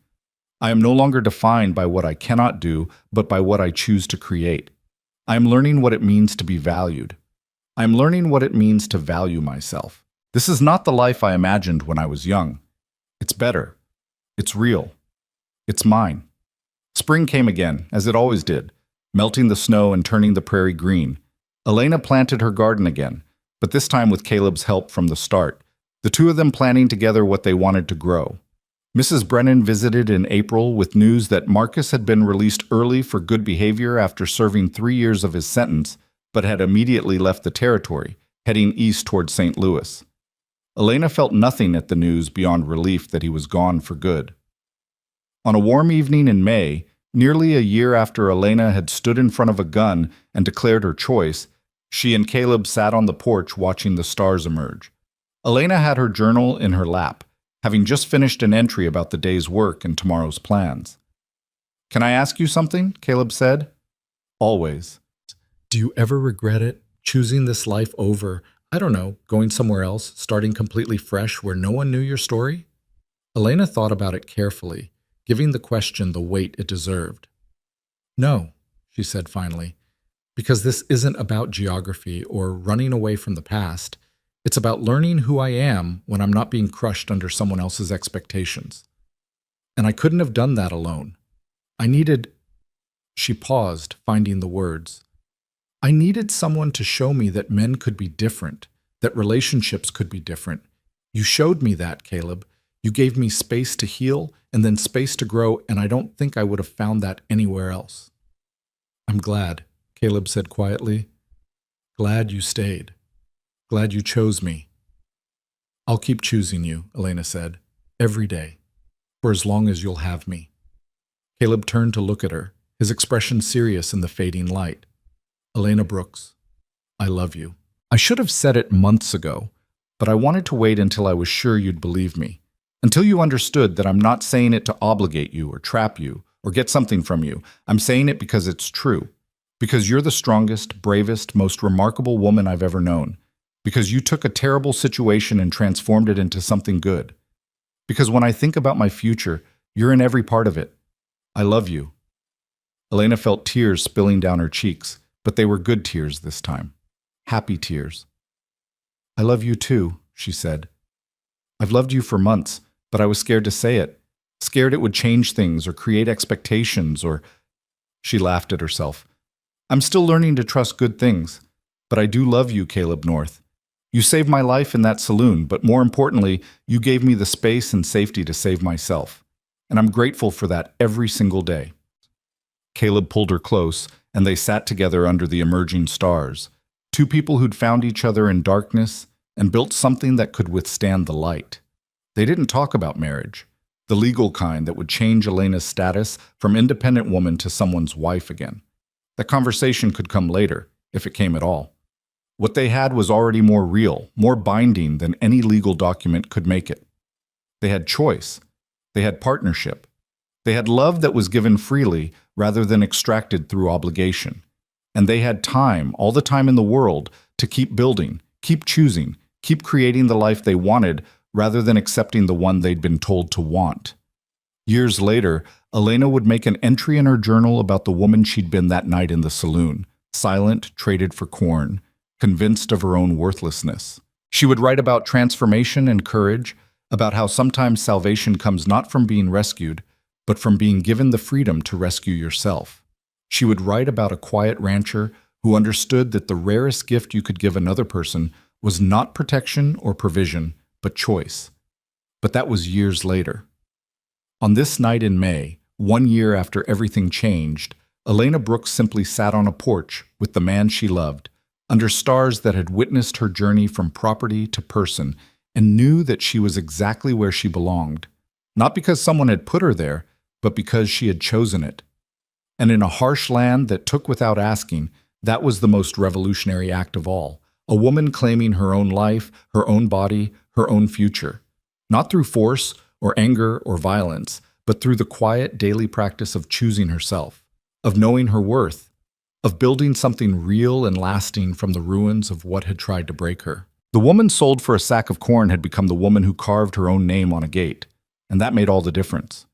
I am no longer defined by what I cannot do, but by what I choose to create. I am learning what it means to be valued. I am learning what it means to value myself. This is not the life I imagined when I was young. It's better. It's real. It's mine." Spring came again, as it always did, melting the snow and turning the prairie green. Elena planted her garden again, but this time with Caleb's help from the start, the two of them planning together what they wanted to grow. Mrs. Brennan visited in April with news that Marcus had been released early for good behavior after serving 3 years of his sentence, but had immediately left the territory, heading east toward St. Louis. Elena felt nothing at the news beyond relief that he was gone for good. On a warm evening in May, nearly a year after Elena had stood in front of a gun and declared her choice, she and Caleb sat on the porch watching the stars emerge. Elena had her journal in her lap, having just finished an entry about the day's work and tomorrow's plans. "Can I ask you something?" Caleb said. "Always." "Do you ever regret it, choosing this life over, I don't know, going somewhere else, starting completely fresh where no one knew your story?" Elena thought about it carefully, giving the question the weight it deserved. "No," she said finally, "because this isn't about geography or running away from the past. It's about learning who I am when I'm not being crushed under someone else's expectations. And I couldn't have done that alone. I needed—" She paused, finding the words. "I needed someone to show me that men could be different, that relationships could be different. You showed me that, Caleb. You gave me space to heal and then space to grow, and I don't think I would have found that anywhere else." "I'm glad," Caleb said quietly. "Glad you stayed. Glad you chose me." "I'll keep choosing you," Elena said, "every day, for as long as you'll have me." Caleb turned to look at her, his expression serious in the fading light. "Elena Brooks, I love you." I should have said it months ago, but I wanted to wait until I was sure you'd believe me. Until you understood that I'm not saying it to obligate you or trap you or get something from you. I'm saying it because it's true. Because you're the strongest, bravest, most remarkable woman I've ever known. Because you took a terrible situation and transformed it into something good. Because when I think about my future, you're in every part of it. I love you. Elena felt tears spilling down her cheeks, but they were good tears this time. Happy tears. "I love you too," she said. "I've loved you for months, but I was scared to say it. Scared it would change things or create expectations or—" She laughed at herself. "I'm still learning to trust good things, but I do love you, Caleb North. You saved my life in that saloon, but more importantly, you gave me the space and safety to save myself. And I'm grateful for that every single day." Caleb pulled her close, and they sat together under the emerging stars. Two people who'd found each other in darkness and built something that could withstand the light. They didn't talk about marriage, the legal kind that would change Elena's status from independent woman to someone's wife again. That conversation could come later, if it came at all. What they had was already more real, more binding than any legal document could make it. They had choice. They had partnership. They had love that was given freely rather than extracted through obligation. And they had time, all the time in the world, to keep building, keep choosing, keep creating the life they wanted rather than accepting the one they'd been told to want. Years later, Elena would make an entry in her journal about the woman she'd been that night in the saloon, silent, traded for corn, convinced of her own worthlessness. She would write about transformation and courage, about how sometimes salvation comes not from being rescued, but from being given the freedom to rescue yourself. She would write about a quiet rancher who understood that the rarest gift you could give another person was not protection or provision, but choice. But that was years later. On this night in May, 1 year after everything changed, Elena Brooks simply sat on a porch with the man she loved, under stars that had witnessed her journey from property to person, and knew that she was exactly where she belonged, not because someone had put her there, but because she had chosen it. And in a harsh land that took without asking, that was the most revolutionary act of all. A woman claiming her own life, her own body, her own future. Not through force or anger or violence, but through the quiet daily practice of choosing herself, of knowing her worth, of building something real and lasting from the ruins of what had tried to break her. The woman sold for a sack of corn had become the woman who carved her own name on a gate, and that made all the difference.